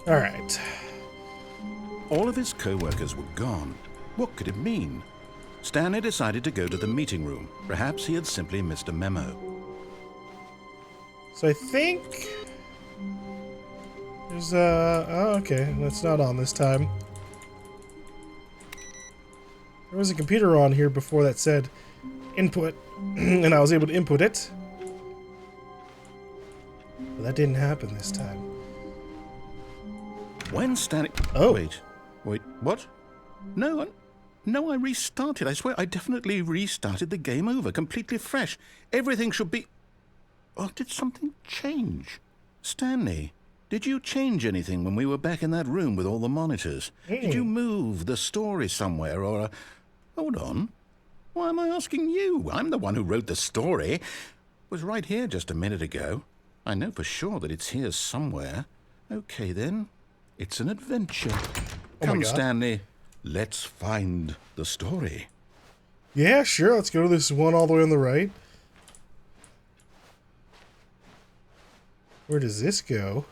All right. All of his co-workers were gone. What could it mean? Stanley decided to go to the meeting room. Perhaps he had simply missed a memo. So I think there's oh, okay, that's not on this time. There was a computer on here before that said input, and I was able to input it. But that didn't happen this time. When Stanley... Oh. Wait, what? No, I restarted. I swear, I definitely restarted the game over, completely fresh. Everything should be... Oh, did something change? Stanley, did you change anything when we were back in that room with all the monitors? Did you move the story somewhere, or... Hold on. Why am I asking you? I'm the one who wrote the story. It was right here just a minute ago. I know for sure that it's here somewhere. Okay, then. It's an adventure. Oh Come, my God. Stanley. Let's find the story. Yeah, sure. Let's go to this one all the way on the right. Where does this go?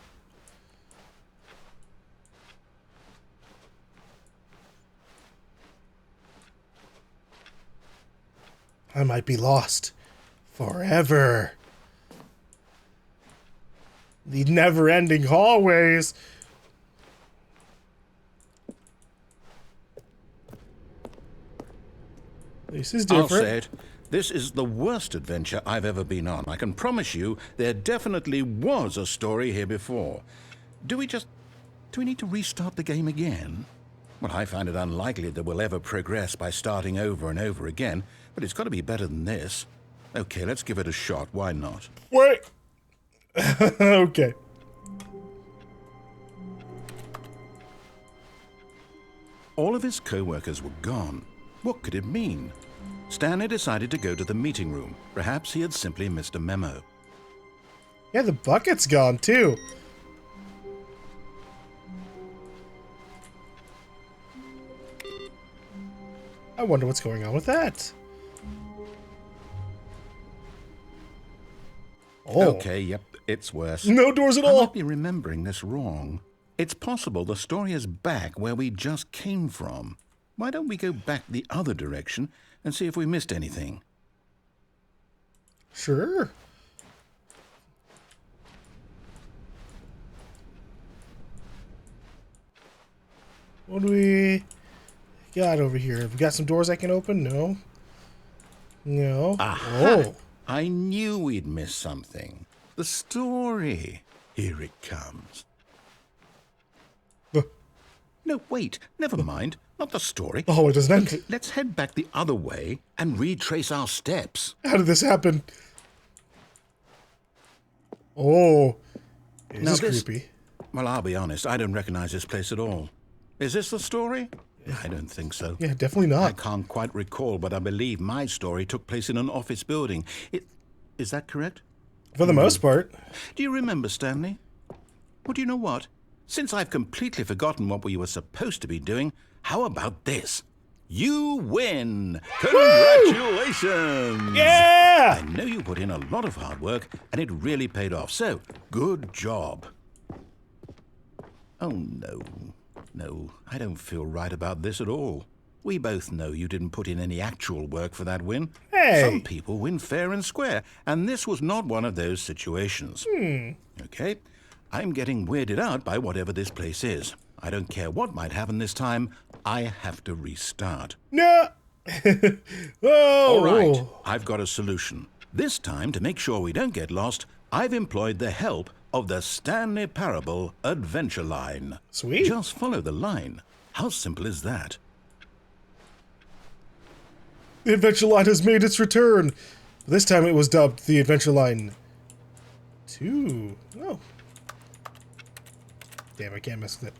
I might be lost forever. The never-ending hallways. This is different. I'll say it. This is the worst adventure I've ever been on. I can promise you there definitely was a story here before. Do we need to restart the game again? Well, I find it unlikely that we'll ever progress by starting over and over again, but it's got to be better than this. Okay, let's give it a shot. Why not? Wait. Okay. All of his co-workers were gone. What could it mean? Stanley decided to go to the meeting room. Perhaps he had simply missed a memo. Yeah, the bucket's gone too. I wonder what's going on with that. Oh. Okay, yep, it's worse. No doors at I all. might be remembering this wrong. It's possible the story is back where we just came from. Why don't we go back the other direction and see if we missed anything? Sure. What do we got over here? Have we got some doors I can open? No. No. Aha! Oh. I knew we'd miss something. The story. Here it comes. No, wait. Never mind. Not the story. Oh, it doesn't end. Let's head back the other way and retrace our steps. How did this happen? Oh. Now This is creepy. Well, I'll be honest. I don't recognize this place at all. Is this the story? I don't think so. Yeah, definitely I not. can't quite recall, but I believe my story took place in an office building. Is that correct? For the most part. Do you remember, Stanley? Well, do you know what? Since I've completely forgotten what we were supposed to be doing, how about this? You win! Congratulations! Yeah! I know you put in a lot of hard work, and it really paid off, so good job. Oh, no. No, I don't feel right about this at all. We both know you didn't put in any actual work for that win. Hey! Some people win fair and square, and this was not one of those situations. Okay, I'm getting weirded out by whatever this place is. I don't care what might happen this time. I have to restart. No! Oh! All right, I've got a solution. This time, to make sure we don't get lost, I've employed the help of the Stanley Parable Adventure Line. Sweet. Just follow the line. How simple is that? The Adventure Line has made its return. This time it was dubbed the Adventure Line 2. Oh. Damn, I can't mess with it.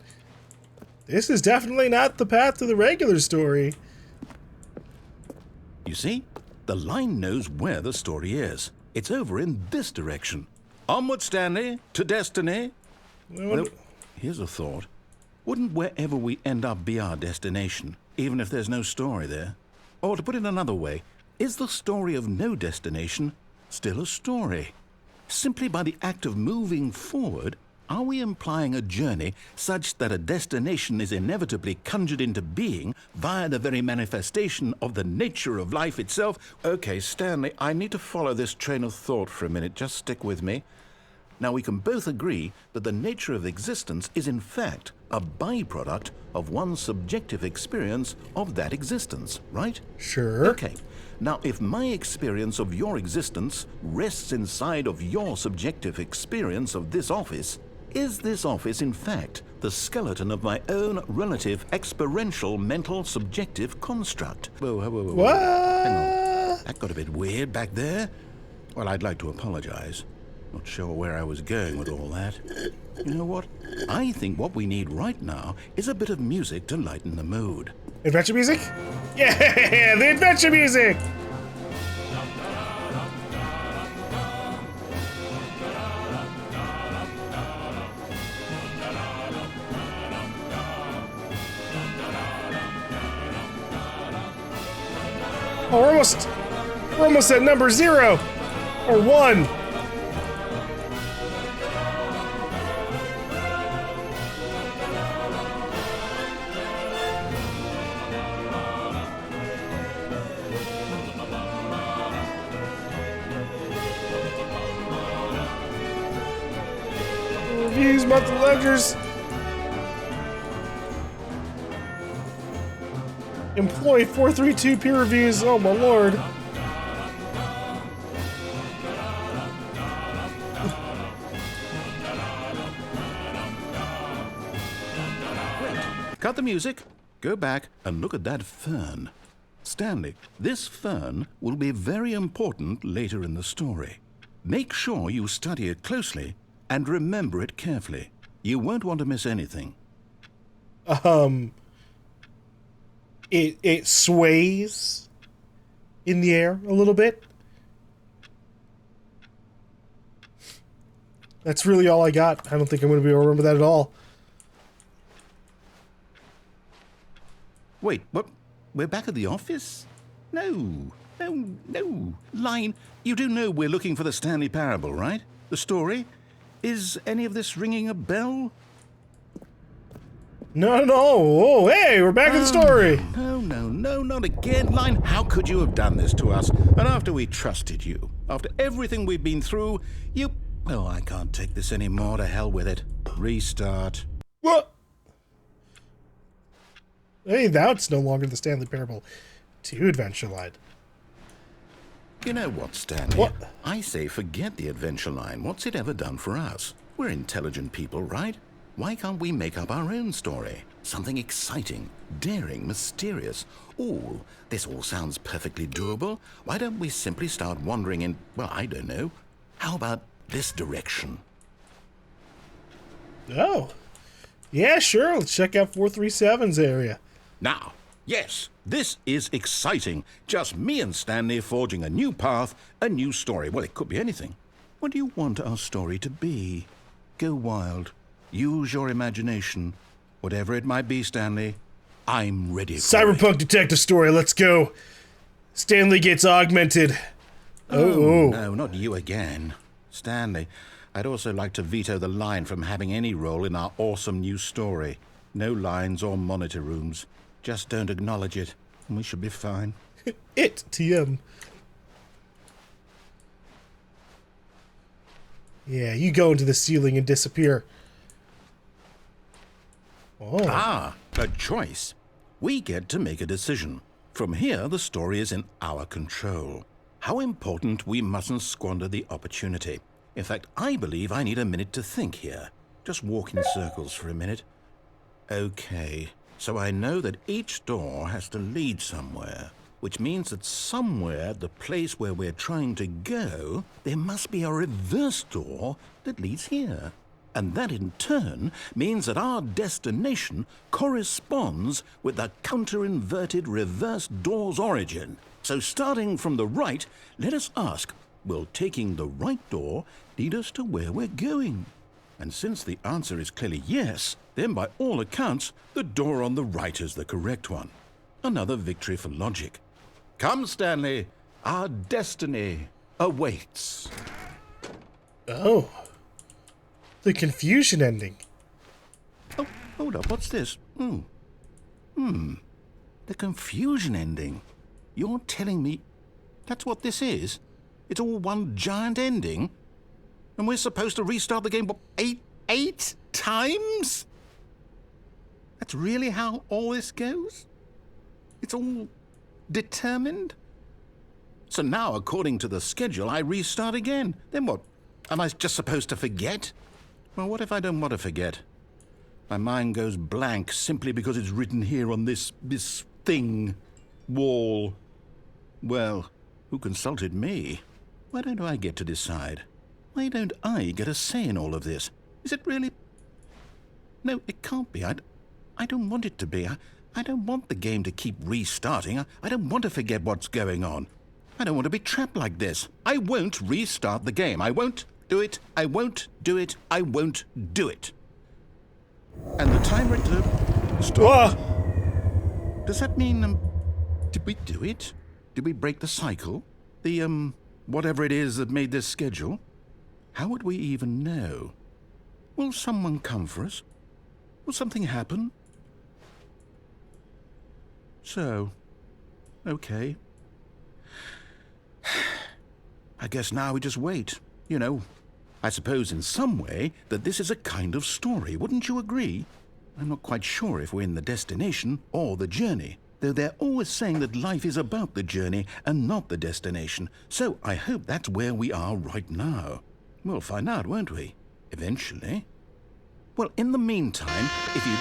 This is definitely not the path to the regular story. You see? The line knows where the story is. It's over in this direction. Onward, Stanley, to destiny. Well, here's a thought. Wouldn't wherever we end up be our destination, even if there's no story there? Or to put it another way, is the story of no destination still a story? Simply by the act of moving forward, Are we implying a journey such that a destination is inevitably conjured into being via the very manifestation of the nature of life itself? Okay, Stanley, I need to follow this train of thought for a minute. Just stick with me. Now, we can both agree that the nature of existence is in fact a byproduct of one's subjective experience of that existence, right? Sure. Okay. Now, if my experience of your existence rests inside of your subjective experience of this office, is this office, in fact, the skeleton of my own relative experiential mental subjective construct? Whoa, whoa, whoa, whoa. What? Hang on. That got a bit weird back there. Well, I'd like to apologize. Not sure where I was going with all that. You know what? I think what we need right now is a bit of music to lighten the mood. Adventure music? Yeah, the adventure music! Oh, we're almost at number 0 or 1. Reviews, monthly ledgers. Employee 432 peer reviews. Oh my lord. Wait, cut the music. Go back and look at that fern. Stanley, this fern will be very important later in the story. Make sure you study it closely and remember it carefully. You won't want to miss anything. It sways in the air a little bit. That's really all I got. I don't think I'm going to be able to remember that at all. Wait, what? We're back at the office? No. Line, you do know we're looking for the Stanley Parable, right? The story? Is any of this ringing a bell? No. Oh, hey, we're back in the story. No, not again. Line, how could you have done this to us? And after we trusted you, after everything we've been through, you... Oh, I can't take this anymore. To hell with it. Restart. What? Hey, now it's no longer the Stanley Parable 2 Adventure Line. You know what, Stanley? What? I say forget the adventure line. What's it ever done for us? We're intelligent people, right? Why can't we make up our own story? Something exciting, daring, mysterious. Ooh, this all sounds perfectly doable. Why don't we simply start wandering in, well, I don't know. How about this direction? Oh. Yeah, sure. Let's check out 437's area. Now, yes, this is exciting. Just me and Stanley forging a new path, a new story. Well, it could be anything. What do you want our story to be? Go wild. Use your imagination. Whatever it might be, Stanley, I'm ready for Cyberpunk it. detective story, let's go. Stanley gets augmented. Oh, no, not you again. Stanley, I'd also like to veto the line from having any role in our awesome new story. No lines or monitor rooms. Just don't acknowledge it, and we should be fine. It, TM. Yeah, you go into the ceiling and disappear. Oh. Ah, a choice. We get to make a decision. From here, the story is in our control. How important we mustn't squander the opportunity. In fact, I believe I need a minute to think here. Just walk in circles for a minute. Okay, so I know that each door has to lead somewhere, which means that somewhere, the place where we're trying to go, there must be a reverse door that leads here. And that in turn means that our destination corresponds with the counter-inverted reverse door's origin. So starting from the right, let us ask, will taking the right door lead us to where we're going? And since the answer is clearly yes, then by all accounts, the door on the right is the correct one. Another victory for logic. Come, Stanley, our destiny awaits. Oh. The confusion ending. Oh, hold up, what's this? The confusion ending. You're telling me that's what this is? It's all one giant ending? And we're supposed to restart the game, what, eight times? That's really how all this goes? It's all determined? So now, according to the schedule, I restart again. Then what? Am I just supposed to forget? Well, what if I don't want to forget? My mind goes blank simply because it's written here on this thing, wall. Well, who consulted me? Why don't I get to decide? Why don't I get a say in all of this? Is it really? No, it can't be. I don't want it to be. I don't want the game to keep restarting. I don't want to forget what's going on. I don't want to be trapped like this. I won't restart the game. I won't do it. I won't do it. I won't do it. And the timer stopped. Does that mean, did we do it? Did we break the cycle? The, whatever it is that made this schedule? How would we even know? Will someone come for us? Will something happen? So, okay. I guess now we just wait. You know, I suppose in some way that this is a kind of story, wouldn't you agree? I'm not quite sure if we're in the destination or the journey, though they're always saying that life is about the journey and not the destination, so I hope that's where we are right now. We'll find out, won't we? Eventually. Well, in the meantime, if you...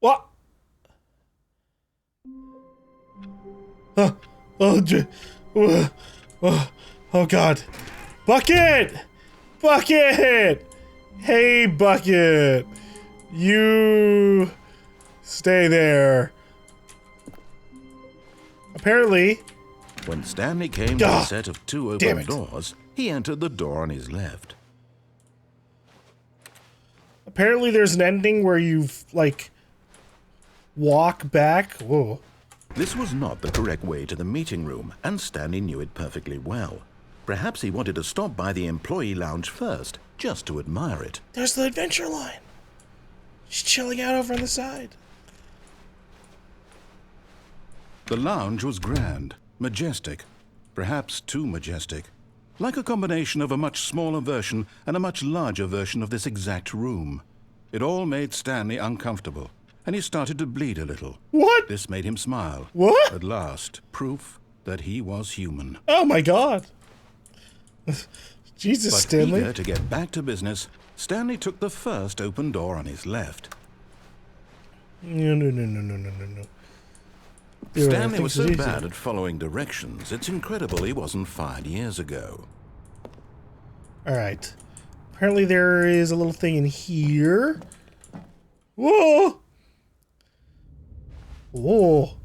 What? Oh God. Bucket! Bucket! Hey, Bucket! You stay there. Apparently... When Stanley came to a set of two open doors, he entered the door on his left. Apparently there's an ending where you, like, walk back. Whoa. This was not the correct way to the meeting room, and Stanley knew it perfectly well. Perhaps he wanted to stop by the employee lounge first, just to admire it. There's the adventure line. She's chilling out over on the side. The lounge was grand, majestic, perhaps too majestic. Like a combination of a much smaller version and a much larger version of this exact room. It all made Stanley uncomfortable, and he started to bleed a little. What? This made him smile. What? At last, proof that he was human. Oh my God. Jesus, But Stanley. eager to get back to business, Stanley took the first open door on his left. No. Stanley was so bad at following directions, it's incredible he wasn't fired years ago. Alright. Apparently there is a little thing in here. Whoa! Whoa.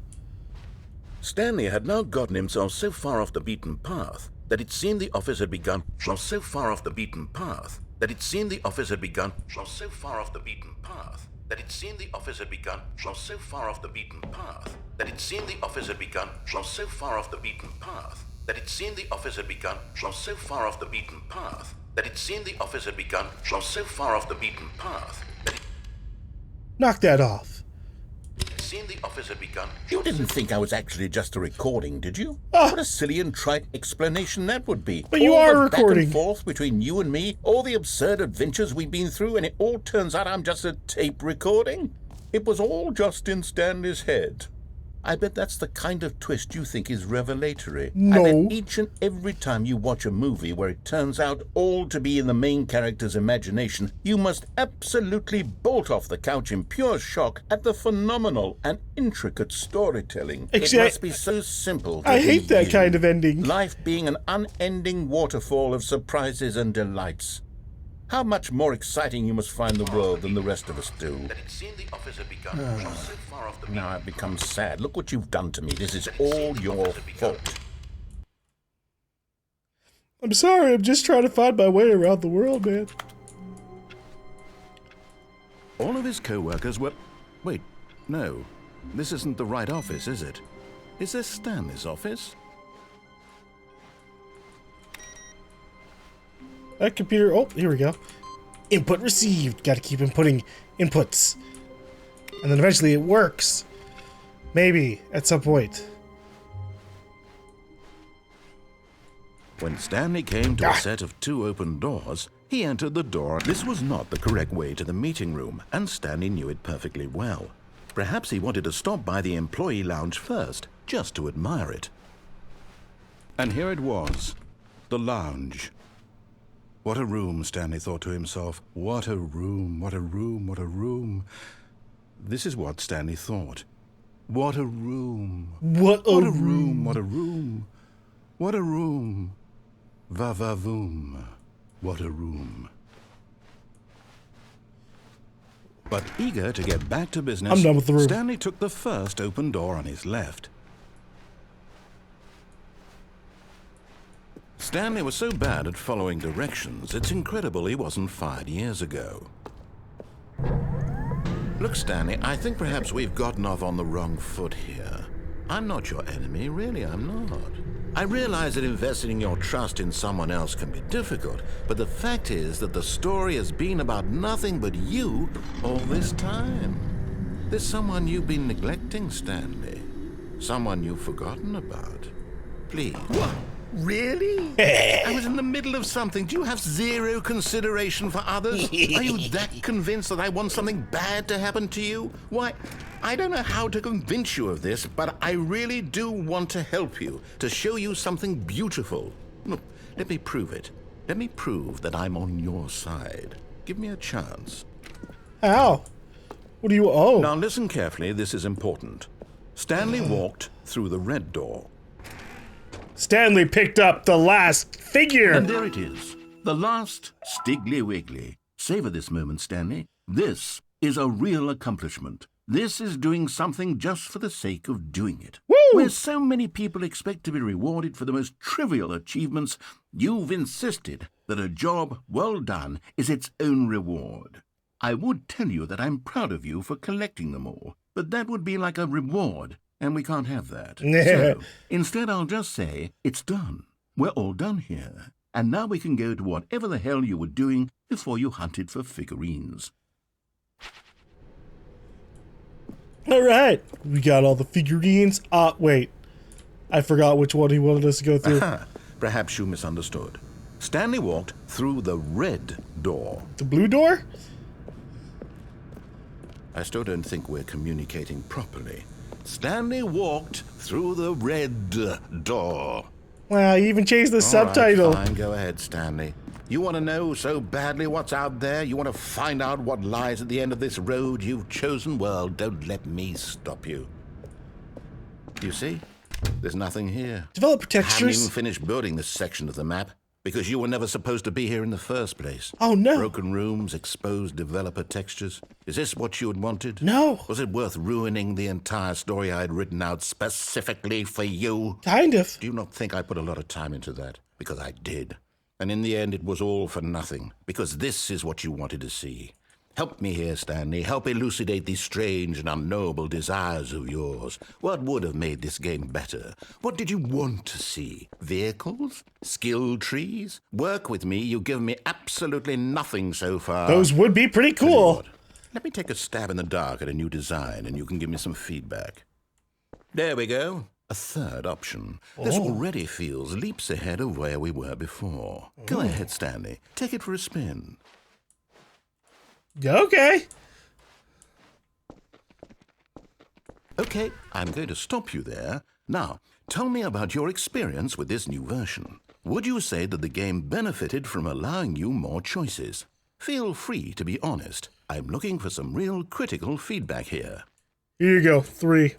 Stanley had now gotten himself so far off the beaten path that it seemed the office had begun from so far off the beaten path that it seemed the office had begun from so far off the beaten path that it seemed the office had begun from so far off the beaten path that it seemed the office had begun from so far off the beaten path that it seemed the office had begun from so far off the beaten path that it seemed the office had begun from so far off the beaten path that it Knock that off. seemed the office had begun. You didn't think I was actually just a recording, did you? Ah. What a silly and trite explanation that would be. But you all are the recording. back and forth between you and me, all the absurd adventures we've been through, and it all turns out I'm just a tape recording? It was all just in Stanley's head. I bet that's the kind of twist you think is revelatory. No. I bet each and every time you watch a movie where it turns out all to be in the main character's imagination, you must absolutely bolt off the couch in pure shock at the phenomenal and intricate storytelling. Actually, it must be so simple. I hate that kind of ending. Life being an unending waterfall of surprises and delights. How much more exciting you must find the world than the rest of us do. That it seemed the office had begun from so far off the Now I've become sad. Look what you've done to me. This is all your fault. I'm sorry, I'm just trying to find my way around the world, man. All of his co-workers were... Wait, no. This isn't the right office, is it? Is this Stanley's office? That computer... Oh, here we go. Input received. Gotta keep inputting inputs. And then eventually it works. Maybe, at some point. When Stanley came to a set of 2 open doors, he entered the door. This was not the correct way to the meeting room, and Stanley knew it perfectly well. Perhaps he wanted to stop by the employee lounge first, just to admire it. And here it was, the lounge. What a room, Stanley thought to himself. What a room, what a room, what a room. This is what Stanley thought. What a room. What a room, what a room. What a room. Va-va-voom. What a room. But eager to get back to business, I'm done with the room. Stanley took the first open door on his left. Stanley was so bad at following directions, it's incredible he wasn't fired years ago. Look, Stanley, I think perhaps we've gotten off on the wrong foot here. I'm not your enemy, really, I'm not. I realize that investing your trust in someone else can be difficult, but the fact is that the story has been about nothing but you all this time. There's someone you've been neglecting, Stanley. Someone you've forgotten about. Please. What? Really? I was in the middle of something. Do you have zero consideration for others? Are you that convinced that I want something bad to happen to you? Why, I don't know how to convince you of this, but I really do want to help you, to show you something beautiful. Look, let me prove it. Let me prove that I'm on your side. Give me a chance. How? What do you owe? Now listen carefully, this is important. Stanley walked through the red door. Stanley picked up the last figure. And there it is, the last Stiggly Wiggly. Savor this moment, Stanley. This is a real accomplishment. This is doing something just for the sake of doing it. Woo! Where so many people expect to be rewarded for the most trivial achievements, you've insisted that a job well done is its own reward. I would tell you that I'm proud of you for collecting them all, but that would be like a reward. And we can't have that. So, instead I'll just say, it's done. We're all done here. And now we can go to whatever the hell you were doing before you hunted for figurines. Alright, we got all the figurines. Wait. I forgot which one he wanted us to go through. Perhaps you misunderstood. Stanley walked through the red door. The blue door? I still don't think we're communicating properly. Stanley walked through the red door. Wow, you even changed the subtitle. Fine, go ahead, Stanley. You want to know so badly what's out there? You want to find out what lies at the end of this road you've chosen? Well, don't let me stop you. You see? There's nothing here. Developer I haven't textures? even finished building this section of the map, because you were never supposed to be here in the first place. Oh, no. Broken rooms, exposed developer textures. Is this what you had wanted? No. Was it worth ruining the entire story I had written out specifically for you? Kind of. Do you not think I put a lot of time into that? Because I did. And in the end, it was all for nothing. Because this is what you wanted to see. Help me here, Stanley. Help elucidate these strange and unknowable desires of yours. What would have made this game better? What did you want to see? Vehicles? Skill trees? Work with me. You've given me absolutely nothing so far. Those would be pretty cool. Let me take a stab in the dark at a new design, and you can give me some feedback. There we go. A third option. This already feels leaps ahead of where we were before. Go ahead, Stanley. Take it for a spin. Okay. Okay, I'm going to stop you there. Now, tell me about your experience with this new version. Would you say that the game benefited from allowing you more choices? Feel free to be honest. I'm looking for some real critical feedback here. Here you go. 3.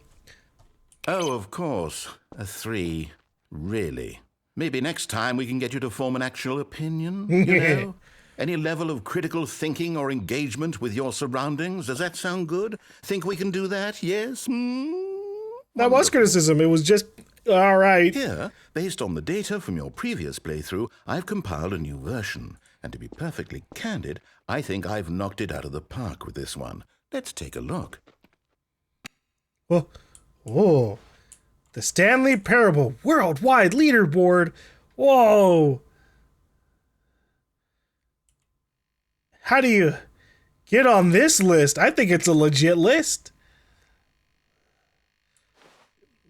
Oh, of course. A 3. Really? Maybe next time we can get you to form an actual opinion, you know? Any level of critical thinking or engagement with your surroundings? Does that sound good? Think we can do that? Yes? That was criticism. It was just all right. Here, based on the data from your previous playthrough, I've compiled a new version. And to be perfectly candid, I think I've knocked it out of the park with this one. Let's take a look. Whoa. The Stanley Parable Worldwide Leaderboard. Whoa. How do you get on this list? I think it's a legit list.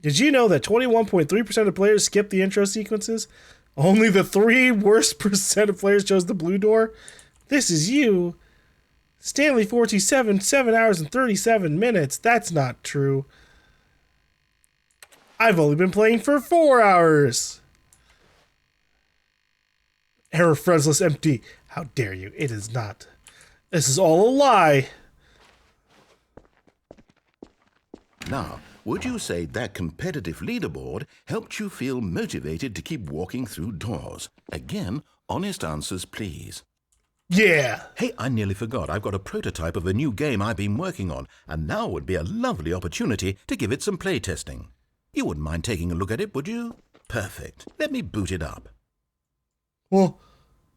Did you know that 21.3% of players skip the intro sequences? Only the 3 worst percent of players chose the blue door. This is you. Stanley 427, 7 hours and 37 minutes. That's not true. I've only been playing for 4 hours. Error friendless empty. How dare you? It is not. This is all a lie. Now, would you say that competitive leaderboard helped you feel motivated to keep walking through doors? Again, honest answers, please. Yeah. Hey, I nearly forgot. I've got a prototype of a new game I've been working on, and now would be a lovely opportunity to give it some playtesting. You wouldn't mind taking a look at it, would you? Perfect. Let me boot it up. Well,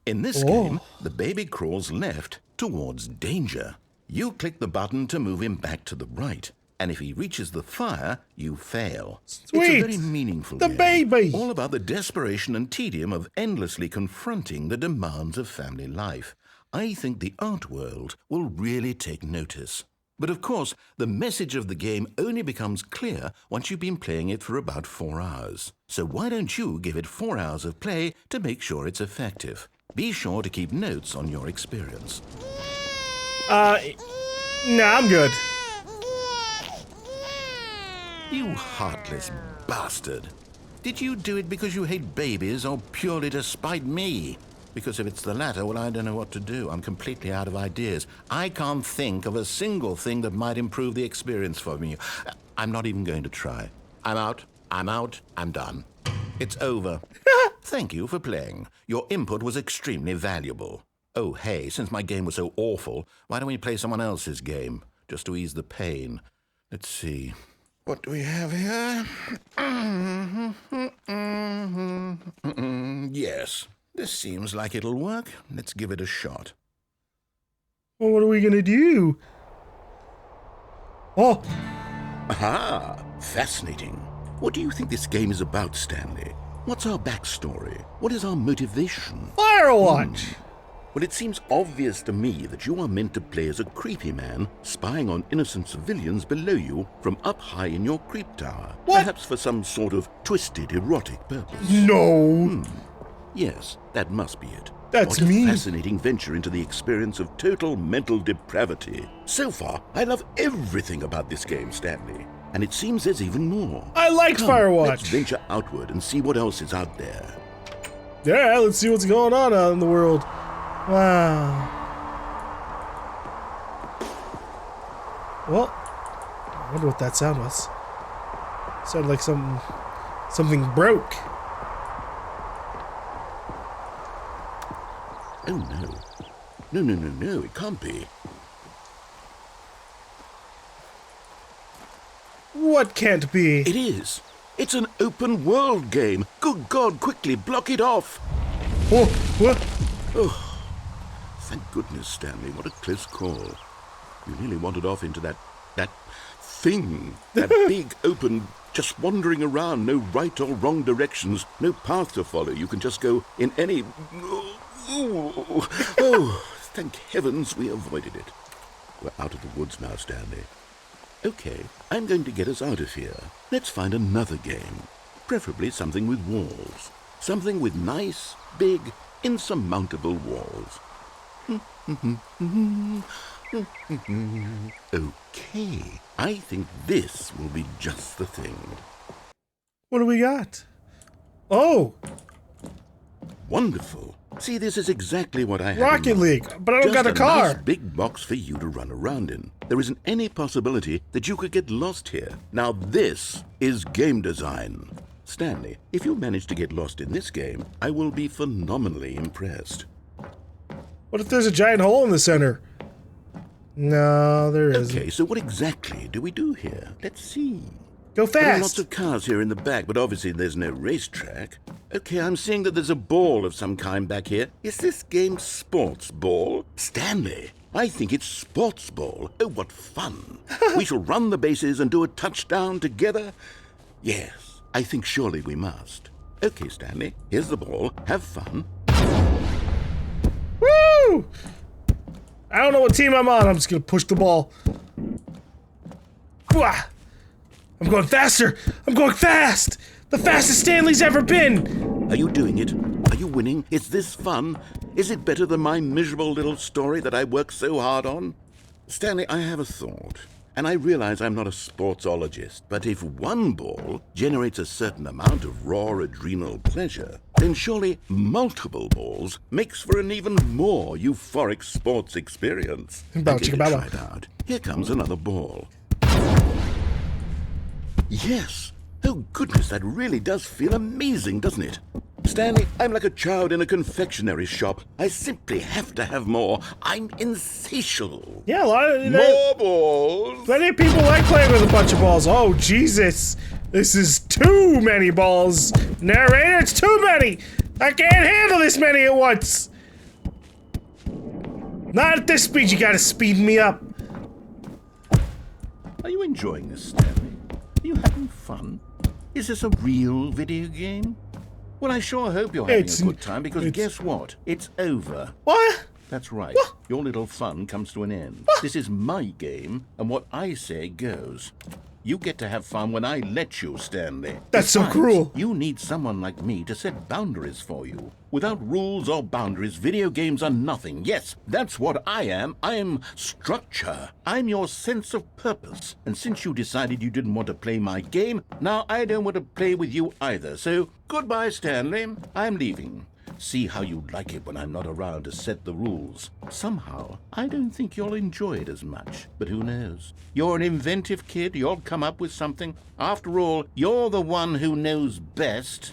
in this game, the baby crawls left towards danger. You click the button to move him back to the right, and if he reaches the fire, you fail. Sweet. It's a very meaningful The game. baby. All about the desperation and tedium of endlessly confronting the demands of family life. I think the art world will really take notice. But of course, the message of the game only becomes clear once you've been playing it for about 4 hours. So why don't you give it 4 hours of play to make sure it's effective? Be sure to keep notes on your experience. Nah, I'm good. You heartless bastard. Did you do it because you hate babies or purely to spite me? Because if it's the latter, well, I don't know what to do. I'm completely out of ideas. I can't think of a single thing that might improve the experience for me. I'm not even going to try. I'm out. I'm done. It's over. Thank you for playing. Your input was extremely valuable. Oh, hey, since my game was so awful, why don't we play someone else's game? Just to ease the pain. Let's see. What do we have here? Yes. This seems like it'll work. Let's give it a shot. Well, what are we gonna do? Oh, Aha! Fascinating. What do you think this game is about, Stanley? What's our backstory? What is our motivation? Firewatch. Well, it seems obvious to me that you are meant to play as a creepy man spying on innocent civilians below you from up high in your creep tower. What? Perhaps for some sort of twisted erotic purpose. No. Yes, that must be it. That's what a me. fascinating venture into the experience of total mental depravity. So far, I love everything about this game, Stanley. And it seems there's even more. I like Come, Firewatch. Let's venture outward and see what else is out there. Yeah, let's see what's going on out in the world. Wow. Well, I wonder what that sound was. Sounded like something broke. Oh, no. No, it can't be. What can't be? It is. It's an open world game. Good God, quickly block it off. Oh, what? Oh, thank goodness, Stanley. What a close call. You nearly wandered off into that thing. That big, open, just wandering around. No right or wrong directions. No path to follow. You can just go in any... Oh, thank heavens we avoided it. We're out of the woods now, Stanley. Okay, I'm going to get us out of here. Let's find another game. Preferably something with walls. Something with nice, big, insurmountable walls. Okay, I think this will be just the thing. What do we got? Oh, Wonderful. See, this is exactly what I have Rocket in mind. League, but I don't Just got a car. Nice big box for you to run around in. There isn't any possibility that you could get lost here. Now this is game design. Stanley, if you manage to get lost in this game, I will be phenomenally impressed. What if there's a giant hole in the center? No, there isn't. Okay, so what exactly do we do here? Let's see. Go There are lots fast. of cars here in the back, but obviously there's no racetrack. Okay, I'm seeing that there's a ball of some kind back here. Is this game sports ball? Stanley, I think it's sports ball. Oh, what fun. We shall run the bases and do a touchdown together. Yes, I think surely we must. Okay, Stanley, here's the ball. Have fun. Woo! I don't know what team I'm on. I'm just gonna push the ball. Wah! I'm going faster. I'm going fast. The fastest Stanley's ever been. Are you doing it? Are you winning? Is this fun? Is it better than my miserable little story that I worked so hard on? Stanley, I have a thought. And I realize I'm not a sportsologist, but if one ball generates a certain amount of raw adrenal pleasure, then surely multiple balls makes for an even more euphoric sports experience. Bow, Give chicka, it bow, a bow. try it out. Here comes another ball. Yes. Oh goodness, that really does feel amazing, doesn't it? Stanley, I'm like a child in a confectionery shop. I simply have to have more. I'm insatiable. Yeah, a lot of More balls. plenty of people like playing with a bunch of balls. Oh Jesus, this is too many balls. Narrator, it's too many. I can't handle this many at once. Not at this speed. You gotta speed me up. Are you enjoying this, Stanley? Are you having fun? Is this a real video game? Well, I sure hope you're having a good time, because guess what? It's over. What? That's right. Your little fun comes to an end. This is my game, and what I say goes. You get to have fun when I let you, Stanley. That's so Besides, cruel. You need someone like me to set boundaries for you. Without rules or boundaries, video games are nothing. Yes, that's what I am. I'm structure. I'm your sense of purpose. And since you decided you didn't want to play my game, now I don't want to play with you either. So, goodbye, Stanley. I'm leaving. See how you like it when I'm not around to set the rules. Somehow, I don't think you'll enjoy it as much. But who knows? You're an inventive kid. You'll come up with something. After all, you're the one who knows best.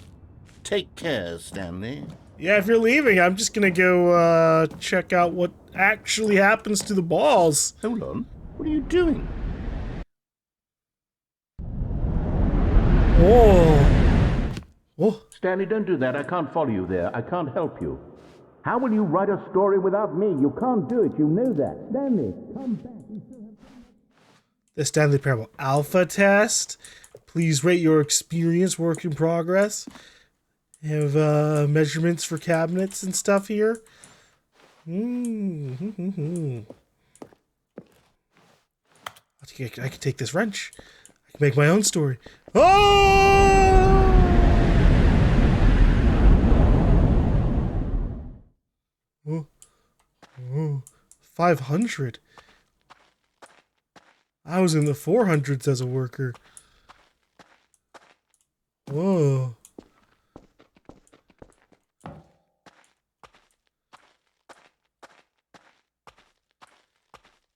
Take care, Stanley. Yeah, if you're leaving, I'm just gonna go check out what actually happens to the balls. Hold on. What are you doing? Oh. Oh. Stanley, don't do that. I can't follow you there. I can't help you. How will you write a story without me? You can't do it. You know that. Stanley, come back. The Stanley Parable Alpha Test. Please rate your experience. Work in progress. Have measurements for cabinets and stuff here. I can take this wrench. I can make my own story. Oh! Oh, 500. I was in the 400s as a worker. Whoa.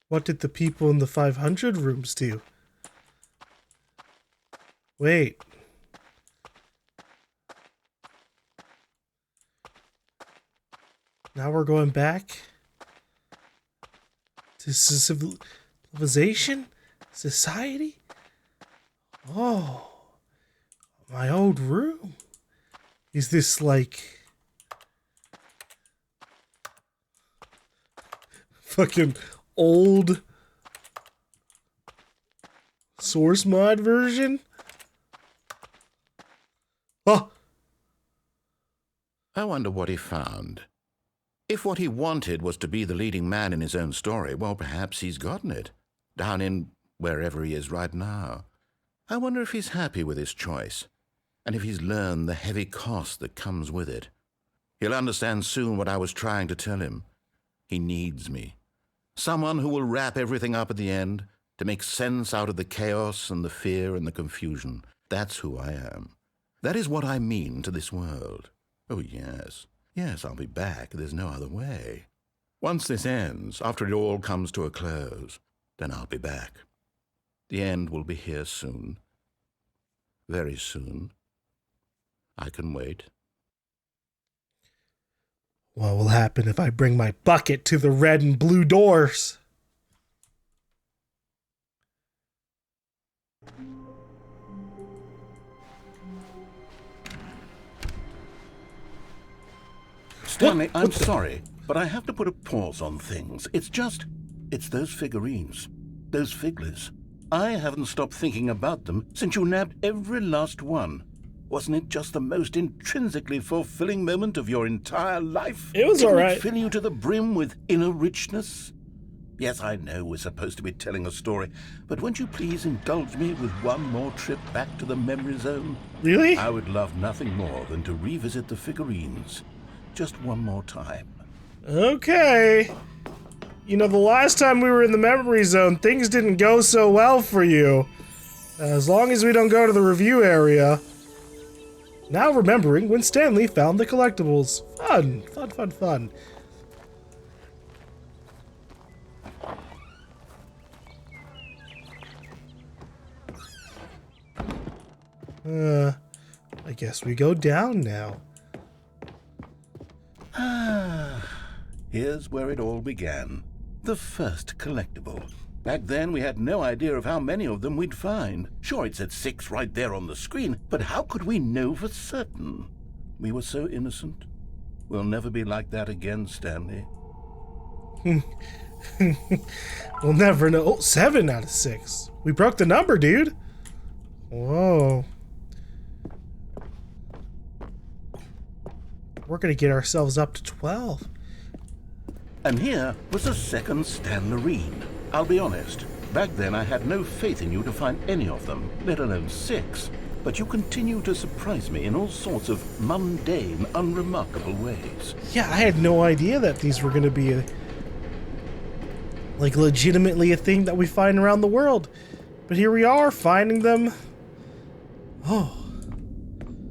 What did the people in the 500 rooms do? Wait. Now we're going back to civilization? Society? Oh. My old room. Is this like fucking old source mod version? Oh. I wonder what he found. If what he wanted was to be the leading man in his own story, well, perhaps he's gotten it. Down in wherever he is right now. I wonder if he's happy with his choice, and if he's learned the heavy cost that comes with it. He'll understand soon what I was trying to tell him. He needs me. Someone who will wrap everything up at the end, to make sense out of the chaos and the fear and the confusion. That's who I am. That is what I mean to this world. Oh, yes. Yes, I'll be back. There's no other way. Once this ends, after it all comes to a close, then I'll be back. The end will be here soon. Very soon. I can wait. What will happen if I bring my bucket to the red and blue doors? Stanley, I'm sorry, but I have to put a pause on things. It's those figurines. Those figglers. I haven't stopped thinking about them since you nabbed every last one. Wasn't it just the most intrinsically fulfilling moment of your entire life? It was Didn't all right. it fill you to the brim with inner richness? Yes, I know we're supposed to be telling a story, but won't you please indulge me with one more trip back to the memory zone? Really? I would love nothing more than to revisit the figurines. Just one more time. Okay. You know, the last time we were in the memory zone, things didn't go so well for you. As long as we don't go to the review area. Now remembering when Stanley found the collectibles. Fun, fun, fun, fun. I guess we go down now. Here's where it all began. The first collectible. Back then, we had no idea of how many of them we'd find. Sure, it said 6 right there on the screen, but how could we know for certain? We were so innocent. We'll never be like that again, Stanley. We'll never know. Oh, 7 out of 6. We broke the number, dude. Whoa. We're gonna get ourselves up to 12. And here was a second Stanlerine. I'll be honest, back then I had no faith in you to find any of them, let alone 6. But you continue to surprise me in all sorts of mundane, unremarkable ways. Yeah, I had no idea that these were gonna be like legitimately a thing that we find around the world. But here we are, finding them. Oh.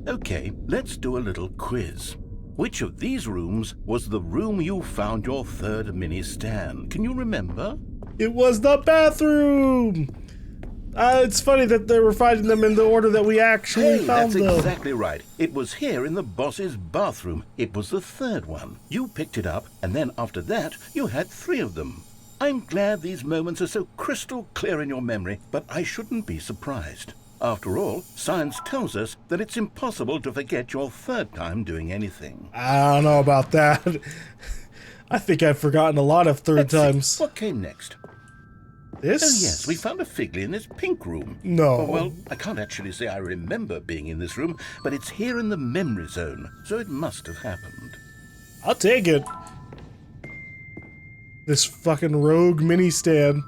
Okay, let's do a little quiz. Which of these rooms was the room you found your third mini Stan? Can you remember? It was the bathroom! It's funny that they were finding them in the order that we actually found them. That's exactly right. It was here in the boss's bathroom. It was the third one. You picked it up, and then after that, you had 3 of them. I'm glad these moments are so crystal clear in your memory, but I shouldn't be surprised. After all, science tells us that it's impossible to forget your third time doing anything. I don't know about that. I think I've forgotten a lot of third times. What came next? This? Oh yes, we found a Figley in this pink room. No. Oh, well, I can't actually say I remember being in this room, but it's here in the memory zone, so it must have happened. I'll take it. This fucking rogue mini Stan.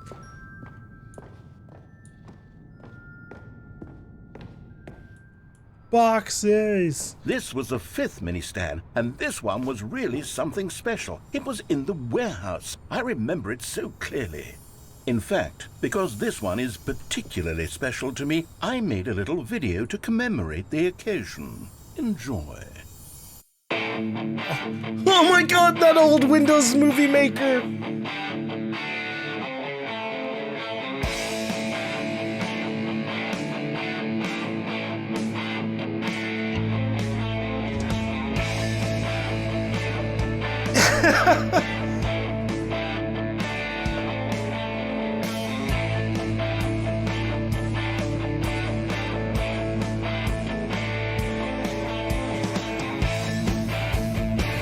Boxes! This was the 5th mini Stan, and this one was really something special. It was in the warehouse. I remember it so clearly. In fact, because this one is particularly special to me, I made a little video to commemorate the occasion. Enjoy. Oh my god, that old Windows Movie Maker!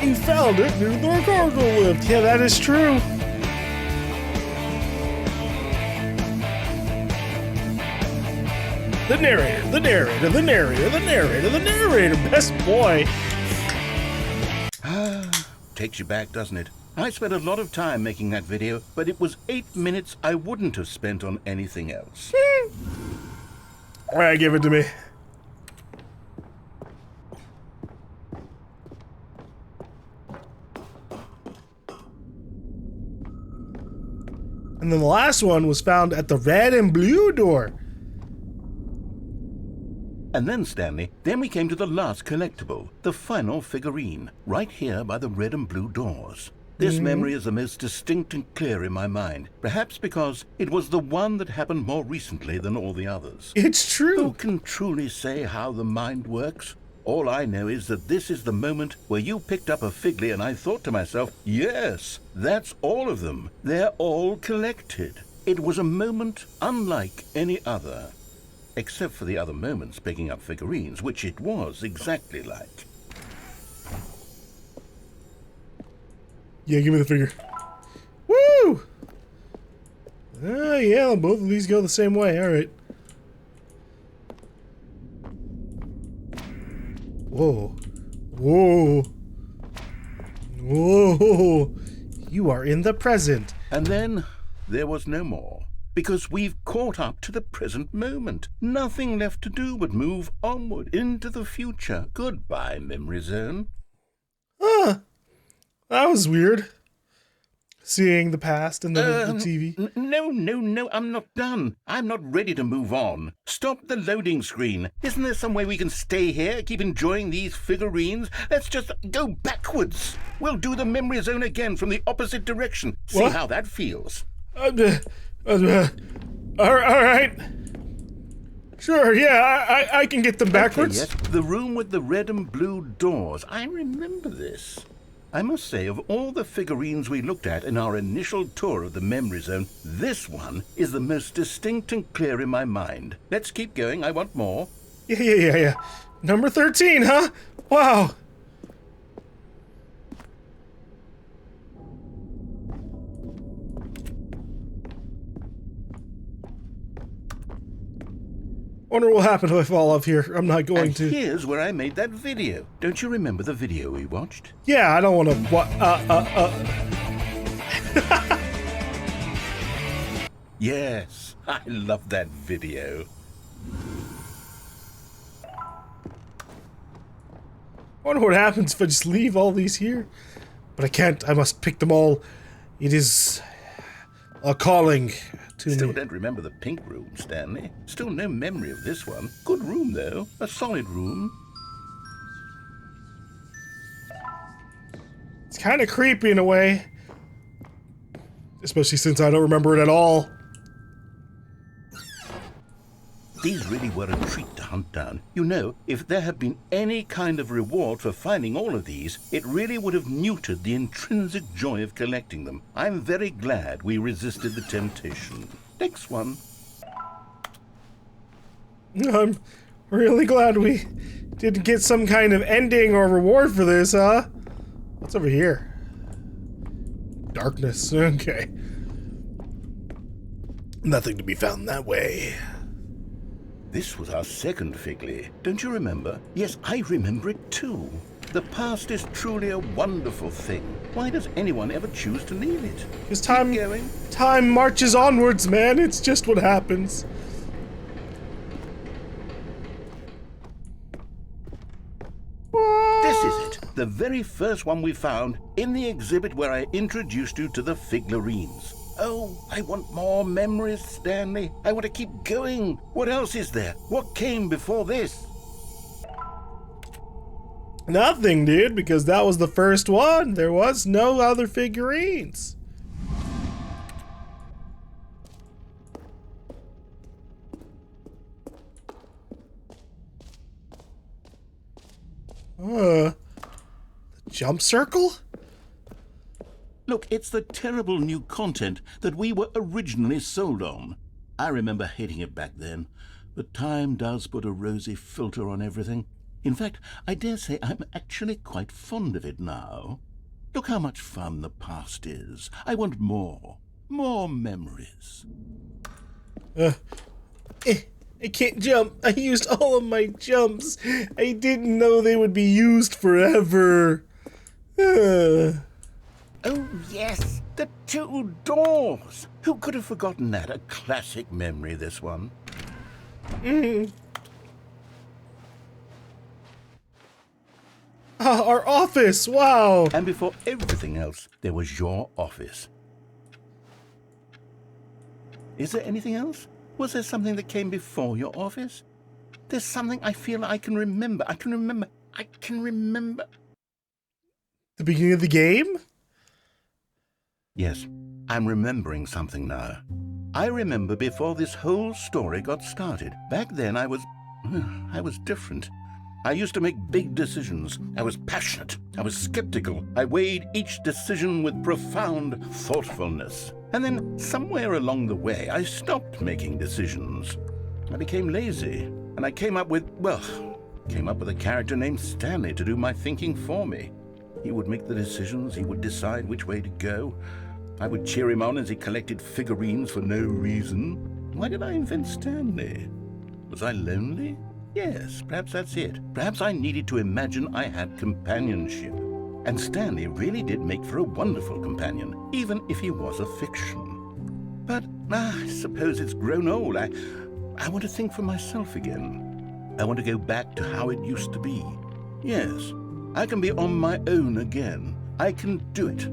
He found it near the cargo lift. Yeah, that is true. The narrator, the narrator, the narrator, the narrator, the narrator. Best boy. Takes you back, doesn't it? I spent a lot of time making that video, but it was 8 minutes I wouldn't have spent on anything else. Alright, give it to me. And then the last one was found at the red and blue door. And then, Stanley, then we came to the last collectible, the final figurine, right here by the red and blue doors. This memory is the most distinct and clear in my mind, perhaps because it was the one that happened more recently than all the others. It's Who true. can truly say how the mind works? All I know is that this is the moment where you picked up a Figley and I thought to myself, yes, that's all of them. They're all collected. It was a moment unlike any other. Except for the other moments picking up figurines, which it was exactly like. Yeah, give me the figure. Woo! Yeah, both of these go the same way. Alright. Whoa. Whoa. Whoa. You are in the present. And then there was no more. Because we've caught up to the present moment. Nothing left to do but move onward into the future. Goodbye, memory zone. Huh. That was weird. Seeing the past and then the TV. No, I'm not done. I'm not ready to move on. Stop the loading screen. Isn't there some way we can stay here, keep enjoying these figurines? Let's just go backwards. We'll do the memory zone again from the opposite direction. See how that feels. All right. Sure, yeah, I can get them backwards. Okay, yes, the room with the red and blue doors. I remember this. I must say, of all the figurines we looked at in our initial tour of the memory zone, this one is the most distinct and clear in my mind. Let's keep going. I want more. Yeah. Number 13, huh? Wow. Wonder what will happen if I fall off here. I'm not going to. Here's where I made that video. Don't you remember the video we watched? Yeah, I don't want to. Yes, I love that video. Wonder what happens if I just leave all these here. But I can't. I must pick them all. It is a calling. Still don't remember the pink room, Stanley. Still no memory of this one. Good room, though. A solid room. It's kind of creepy in a way. Especially since I don't remember it at all. These really were a treat to hunt down. You know, if there had been any kind of reward for finding all of these, it really would have neutered the intrinsic joy of collecting them. I'm very glad we resisted the temptation. Next one. I'm really glad we didn't get some kind of ending or reward for this, huh? What's over here? Darkness. Okay. Nothing to be found that way. This was our second Figley. Don't you remember? Yes, I remember it too. The past is truly a wonderful thing. Why does anyone ever choose to leave it? Because time marches onwards, man. It's just what happens. This is it. The very first one we found in the exhibit where I introduced you to the figurines. Oh, I want more memories, Stanley. I want to keep going. What else is there? What came before this? Nothing, dude, because that was the first one. There was no other figurines. The jump circle? Look, it's the terrible new content that we were originally sold on. I remember hating it back then, but time does put a rosy filter on everything. In fact, I dare say I'm actually quite fond of it now. Look how much fun the past is. I want more. More memories. I can't jump. I used all of my jumps. I didn't know they would be used forever. Oh, yes, the two doors. Who could have forgotten that? A classic memory, this one. Our office, wow. And before everything else, there was your office. Is there anything else? Was there something that came before your office? There's something I feel I can remember. I can remember. The beginning of the game? Yes, I'm remembering something now. I remember before this whole story got started. Back then I was different. I used to make big decisions. I was passionate. I was skeptical. I weighed each decision with profound thoughtfulness. And then somewhere along the way, I stopped making decisions. I became lazy, and I came up with a character named Stanley to do my thinking for me. He would make the decisions. He would decide which way to go. I would cheer him on as he collected figurines for no reason. Why did I invent Stanley? Was I lonely? Yes, perhaps that's it. Perhaps I needed to imagine I had companionship. And Stanley really did make for a wonderful companion, even if he was a fiction. But I suppose it's grown old. I want to think for myself again. I want to go back to how it used to be. Yes, I can be on my own again. I can do it.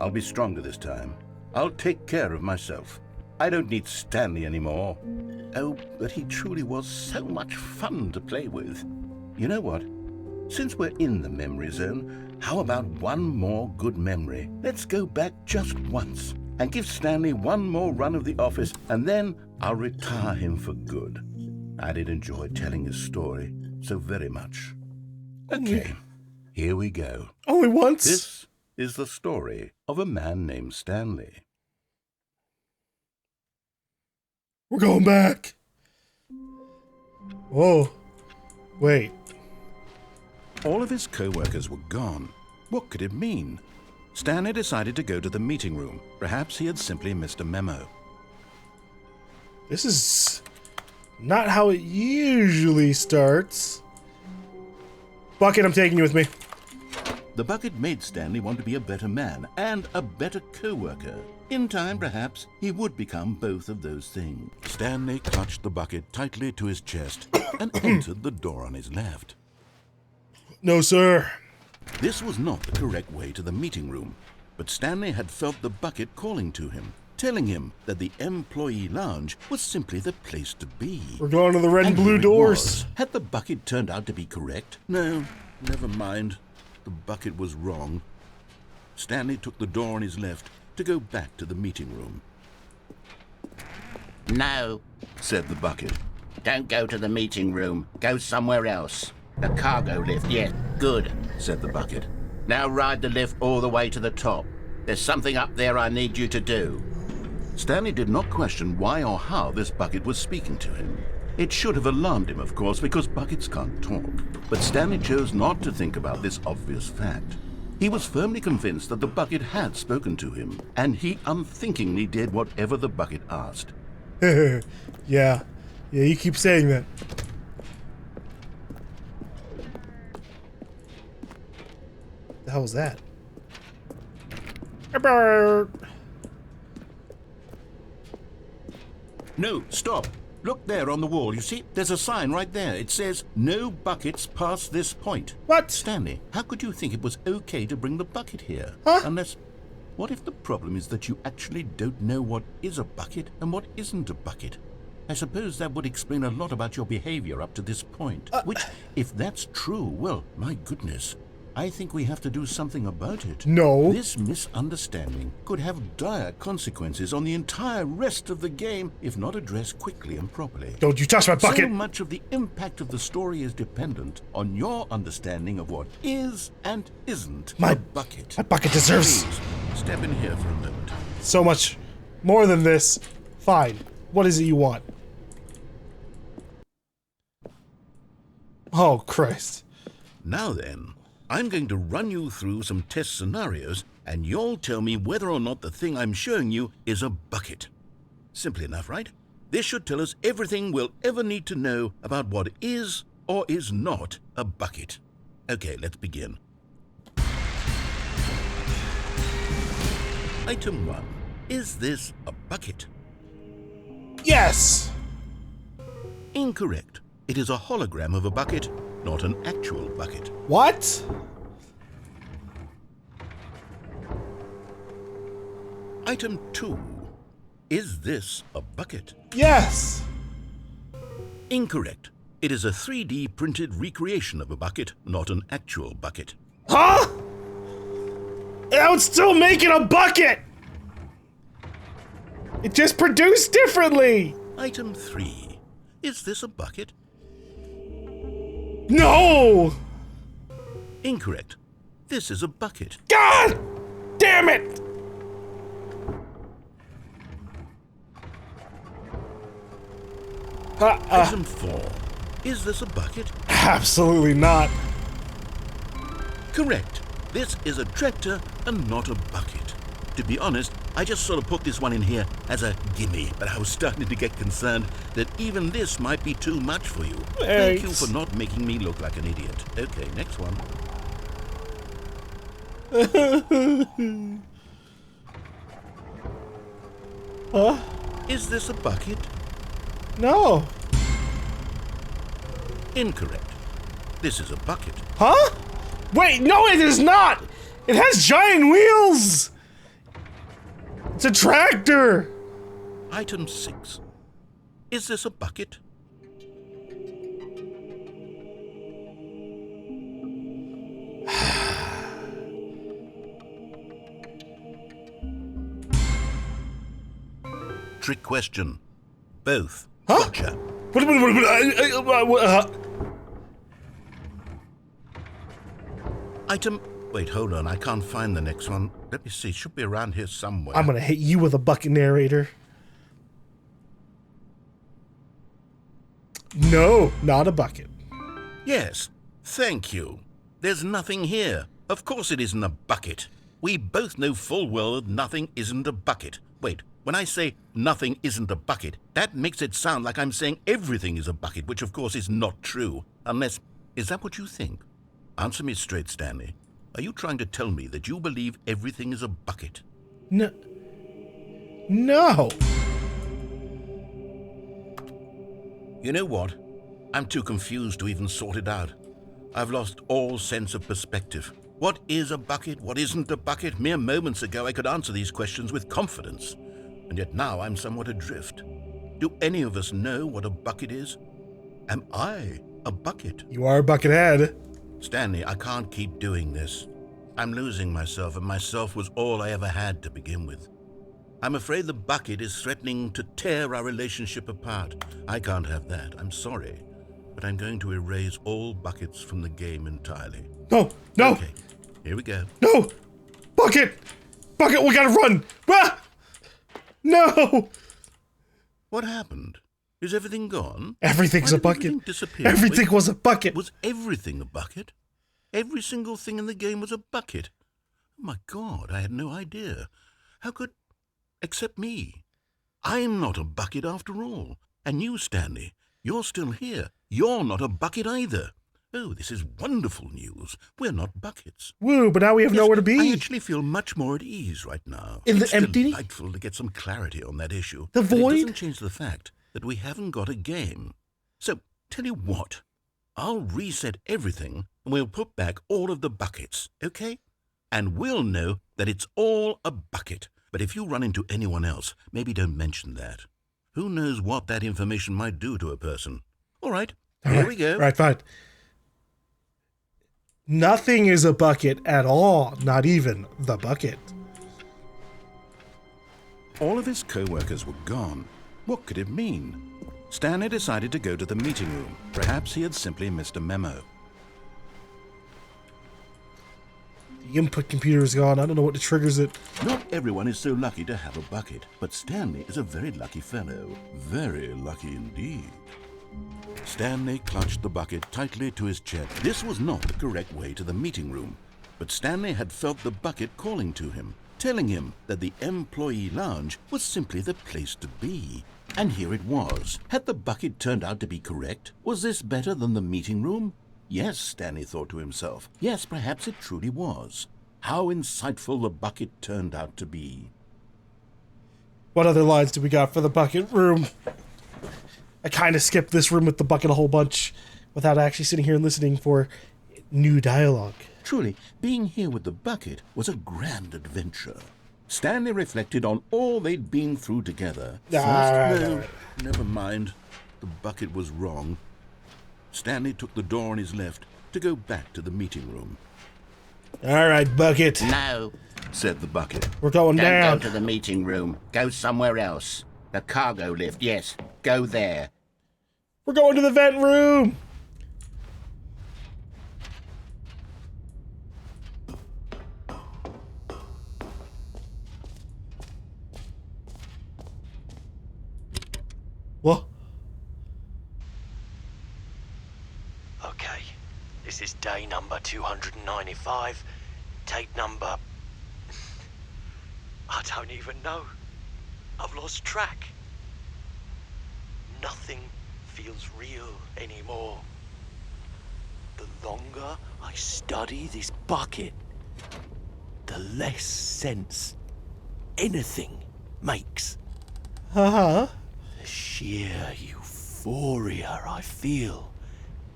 I'll be stronger this time. I'll take care of myself. I don't need Stanley anymore. Oh, but he truly was so much fun to play with. You know what? Since we're in the memory zone, how about one more good memory? Let's go back just once and give Stanley one more run of the office, and then I'll retire him for good. I did enjoy telling his story so very much. Okay, here we go. Only once? This is the story of a man named Stanley. We're going back. Whoa. Wait. All of his co-workers were gone. What could it mean? Stanley decided to go to the meeting room. Perhaps he had simply missed a memo. This is not how it usually starts. Bucket, I'm taking you with me. The bucket made Stanley want to be a better man and a better co-worker. In time, perhaps, he would become both of those things. Stanley clutched the bucket tightly to his chest and entered the door on his left. No, sir. This was not the correct way to the meeting room, but Stanley had felt the bucket calling to him, telling him that the employee lounge was simply the place to be. We're going to the red and blue here it doors. was. Had the bucket turned out to be correct? No, never mind. The bucket was wrong. Stanley took the door on his left to go back to the meeting room. No, Said the bucket. don't go to the meeting room. Go somewhere else. The cargo lift, yes, good, Said the bucket. Now ride the lift all the way to the top. There's something up there I need you to do. Stanley did not question why or how this bucket was speaking to him. It should have alarmed him, of course, because buckets can't talk. But Stanley chose not to think about this obvious fact. He was firmly convinced that the bucket had spoken to him, and he unthinkingly did whatever the bucket asked. Yeah, you keep saying that. The hell was that? A bird. No, stop. Look there on the wall. You see, there's a sign right there. It says, "No buckets past this point." What? Stanley, how could you think it was okay to bring the bucket here? Huh? Unless, what if the problem is that you actually don't know what is a bucket and what isn't a bucket? I suppose that would explain a lot about your behavior up to this point. Which, if that's true, well, my goodness, I think we have to do something about it. No. This misunderstanding could have dire consequences on the entire rest of the game if not addressed quickly and properly. Don't you touch my So bucket. much of the impact of the story is dependent on your understanding of what is and isn't My a bucket. My bucket deserves Please, step in here for a moment. so much more than this. Fine. What is it you want? Oh, Christ. Now then, I'm going to run you through some test scenarios, and you'll tell me whether or not the thing I'm showing you is a bucket. Simple enough, right? This should tell us everything we'll ever need to know about what is or is not a bucket. Okay, let's begin. Item 1. Is this a bucket? Yes. Incorrect. It is a hologram of a bucket, not an actual bucket. What? Item 2. Is this a bucket? Yes. Incorrect. It is a 3D printed recreation of a bucket, not an actual bucket. Huh? I would still make it a bucket. It just produced differently. Item 3. Is this a bucket? No. Incorrect. This is a bucket. God damn it. Item 4. Is this a bucket? Absolutely not. Correct. This is a tractor and not a bucket. To be honest, I just sort of put this one in here as a gimme, but I was starting to get concerned that even this might be too much for you. Thank you Thanks. for not making me look like an idiot. Okay, next one. Huh? Is this a bucket? No. Incorrect. This is a bucket. Huh? Wait, no, it is not! It has giant wheels! It's a tractor! Item 6. Is this a bucket? Trick question. Both. Huh? Gotcha. Item... Wait, hold on. I can't find the next one. Let me see. It should be around here somewhere. I'm gonna hit you with a bucket, narrator. No, not a bucket. Yes. Thank you. There's nothing here. Of course it isn't a bucket. We both know full well that nothing isn't a bucket. Wait, when I say nothing isn't a bucket, that makes it sound like I'm saying everything is a bucket, which of course is not true. Unless... Is that what you think? Answer me straight, Stanley. Are you trying to tell me that you believe everything is a bucket? No. No. You know what? I'm too confused to even sort it out. I've lost all sense of perspective. What is a bucket? What isn't a bucket? Mere moments ago I could answer these questions with confidence. And yet now I'm somewhat adrift. Do any of us know what a bucket is? Am I a bucket? You are a buckethead. Stanley, I can't keep doing this. I'm losing myself, and myself was all I ever had to begin with. I'm afraid the bucket is threatening to tear our relationship apart. I can't have that. I'm sorry. But I'm going to erase all buckets from the game entirely. No, no, Okay, here we go. no! Bucket! Bucket, we gotta run! Ah! No! What happened? Is everything gone? Everything's Why a did bucket. everything disappear? Everything Wait, was a bucket. Was everything a bucket? Every single thing in the game was a bucket. Oh my God, I had no idea. How could... Except me. I'm not a bucket after all. And you, Stanley, you're still here. You're not a bucket either. Oh, this is wonderful news. We're not buckets. Woo, but now we have nowhere to be. I actually feel much more at ease right now. In the It's empty? delightful to get some clarity on that issue. The But void? it doesn't change the fact that we haven't got a game. So, tell you what. I'll reset everything and we'll put back all of the buckets, okay? And we'll know that it's all a bucket. But if you run into anyone else, maybe don't mention that. Who knows what that information might do to a person? All right, here we go. Right, fine. Nothing is a bucket at all. Not even the bucket. All of his co-workers were gone. What could it mean? Stanley decided to go to the meeting room. Perhaps he had simply missed a memo. The input computer is gone. I don't know what triggers it. Not everyone is so lucky to have a bucket, but Stanley is a very lucky fellow. Very lucky indeed. Stanley clutched the bucket tightly to his chest. This was not the correct way to the meeting room, but Stanley had felt the bucket calling to him, telling him that the employee lounge was simply the place to be. And here it was. Had the bucket turned out to be correct? Was this better than the meeting room? Yes, Stanley thought to himself. Yes, perhaps it truly was. How insightful the bucket turned out to be. What other lines do we got for the bucket room? I kind of skipped this room with the bucket a whole bunch without actually sitting here and listening for new dialogue. Truly, being here with the bucket was a grand adventure. Stanley reflected on all they'd been through together. Never mind. The bucket was wrong. Stanley took the door on his left to go back to the meeting room. All right, bucket. No, Said the bucket. We're going don't down. go to the meeting room. Go somewhere else. The cargo lift, yes. Go there. We're going to the vent room. What? Okay, this is day number 295. Tape number... I don't even know. I've lost track. Nothing feels real anymore. The longer I study this bucket, the less sense anything makes. Uh-huh. The sheer euphoria I feel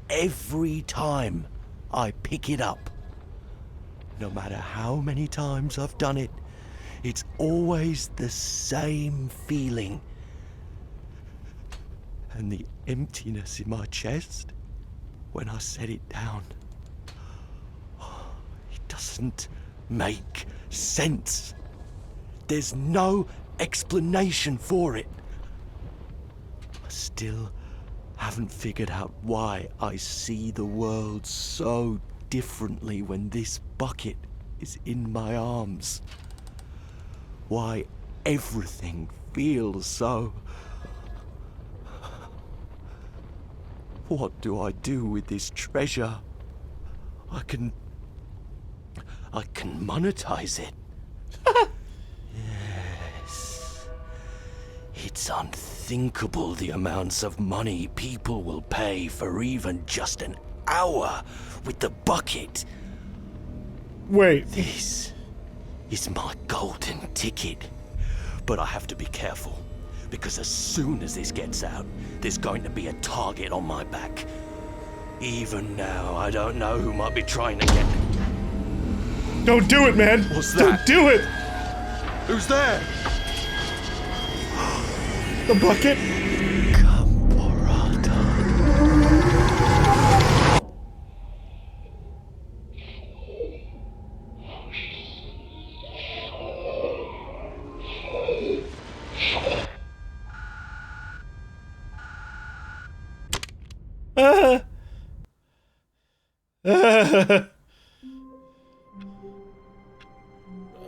every time I pick it up. No matter how many times I've done it, it's always the same feeling. And the emptiness in my chest when I set it down. It doesn't make sense. There's no explanation for it. I still haven't figured out why I see the world so differently when this bucket is in my arms. Why everything feels so... What do I do with this treasure? I can monetize it. Yes. It's unthinkable the amounts of money people will pay for even just an hour with the bucket. Wait. This is my golden ticket. But I have to be careful, because as soon as this gets out, there's going to be a target on my back. Even now, I don't know who might be trying to get... Don't do it, man. What's Don't that? do it. Who's there? The bucket.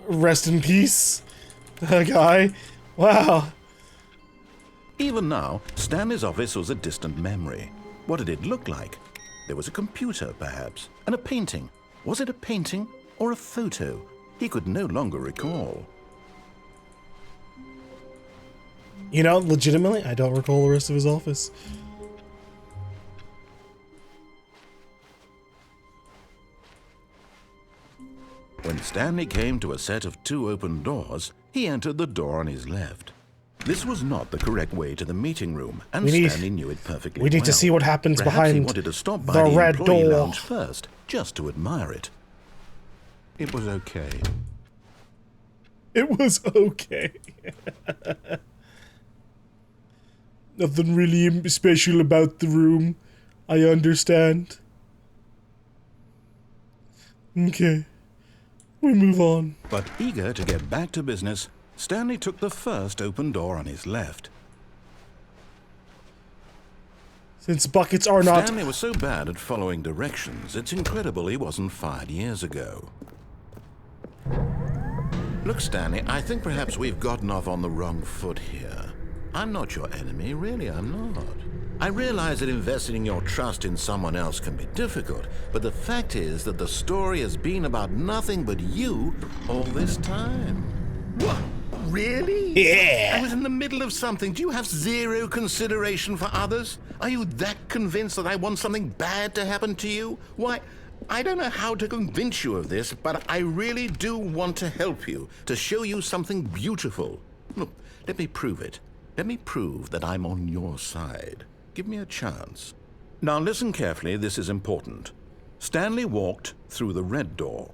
Rest in peace, guy. Wow. Even now, Stanley's office was a distant memory. What did it look like? There was a computer, perhaps, and a painting. Was it a painting or a photo? He could no longer recall. You know, legitimately, I don't recall the rest of his office. When Stanley came to a set of 2 open doors, he entered the door on his left. This was not the correct way to the meeting room, and Stanley knew it perfectly well. We need to see what happens Perhaps behind he wanted to stop by the the red employee door. lounge first, just to admire it. It was okay. It was okay. Nothing really special about the room. I understand. Okay. We move on. But eager to get back to business, Stanley took the first open door on his left. Since buckets are not... Stanley was so bad at following directions, it's incredible he wasn't fired years ago. Look, Stanley, I think perhaps we've gotten off on the wrong foot here. I'm not your enemy, really, I'm not. I realize that investing your trust in someone else can be difficult, but the fact is that the story has been about nothing but you all this time. What? Really? Yeah. I was in the middle of something. Do you have zero consideration for others? Are you that convinced that I want something bad to happen to you? Why, I don't know how to convince you of this, but I really do want to help you, to show you something beautiful. Look, let me prove it. Let me prove that I'm on your side. Give me a chance. Now listen carefully, this is important. Stanley walked through the red door.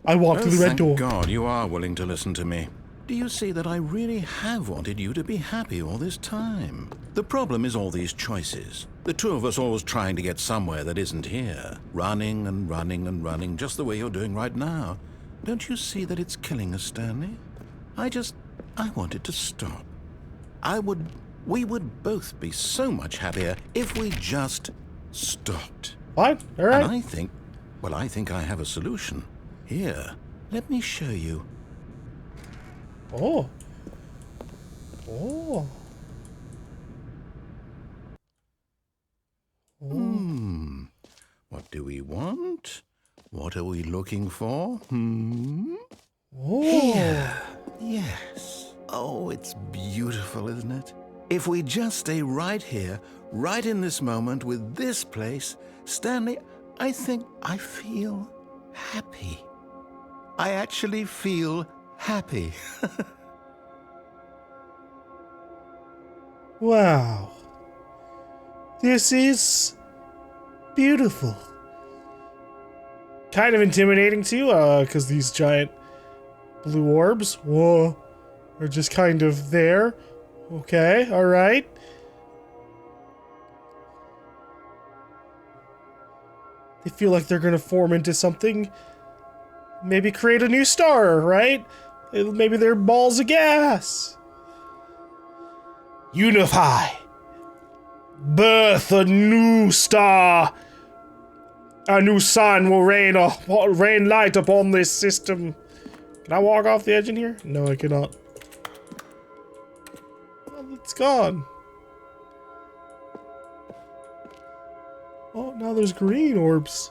I walked through the red door. Thank God you are willing to listen to me. Do you see that I really have wanted you to be happy all this time? The problem is all these choices. The two of us always trying to get somewhere that isn't here. Running and running and running, just the way you're doing right now. Don't you see that it's killing us, Stanley? I wanted to stop. We would both be so much happier if we just stopped. Fine, all right. And I think I have a solution. Here, let me show you. Oh. Oh. What do we want? What are we looking for? Oh. Here. Yes. Oh, it's beautiful, isn't it? If we just stay right here, right in this moment with this place, Stanley, I think I feel happy. I actually feel happy. Wow. This is beautiful. Kind of intimidating too, because these giant blue orbs, whoa, are just kind of there. Okay, alright. They feel like they're gonna form into something. Maybe create a new star, right? Maybe they're balls of gas. Unify. Birth a new star. A new sun will rain light upon this system. Can I walk off the edge in here? No, I cannot. Oh, it's gone. Oh, now there's green orbs.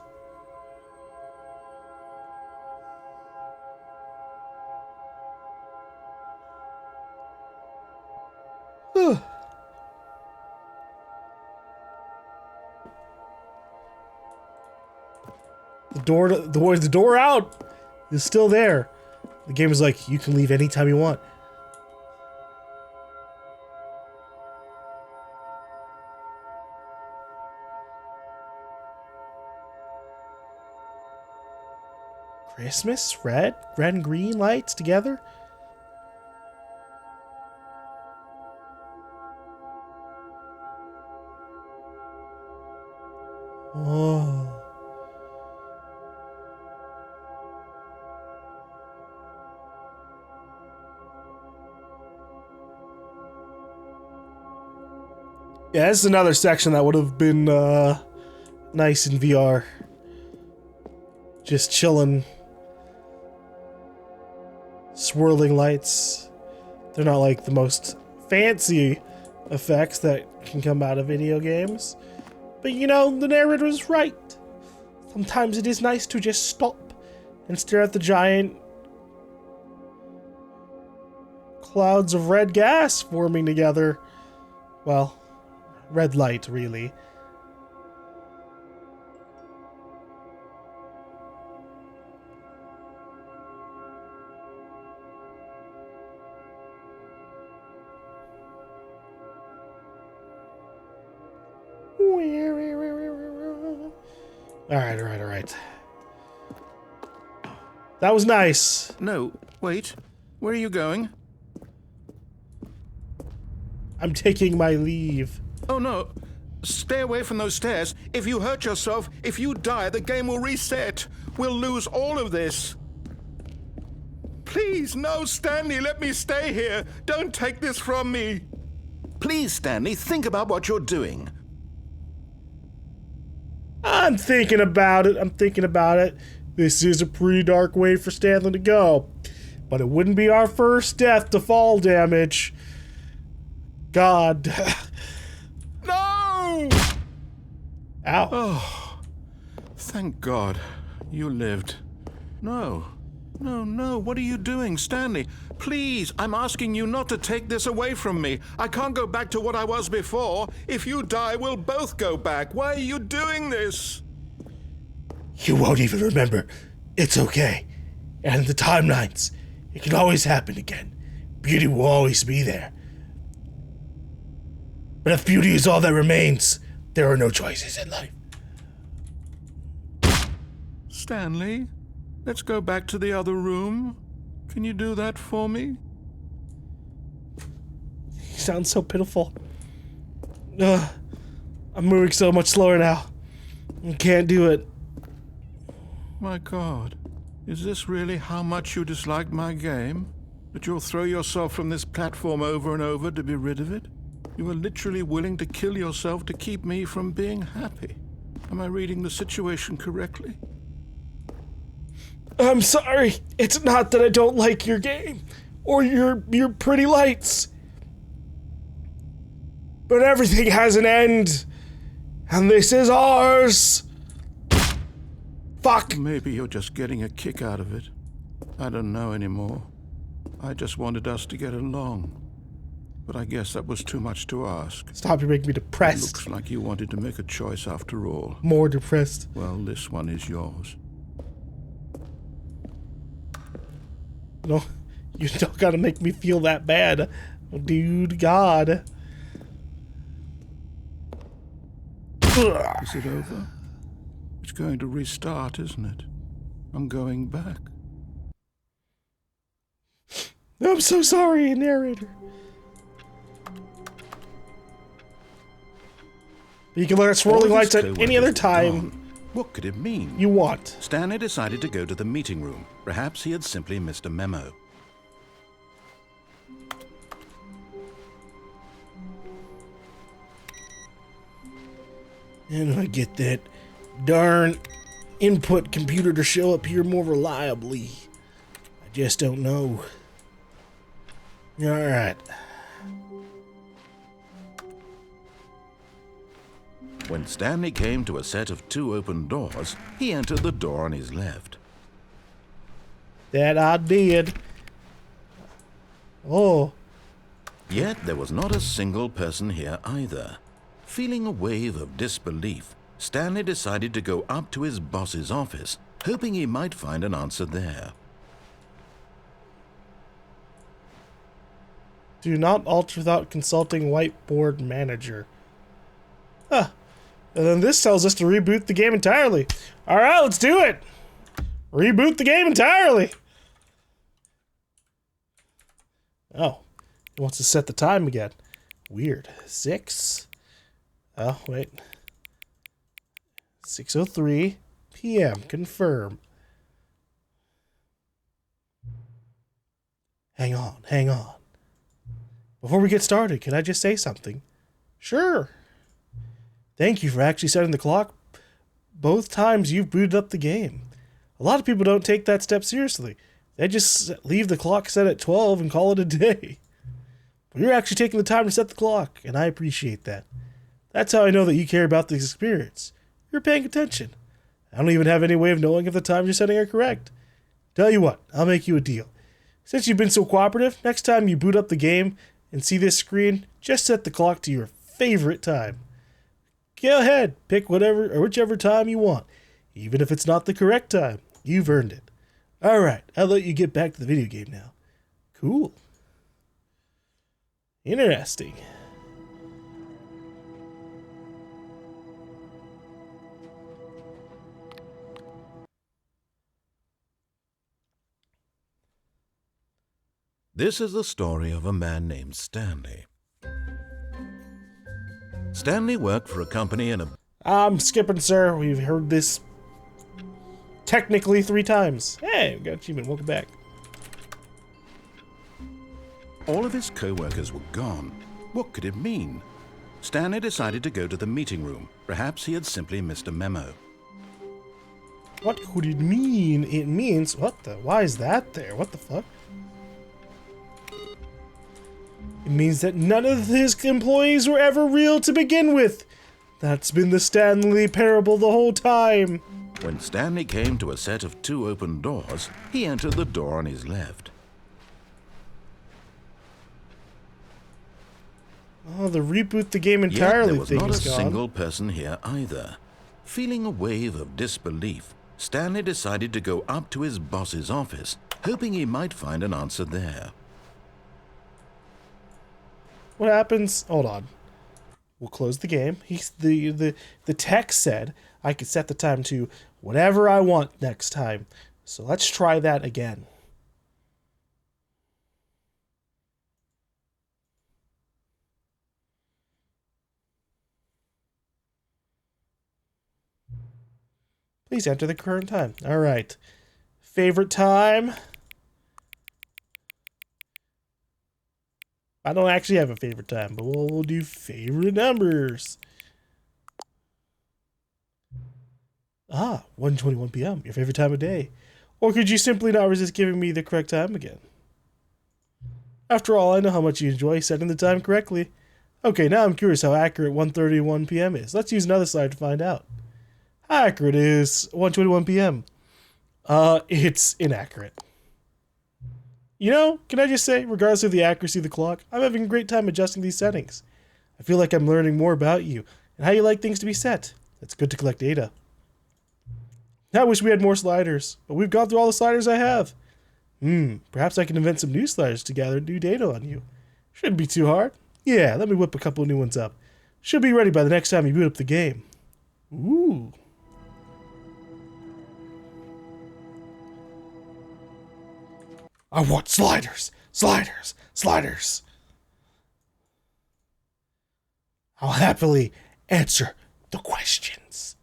Huh. The door out is still there. The game is like, you can leave anytime you want. Christmas? Red and green lights together? Oh. Yeah, this is another section that would have been nice in VR. Just chilling. Swirling lights. They're not like the most fancy effects that can come out of video games. But you know, the narrator was right. Sometimes it is nice to just stop and stare at the giant clouds of red gas forming together. Well, red light, really. Alright. That was nice. No, wait. Where are you going? I'm taking my leave. Oh no. Stay away from those stairs. If you hurt yourself, if you die, the game will reset. We'll lose all of this. Please, no, Stanley, let me stay here. Don't take this from me. Please, Stanley, think about what you're doing. I'm thinking about it. This is a pretty dark way for Stanley to go. But it wouldn't be our first death to fall damage. God. No! Ow. Oh, thank God you lived. No. What are you doing, Stanley? Please, I'm asking you not to take this away from me. I can't go back to what I was before. If you die, we'll both go back. Why are you doing this? You won't even remember. It's okay. And the timelines, it can always happen again. Beauty will always be there. But if beauty is all that remains, there are no choices in life. Stanley, let's go back to the other room. Can you do that for me? You sound so pitiful. I'm moving so much slower now. I can't do it. My God, is this really how much you dislike my game? That you'll throw yourself from this platform over and over to be rid of it? You are literally willing to kill yourself to keep me from being happy. Am I reading the situation correctly? I'm sorry. It's not that I don't like your game or your pretty lights. But everything has an end. And this is ours. Fuck. Maybe you're just getting a kick out of it. I don't know anymore. I just wanted us to get along. But I guess that was too much to ask. Stop, you make me It depressed. looks like you wanted to make a choice after all. More depressed. Well, this one is yours. No, you don't gotta make me feel that bad. Dude, God. Is it over? It's going to restart, isn't it? I'm going back. I'm so sorry, narrator. You can look at swirling lights at any other time What could it mean? you want. Stanley decided to go to the meeting room. Perhaps he had simply missed a memo. And I get that darn input computer to show up here more reliably. I just don't know. Alright. When Stanley came to a set of 2 open doors, he entered the door on his left. That I did. Oh. Yet there was not a single person here either. Feeling a wave of disbelief, Stanley decided to go up to his boss's office, hoping he might find an answer there. Do not alter without consulting whiteboard manager. Huh. And then this tells us to reboot the game entirely. Alright, let's do it! Reboot the game entirely! Oh. It wants to set the time again. Weird. 6. Oh, wait. 6:03 p.m. Confirm. Hang on, hang on. Before we get started, can I just say something? Sure. Thank you for actually setting the clock both times you've booted up the game. A lot of people don't take that step seriously. They just leave the clock set at 12 and call it a day. But you're actually taking the time to set the clock, and I appreciate that. That's how I know that you care about this experience. You're paying attention. I don't even have any way of knowing if the times you're setting are correct. Tell you what, I'll make you a deal. Since you've been so cooperative, next time you boot up the game and see this screen, just set the clock to your favorite time. Go ahead, pick whatever or whichever time you want. Even if it's not the correct time, you've earned it. Alright, I'll let you get back to the video game now. Cool. Interesting. This is the story of a man named Stanley. Stanley worked for a company in a... I'm skipping, sir. We've heard this technically 3 times. Hey, we got an achievement. Welcome back. All of his co-workers were gone. What could it mean? Stanley decided to go to the meeting room. Perhaps he had simply missed a memo. What could it mean? It means... What the... Why is that there? What the fuck? It means that none of his employees were ever real to begin with. That's been the Stanley Parable the whole time. When Stanley came to a set of 2 open doors, he entered the door on his left. Oh, the reboot the game entirely Yet there thing was is not a gone. single person here either. Feeling a wave of disbelief, Stanley decided to go up to his boss's office, hoping he might find an answer there. What happens? Hold on. We'll close the game. The text said I could set the time to whatever I want next time. So let's try that again. Please enter the current time. All right. Favorite time? I don't actually have a favorite time, but we'll do favorite numbers. 1:21 p.m., your favorite time of day. Or could you simply not resist giving me the correct time again? After all, I know how much you enjoy setting the time correctly. Okay, now I'm curious how accurate 1:31 p.m. is. Let's use another slide to find out. How accurate is 1:21 p.m.? It's inaccurate. You know, can I just say, regardless of the accuracy of the clock, I'm having a great time adjusting these settings. I feel like I'm learning more about you and how you like things to be set. It's good to collect data. I wish we had more sliders, but we've gone through all the sliders I have. Perhaps I can invent some new sliders to gather new data on you. Shouldn't be too hard. Yeah, let me whip a couple of new ones up. Should be ready by the next time you boot up the game. Ooh. I want sliders, sliders, sliders. I'll happily answer the questions.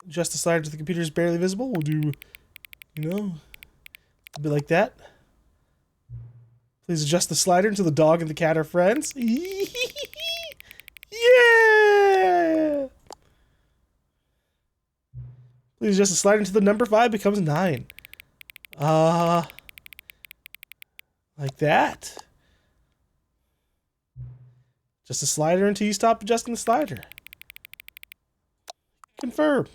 Adjust the slider to the computer is barely visible. We'll do, a bit like that. Please adjust the slider until the dog and the cat are friends. Yeah! Please adjust the slider until the number 5 becomes 9. Like that. Just the slider until you stop adjusting the slider. Confirm.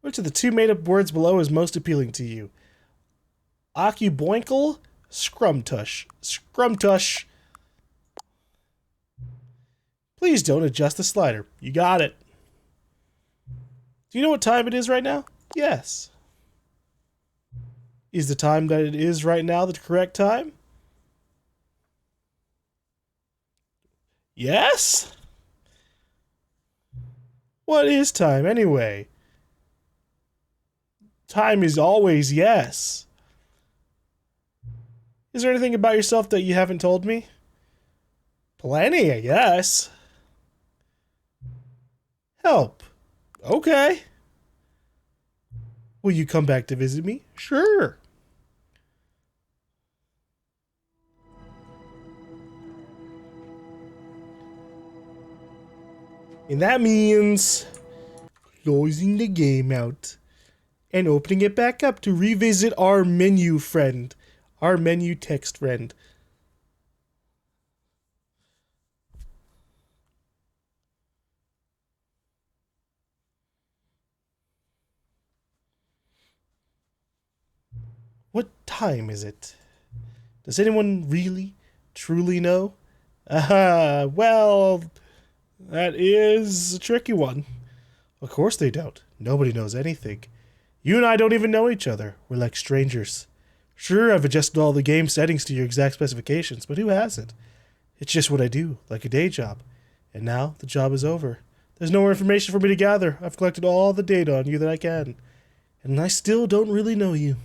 Which of the 2 made-up words below is most appealing to you? Occuboinkle, Scrumtush. Scrumtush. Please don't adjust the slider. You got it. Do you know what time it is right now? Yes. Is the time that it is right now the correct time? Yes? What is time anyway? Time is always yes. Is there anything about yourself that you haven't told me? Plenty, I guess. Help. Okay. Will you come back to visit me? Sure. And that means closing the game out and opening it back up to revisit our menu friend, our menu text friend. What time is it? Does anyone really, truly know? Well, that is a tricky one. Of course they don't. Nobody knows anything. You and I don't even know each other. We're like strangers. Sure, I've adjusted all the game settings to your exact specifications, but who hasn't? It's just what I do, like a day job. And now, the job is over. There's no more information for me to gather. I've collected all the data on you that I can. And I still don't really know you.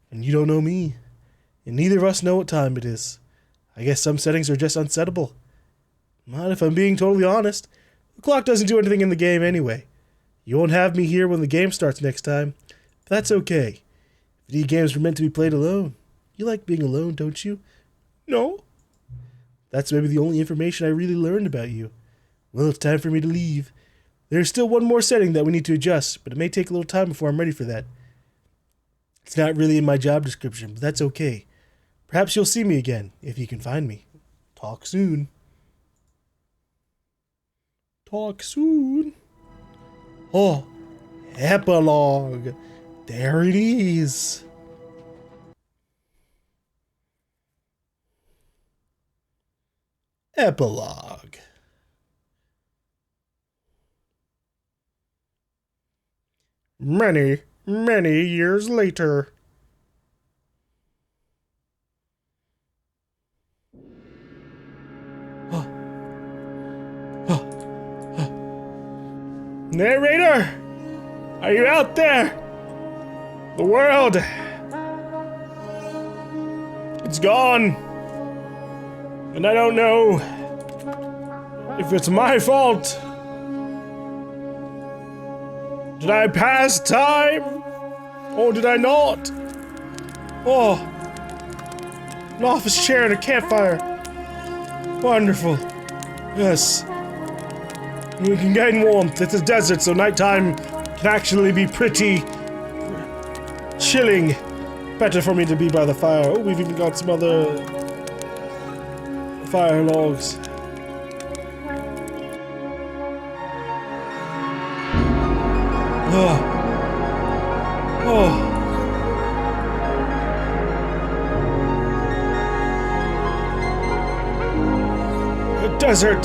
And you don't know me. And neither of us know what time it is. I guess some settings are just unsettable. But if I'm being totally honest, the clock doesn't do anything in the game anyway. You won't have me here when the game starts next time. But that's okay. Video games were meant to be played alone. You like being alone, don't you? No. That's maybe the only information I really learned about you. Well, it's time for me to leave. There's still one more setting that we need to adjust, but it may take a little time before I'm ready for that. It's not really in my job description, but that's okay. Perhaps you'll see me again, if you can find me. Talk soon. Talk soon. Oh, epilogue. There it is. Epilogue. Many, many years later. Narrator! Are you out there? The world! It's gone! And I don't know if it's my fault. Did I pass time? Or did I not? Oh! An office chair and a campfire. Wonderful. Yes. We can gain warmth. It's a desert, so nighttime can actually be pretty chilling. Better for me to be by the fire. Oh, we've even got some other fire logs. Oh. Oh. A desert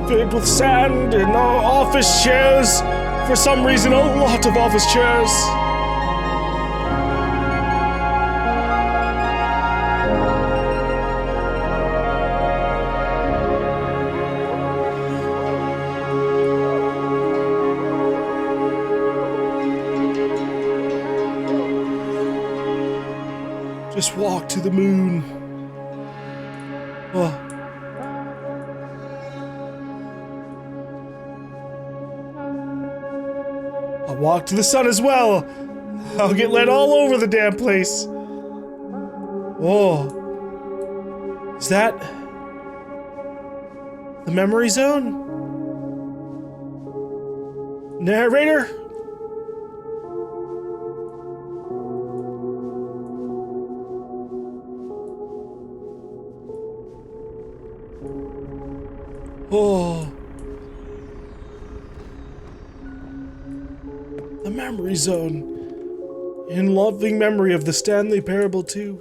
filled with sand and office chairs. For some reason, a lot of office chairs. Just walk to the moon. Oh. I'll walk to the sun as well. I'll get led all over the damn place. Oh. Is that the memory zone? Narrator? Oh. The memory zone. In loving memory of the Stanley Parable 2.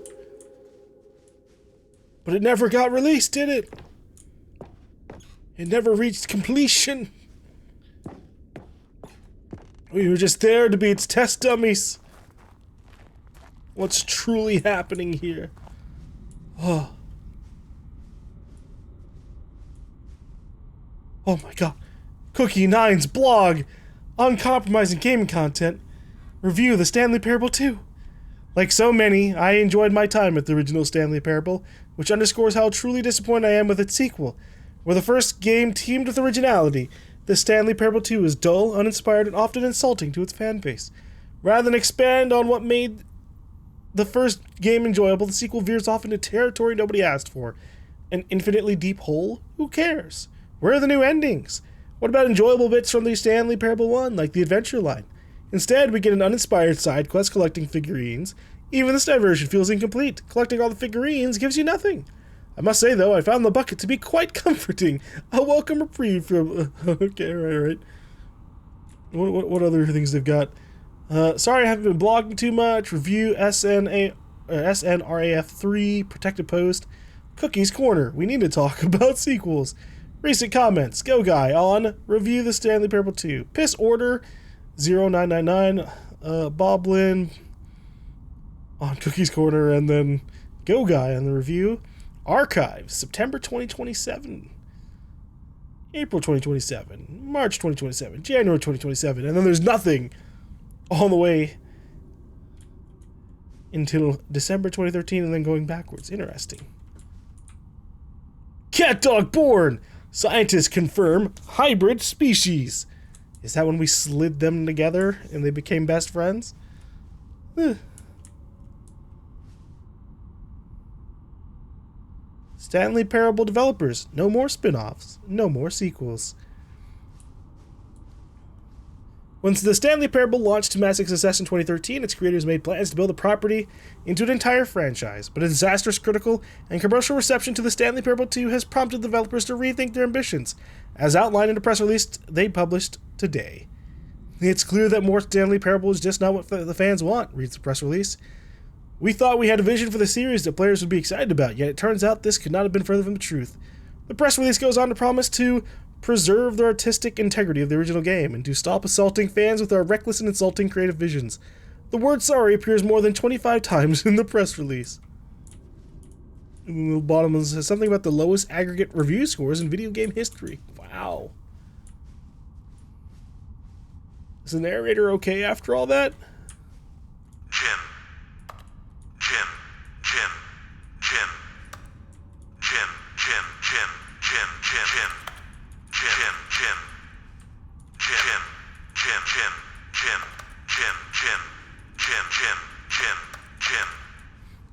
But it never got released, did it? It never reached completion. We were just there to be its test dummies. What's truly happening here? Oh. Oh my god. Cookie Nine's blog. Uncompromising gaming content. Review the Stanley Parable 2. Like so many, I enjoyed my time with the original Stanley Parable, which underscores how truly disappointed I am with its sequel. Where the first game teamed with originality, the Stanley Parable 2 is dull, uninspired, and often insulting to its fan base. Rather than expand on what made the first game enjoyable, the sequel veers off into territory nobody asked for. An infinitely deep hole? Who cares? Where are the new endings? What about enjoyable bits from the Stanley Parable 1, like the adventure line? Instead, we get an uninspired side quest collecting figurines. Even this diversion feels incomplete. Collecting all the figurines gives you nothing. I must say, though, I found the bucket to be quite comforting. A welcome reprieve from... okay, right. What other things they've got? Sorry I haven't been blogging too much. Review SNRAF3, Protected Post. Cookie's Corner. We need to talk about sequels. Recent comments. Go Guy on Review the Stanley Parable 2. Piss Order 0999. Boblin on Cookie's Corner. And then Go Guy on the review. Archives, September 2027, April 2027, March 2027, January 2027, and then there's nothing all the way until December 2013 and then going backwards. Interesting. Cat Dog Born! Scientists confirm hybrid species. Is that when we slid them together and they became best friends? Stanley Parable developers, no more spin-offs, no more sequels. When the Stanley Parable launched to massive success in 2013, its creators made plans to build the property into an entire franchise, but a disastrous critical and commercial reception to the Stanley Parable 2 has prompted developers to rethink their ambitions, as outlined in a press release they published today. It's clear that more Stanley Parable is just not what the fans want, reads the press release. We thought we had a vision for the series that players would be excited about, yet it turns out this could not have been further from the truth. The press release goes on to promise to preserve the artistic integrity of the original game and to stop assaulting fans with our reckless and insulting creative visions. The word sorry appears more than 25 times in the press release. In the bottom it says something about the lowest aggregate review scores in video game history. Wow. Is the narrator okay after all that?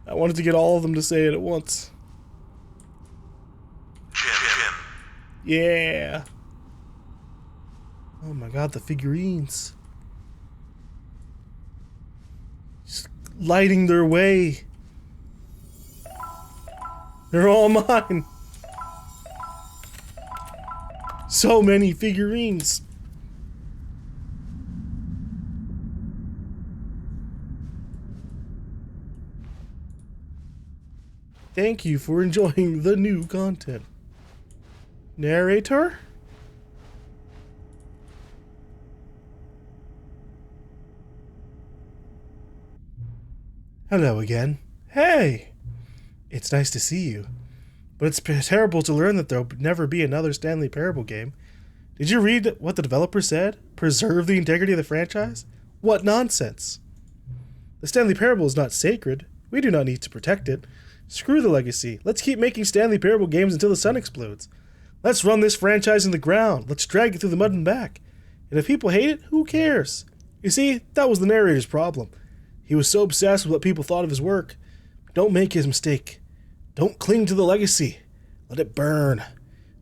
I wanted to get all of them to say it at once. Yeah. Oh my god, the figurines. Just lighting their way. They're all mine. So many figurines. Thank you for enjoying the new content. Narrator? Hello again. Hey! It's nice to see you. But it's terrible to learn that there'll never be another Stanley Parable game. Did you read what the developer said? Preserve the integrity of the franchise? What nonsense! The Stanley Parable is not sacred. We do not need to protect it. Screw the legacy. Let's keep making Stanley Parable games until the sun explodes. Let's run this franchise in the ground. Let's drag it through the mud and back. And if people hate it, who cares? You see, that was the narrator's problem. He was so obsessed with what people thought of his work. Don't make his mistake. Don't cling to the legacy. Let it burn.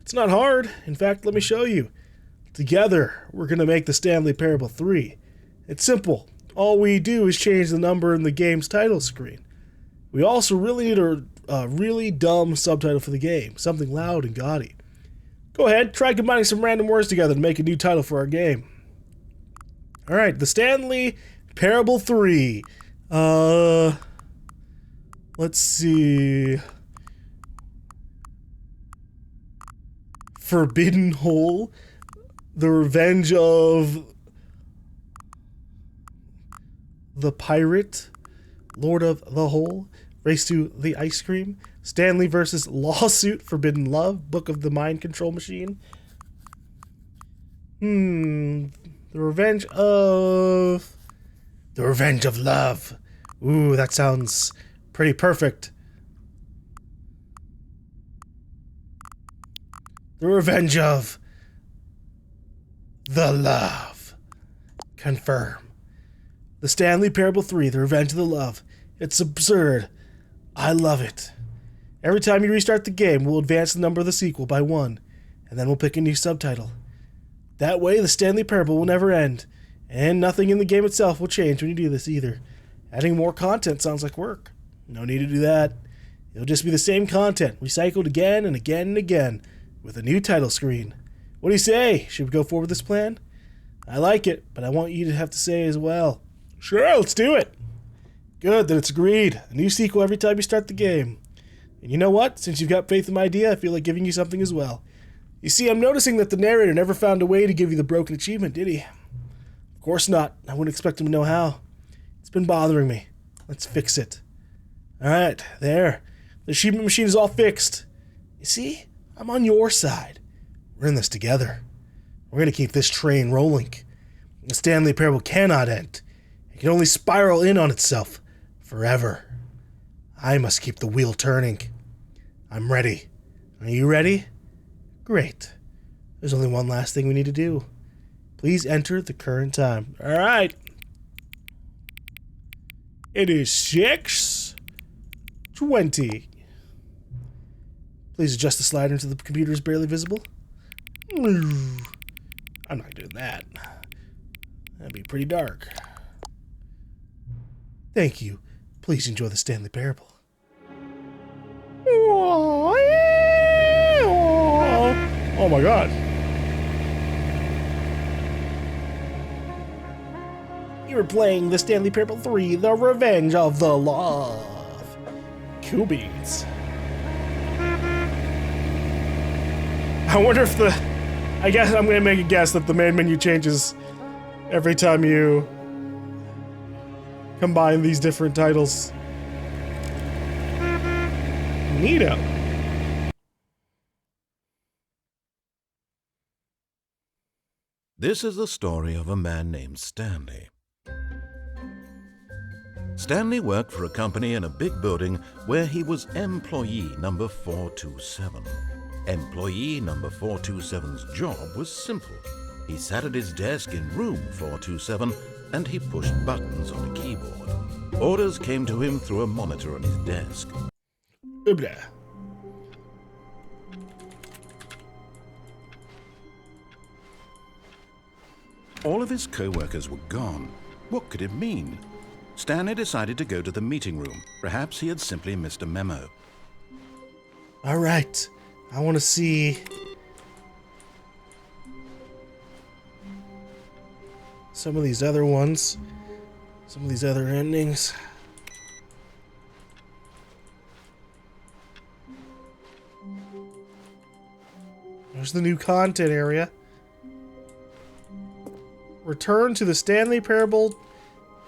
It's not hard. In fact, let me show you. Together, we're going to make the Stanley Parable 3. It's simple. All we do is change the number in the game's title screen. We also really need a really dumb subtitle for the game. Something loud and gaudy. Go ahead, try combining some random words together to make a new title for our game. Alright, the Stanley Parable 3. Let's see. Forbidden Hole. The Revenge of the Pirate. Lord of the Hole. Race to the Ice Cream. Stanley versus Lawsuit. Forbidden Love. Book of the Mind Control Machine. The Revenge of... The Revenge of Love. Ooh, that sounds pretty perfect. The Revenge of... The Love. Confirm. The Stanley Parable 3, The Revenge of the Love. It's absurd. I love it. Every time you restart the game, we'll advance the number of the sequel by 1, and then we'll pick a new subtitle. That way, the Stanley Parable will never end, and nothing in the game itself will change when you do this either. Adding more content sounds like work. No need to do that. It'll just be the same content, recycled again and again and again, with a new title screen. What do you say? Should we go forward with this plan? I like it, but I want you to have to say as well. Sure, let's do it. Good, then it's agreed. A new sequel every time you start the game. And you know what? Since you've got faith in my idea, I feel like giving you something as well. You see, I'm noticing that the narrator never found a way to give you the broken achievement, did he? Of course not. I wouldn't expect him to know how. It's been bothering me. Let's fix it. Alright, there. The achievement machine is all fixed. You see? I'm on your side. We're in this together. We're going to keep this train rolling. The Stanley Parable cannot end. It can only spiral in on itself forever. I must keep the wheel turning. I'm ready. Are you ready? Great. There's only one last thing we need to do. Please enter the current time. Alright. It is 6:20. Please adjust the slider until the computer is barely visible. I'm not doing that. That'd be pretty dark. Thank you. Please enjoy the Stanley Parable. Oh my god. You're playing the Stanley Parable 3, The Revenge of the Love. Cool beans. I wonder if I guess I'm gonna make a guess that the main menu changes every time you combine these different titles. Neato. This is the story of a man named Stanley. Stanley worked for a company in a big building where he was employee number 427. Employee number 427's job was simple. He sat at his desk in room 427 and he pushed buttons on a keyboard. Orders came to him through a monitor on his desk. Blah. All of his co-workers were gone. What could it mean? Stanley decided to go to the meeting room. Perhaps he had simply missed a memo. All right. I want to see some of these other ones. Some of these other endings. There's the new content area. Return to the Stanley Parable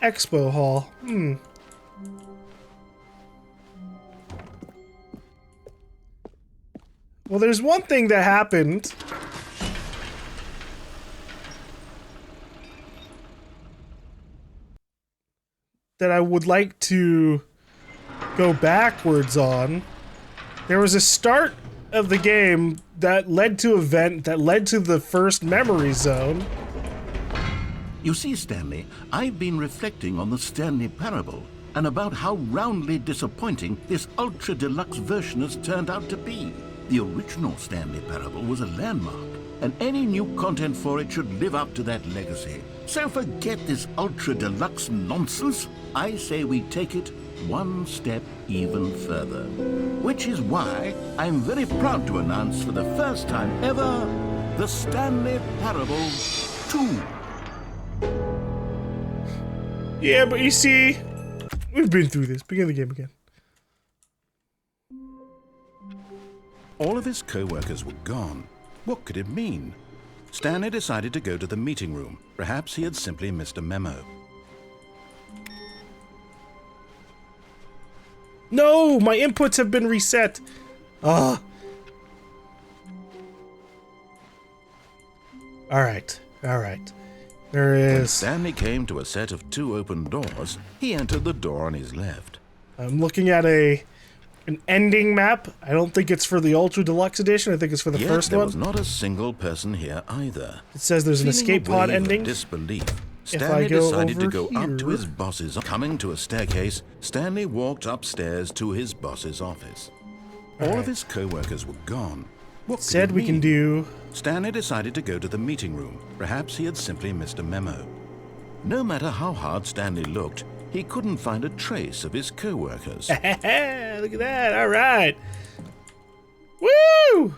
Expo Hall. Well, there's one thing that happened. That I would like to go backwards on. There was a start of the game that led to event that led to the first memory zone. You see, Stanley, I've been reflecting on the Stanley Parable and about how roundly disappointing this ultra deluxe version has turned out to be. The original Stanley Parable was a landmark, and any new content for it should live up to that legacy. So forget this ultra deluxe nonsense. I say we take it one step even further. Which is why I'm very proud to announce for the first time ever, the Stanley Parable 2. Yeah, but you see, we've been through this. Begin the game again. All of his co-workers were gone. What could it mean? Stanley decided to go to the meeting room. Perhaps he had simply missed a memo. No, my inputs have been reset. Ah. All right. There When is. Stanley came to a set of 2 open doors, he entered the door on his left. I'm looking at an ending map. I don't think it's for the Ultra Deluxe Edition. I think it's for the Yet first there one. was not a single person here either. It says there's an Feeling escape a pod wave of ending. disbelief, I Stanley go decided to over go up to here- his boss's. Coming to a staircase, Stanley walked upstairs to his boss's office. All Alright. of his co-workers were gone. What could Said it we can mean? do. Stanley decided to go to the meeting room. Perhaps he had simply missed a memo. No matter how hard Stanley looked, he couldn't find a trace of his co-workers. Look at that. All right. Woo!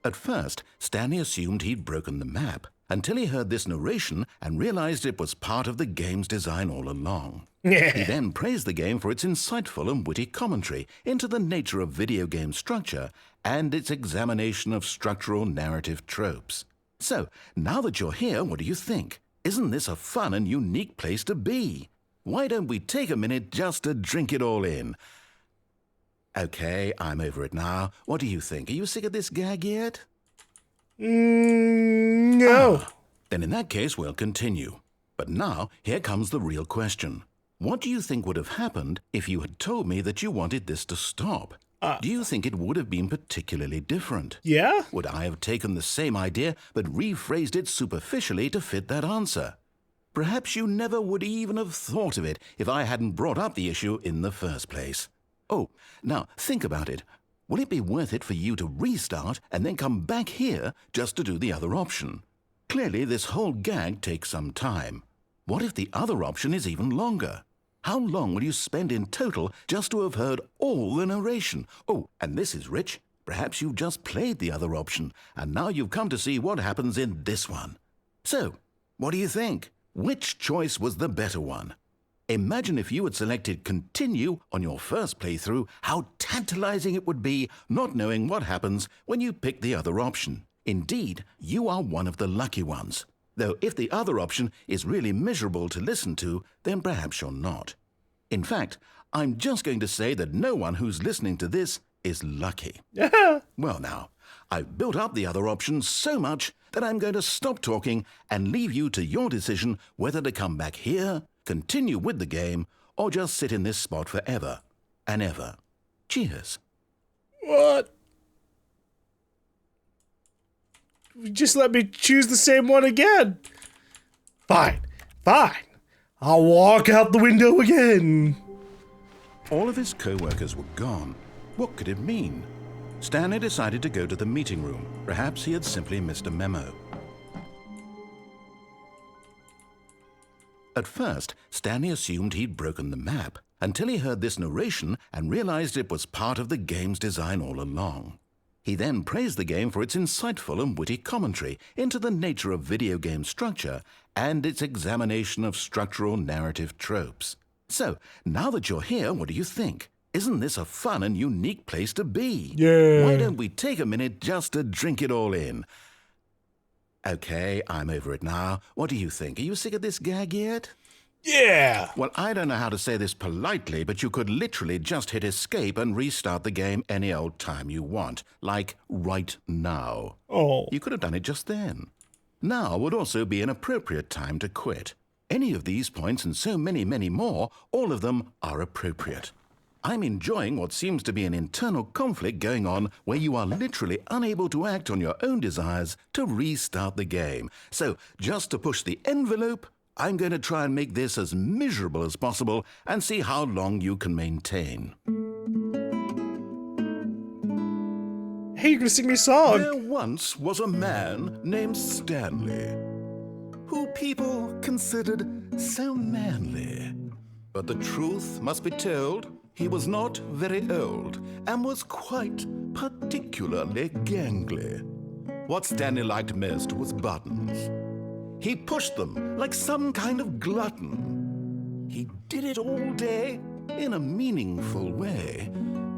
At first, Stanley assumed he'd broken the map, until he heard this narration and realized it was part of the game's design all along. He then praised the game for its insightful and witty commentary into the nature of video game structure and its examination of structural narrative tropes. So, now that you're here, what do you think? Isn't this a fun and unique place to be? Why don't we take a minute just to drink it all in? Okay, I'm over it now. What do you think? Are you sick of this gag yet? No. Then in that case, we'll continue. But now, here comes the real question. What do you think would have happened if you had told me that you wanted this to stop? Do you think it would have been particularly different? Yeah? Would I have taken the same idea but rephrased it superficially to fit that answer? Perhaps you never would even have thought of it if I hadn't brought up the issue in the first place. Oh, now think about it. Will it be worth it for you to restart and then come back here just to do the other option? Clearly, this whole gag takes some time. What if the other option is even longer? How long will you spend in total just to have heard all the narration? Oh, and this is rich. Perhaps you've just played the other option, and now you've come to see what happens in this one. So, what do you think? Which choice was the better one? Imagine if you had selected Continue on your first playthrough, how tantalizing it would be not knowing what happens when you pick the other option. Indeed, you are one of the lucky ones. Though if the other option is really miserable to listen to, then perhaps you're not. In fact, I'm just going to say that no one who's listening to this is lucky. Well now, I've built up the other option so much that I'm going to stop talking and leave you to your decision whether to come back here, continue with the game, or just sit in this spot forever and ever. Cheers. What? Just let me choose the same one again. Fine. I'll walk out the window again. All of his co-workers were gone. What could it mean? Stanley decided to go to the meeting room. Perhaps he had simply missed a memo. At first, Stanley assumed he'd broken the map, until he heard this narration and realized it was part of the game's design all along. He then praised the game for its insightful and witty commentary into the nature of video game structure and its examination of structural narrative tropes. So, now that you're here, what do you think? Isn't this a fun and unique place to be? Yeah. Why don't we take a minute just to drink it all in? Okay, I'm over it now. What do you think? Are you sick of this gag yet? Yeah. Well, I don't know how to say this politely, but you could literally just hit escape and restart the game any old time you want, like right now. Oh. You could have done it just then. Now would also be an appropriate time to quit. Any of these points and so many, many more, all of them are appropriate. I'm enjoying what seems to be an internal conflict going on where you are literally unable to act on your own desires to restart the game. So, just to push the envelope, I'm going to try and make this as miserable as possible and see how long you can maintain. Hey, you're gonna sing me a song. There once was a man named Stanley, who people considered so manly. But the truth must be told, he was not very old and was quite particularly gangly. What Stanley liked most was buttons. He pushed them like some kind of glutton. He did it all day in a meaningful way,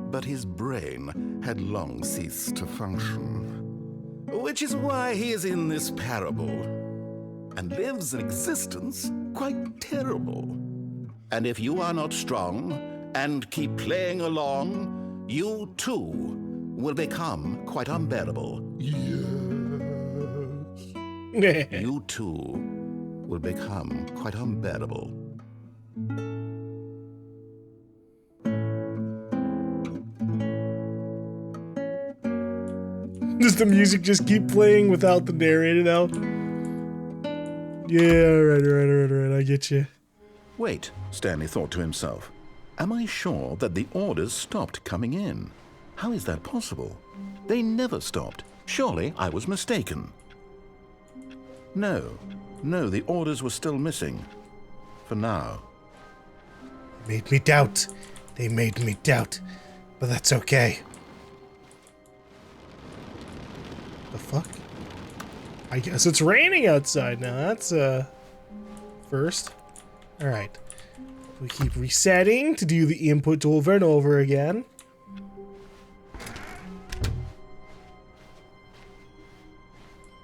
but his brain had long ceased to function. Which is why he is in this parable and lives an existence quite terrible. And if you are not strong and keep playing along, you too will become quite unbearable. Yes. You too will become quite unbearable. Does the music just keep playing without the narrator now? Yeah, right, I get you. Wait, Stanley thought to himself. Am I sure that the orders stopped coming in? How is that possible? They never stopped. Surely I was mistaken. No, the orders were still missing. For now. They made me doubt. But that's okay. The fuck? I guess it's raining outside now. That's, first. Alright. We keep resetting to do the input over and over again.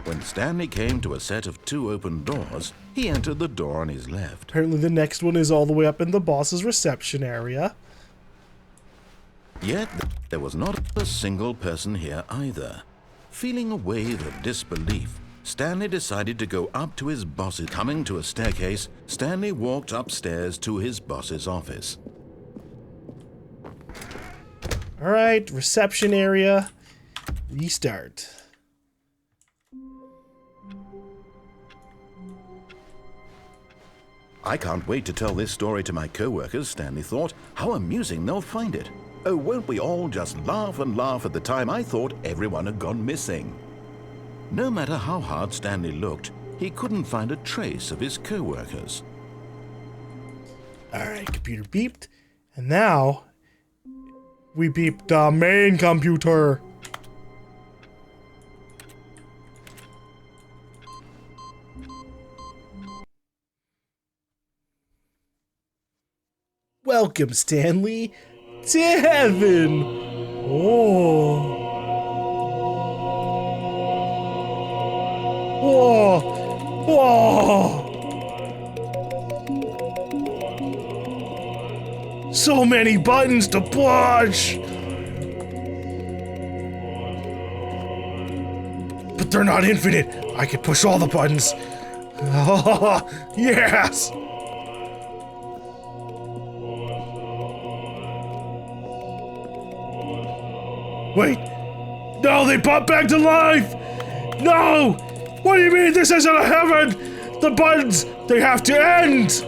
When Stanley came to a set of 2 open doors, he entered the door on his left. Apparently the next one is all the way up in the boss's reception area. Yet, there was not a single person here either. Feeling a wave of disbelief, Stanley decided to go up to his boss's. Coming to a staircase, Stanley walked upstairs to his boss's office. Alright, reception area. Restart. I can't wait to tell this story to my co-workers, Stanley thought. How amusing they'll find it. Oh, won't we all just laugh and laugh at the time I thought everyone had gone missing. No matter how hard Stanley looked, he couldn't find a trace of his co-workers. Alright, computer beeped. And now, we beeped the main computer. Welcome, Stanley, to heaven. Oh. Whoa. Whoa. So many buttons to push. But they're not infinite. I can push all the buttons. Oh, yes. Wait! No, they pop back to life! No! What do you mean this isn't a heaven? The buttons, they have to end!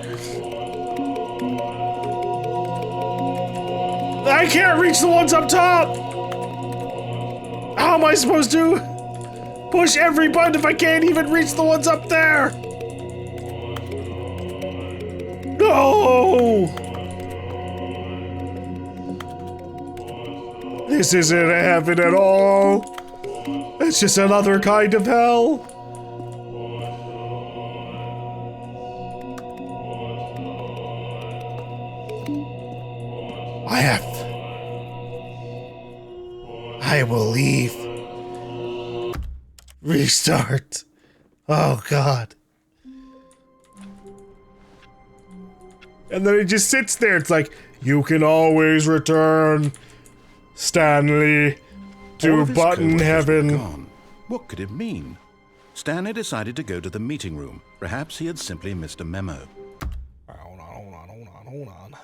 I can't reach the ones up top! How am I supposed to push every button if I can't even reach the ones up there? No! This isn't a heaven at all. It's just another kind of hell. I will leave. Restart. Oh, God. And then it just sits there. It's like, you can always return, Stanley, All to of his button co-workers were heaven. gone. What could it mean? Stanley decided to go to the meeting room. Perhaps he had simply missed a memo. Hold on.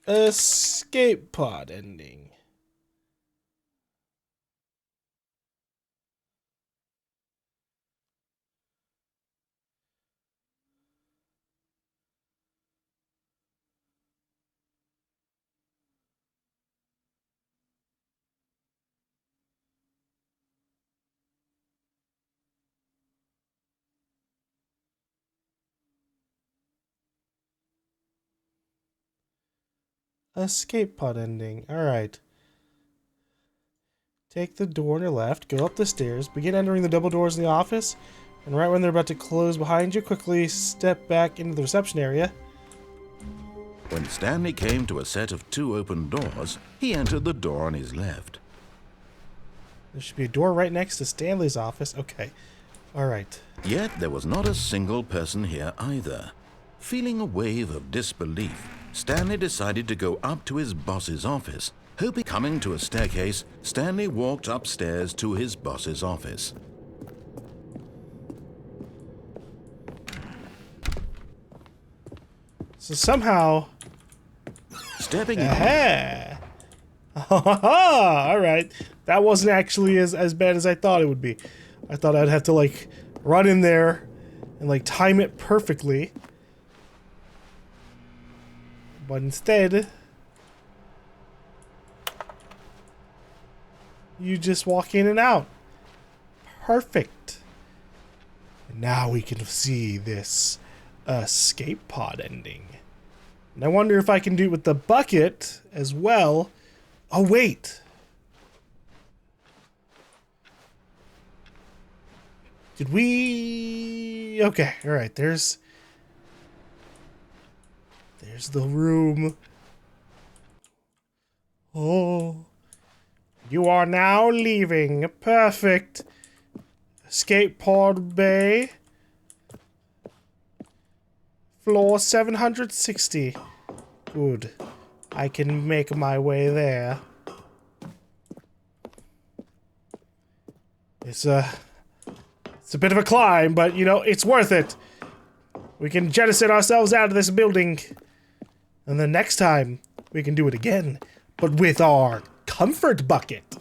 Escape pod ending. Escape pod ending. Alright. Take the door on your left, go up the stairs, begin entering the double doors in the office, and right when they're about to close behind you, quickly step back into the reception area. When Stanley came to a set of 2 open doors, he entered the door on his left. There should be a door right next to Stanley's office. Okay. Alright. Yet there was not a single person here either. Feeling a wave of disbelief, Stanley decided to go up to his boss's office. Hoping coming to a staircase, Stanley walked upstairs to his boss's office. So somehow... Stepping in... Alright. That wasn't actually as bad as I thought it would be. I thought I'd have to, like, run in there and, like, time it perfectly. But instead... you just walk in and out. Perfect. And now we can see this escape pod ending. And I wonder if I can do it with the bucket as well. Oh, wait. Did we... okay, alright, there's the room. Oh. You are now leaving. Perfect. Escape pod bay. Floor 760. Good. I can make my way there. It's a bit of a climb, but, you know, it's worth it. We can jettison ourselves out of this building. And then next time, we can do it again. But with our comfort bucket.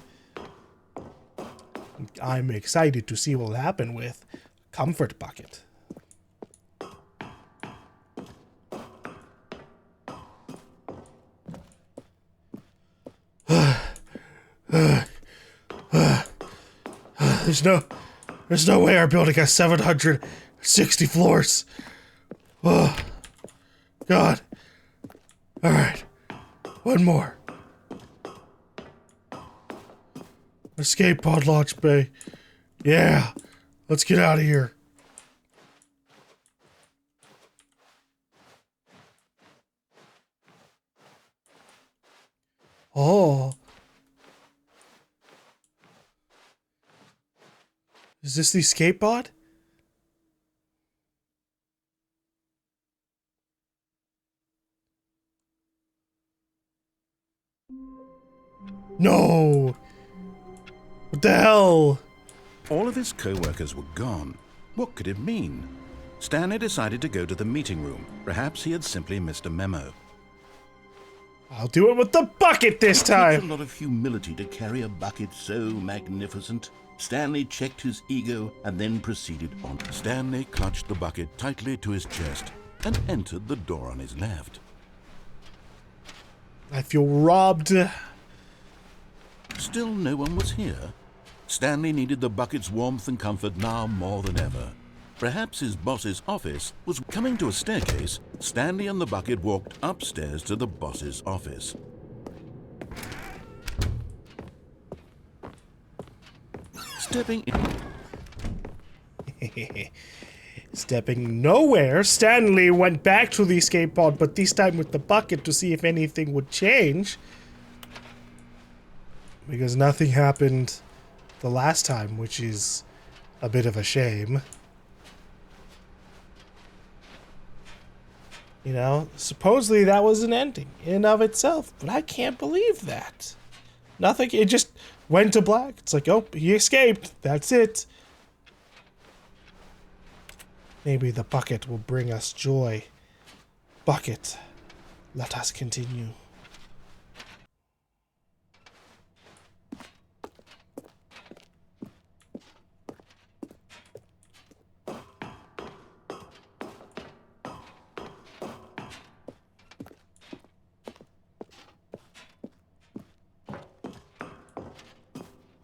I'm excited to see what will happen with comfort bucket. There's no way our building has 760 floors. Oh, God. All right, one more. Escape pod launch bay. Yeah, let's get out of here. Oh. Is this the escape pod? No! What the hell? All of his co-workers were gone. What could it mean? Stanley decided to go to the meeting room. Perhaps he had simply missed a memo. I'll do it with the bucket this time! It takes a lot of humility to carry a bucket so magnificent. Stanley checked his ego and then proceeded on. Stanley clutched the bucket tightly to his chest and entered the door on his left. I feel robbed. Still no one was here. Stanley needed the bucket's warmth and comfort now more than ever. Perhaps his boss's office was coming to a staircase. Stanley and the bucket walked upstairs to the boss's office. Stepping in. Stepping nowhere, Stanley went back to the escape pod, but this time with the bucket to see if anything would change. because nothing happened the last time, which is a bit of a shame. You know, supposedly that was an ending in and of itself, but I can't believe that. Nothing, it just went to black. It's like, oh, he escaped. That's it. Maybe the bucket will bring us joy. Bucket, let us continue.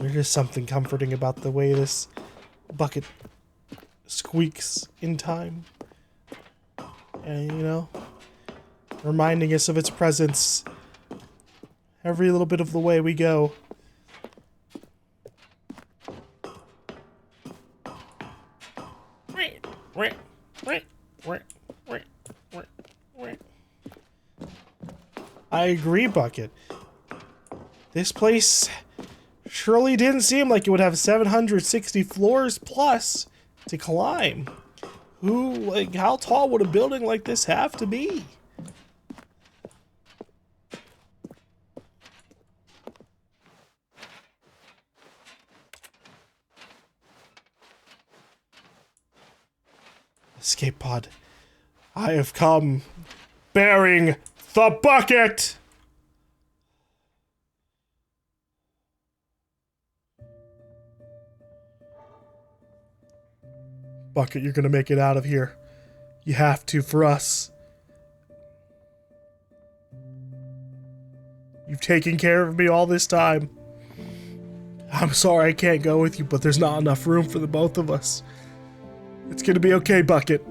There is something comforting about the way this bucket squeaks in time. And, you know, reminding us of its presence every little bit of the way we go. I agree, Bucket. This place surely didn't seem like it would have 760 floors plus to climb. How tall would a building like this have to be? Escape pod. I have come bearing the bucket! Bucket, you're gonna make it out of here. You have to for us. You've taken care of me all this time. I'm sorry I can't go with you, but there's not enough room for the both of us. It's gonna be okay, Bucket.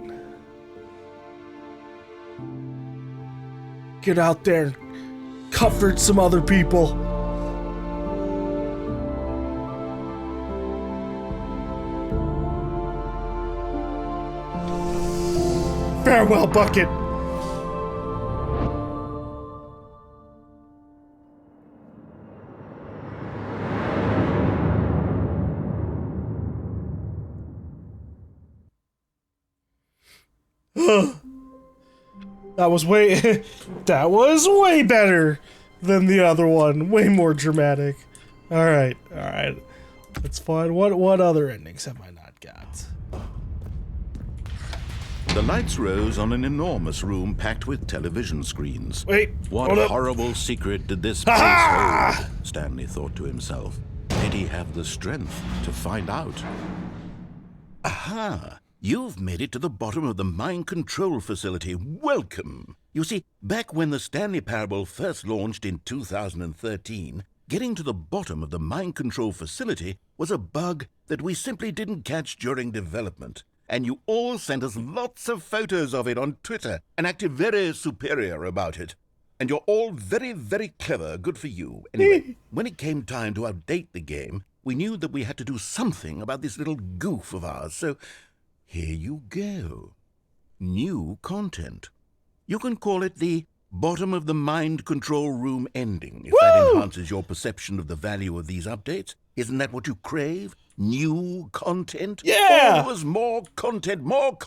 Get out there and comfort some other people. Farewell, Bucket. That was way better than the other one. Way more dramatic. All right. That's fine. What other endings have I not got? The lights rose on an enormous room packed with television screens. Wait. What hold up. horrible secret did this place hold? Stanley thought to himself. Did he have the strength to find out? Aha! You've made it to the bottom of the mind control facility. Welcome! You see, back when the Stanley Parable first launched in 2013, getting to the bottom of the mind control facility was a bug that we simply didn't catch during development. And you all sent us lots of photos of it on Twitter and acted very superior about it. And you're all very, very clever. Good for you. Anyway, when it came time to update the game, we knew that we had to do something about this little goof of ours, so here you go. New content. You can call it the bottom of the mind control room ending, if that enhances your perception of the value of these updates. Isn't that what you crave? New content? Yeah! Always more content, more.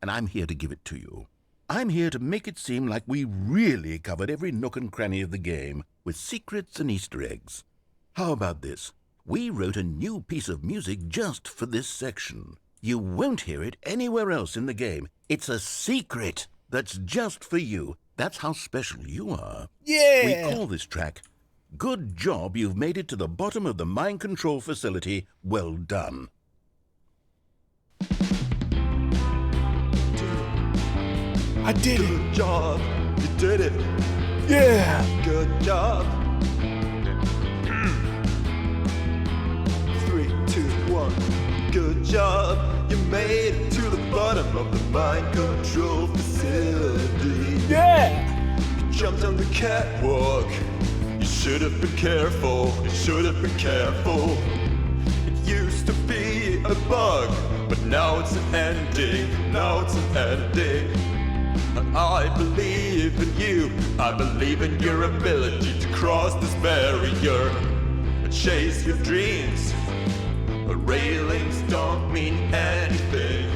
And I'm here to give it to you. I'm here to make it seem like we really covered every nook and cranny of the game with secrets and Easter eggs. How about this? We wrote a new piece of music just for this section. You won't hear it anywhere else in the game. It's a secret that's just for you. That's how special you are. Yeah! We call this track, Good Job You've Made It to the Bottom of the Mind Control Facility. Well done. I did it! Good job, you did it. Yeah! Good job. 3, 2, 1. Good job, you made it to the bottom of the mind control facility. Yeah! You jumped on the catwalk. You should have been careful. You should have been careful. It used to be a bug, but now it's an ending. Now it's an ending. I believe in you. I believe in your ability to cross this barrier and chase your dreams. But railings don't mean anything.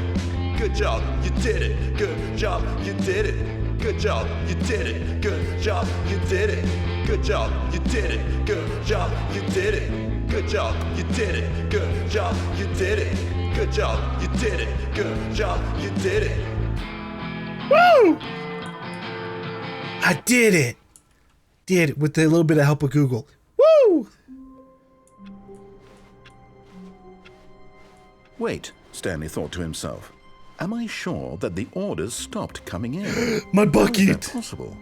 Good job, you did it. Good job, you did it. Good job, you did it. Good job, you did it. Good job, you did it. Good job, you did it. Good job, you did it. Good job, you did it. Good job, you did it. Good job, you did it. Woo! I did it. Did it with a little bit of help of Google. Woo! Wait, Stanley thought to himself. Am I sure that the orders stopped coming in? My How is bucket. that possible?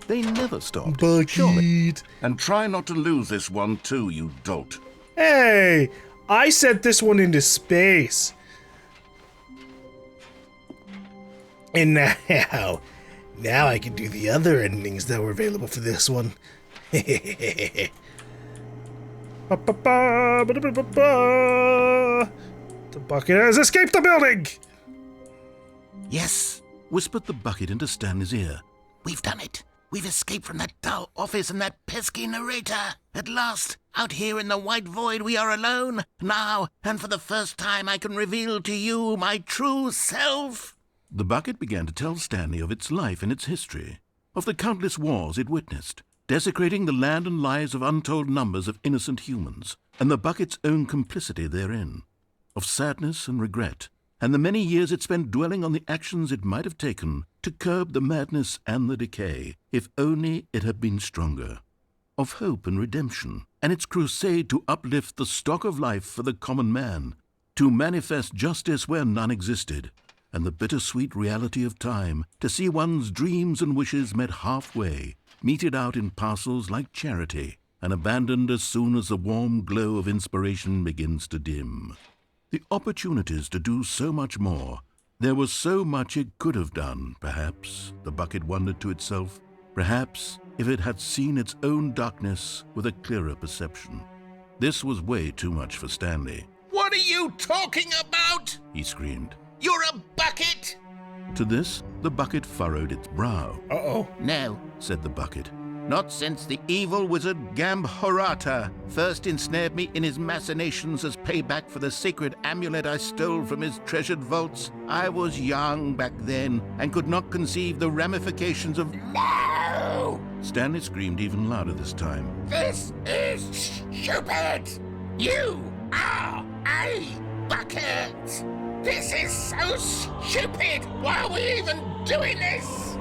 They never stopped. Bucket. Surely. And try not to lose this one too, you dolt. Hey, I sent this one into space. And now I can do the other endings that were available for this one. The bucket has escaped the building! Yes, whispered the bucket into Stanley's ear. We've done it. We've escaped from that dull office and that pesky narrator. At last, out here in the white void, we are alone. Now, and for the first time, I can reveal to you my true self. The bucket began to tell Stanley of its life and its history, of the countless wars it witnessed, desecrating the land and lives of untold numbers of innocent humans, and the bucket's own complicity therein, of sadness and regret, and the many years it spent dwelling on the actions it might have taken to curb the madness and the decay, if only it had been stronger, of hope and redemption, and its crusade to uplift the stock of life for the common man, to manifest justice where none existed, and the bittersweet reality of time, to see one's dreams and wishes met halfway, meted out in parcels like charity, and abandoned as soon as the warm glow of inspiration begins to dim. The opportunities to do so much more. There was so much it could have done, perhaps, the bucket wondered to itself. Perhaps, if it had seen its own darkness with a clearer perception. This was way too much for Stanley. What are you talking about? He screamed. You're a bucket! To this, the bucket furrowed its brow. Uh-oh. No, Said the bucket. not since the evil wizard Gambhorata first ensnared me in his machinations as payback for the sacred amulet I stole from his treasured vaults. I was young back then and could not conceive the ramifications of... No! Stanley screamed even louder this time. This is stupid! You are a bucket! This is so stupid! Why are we even doing this?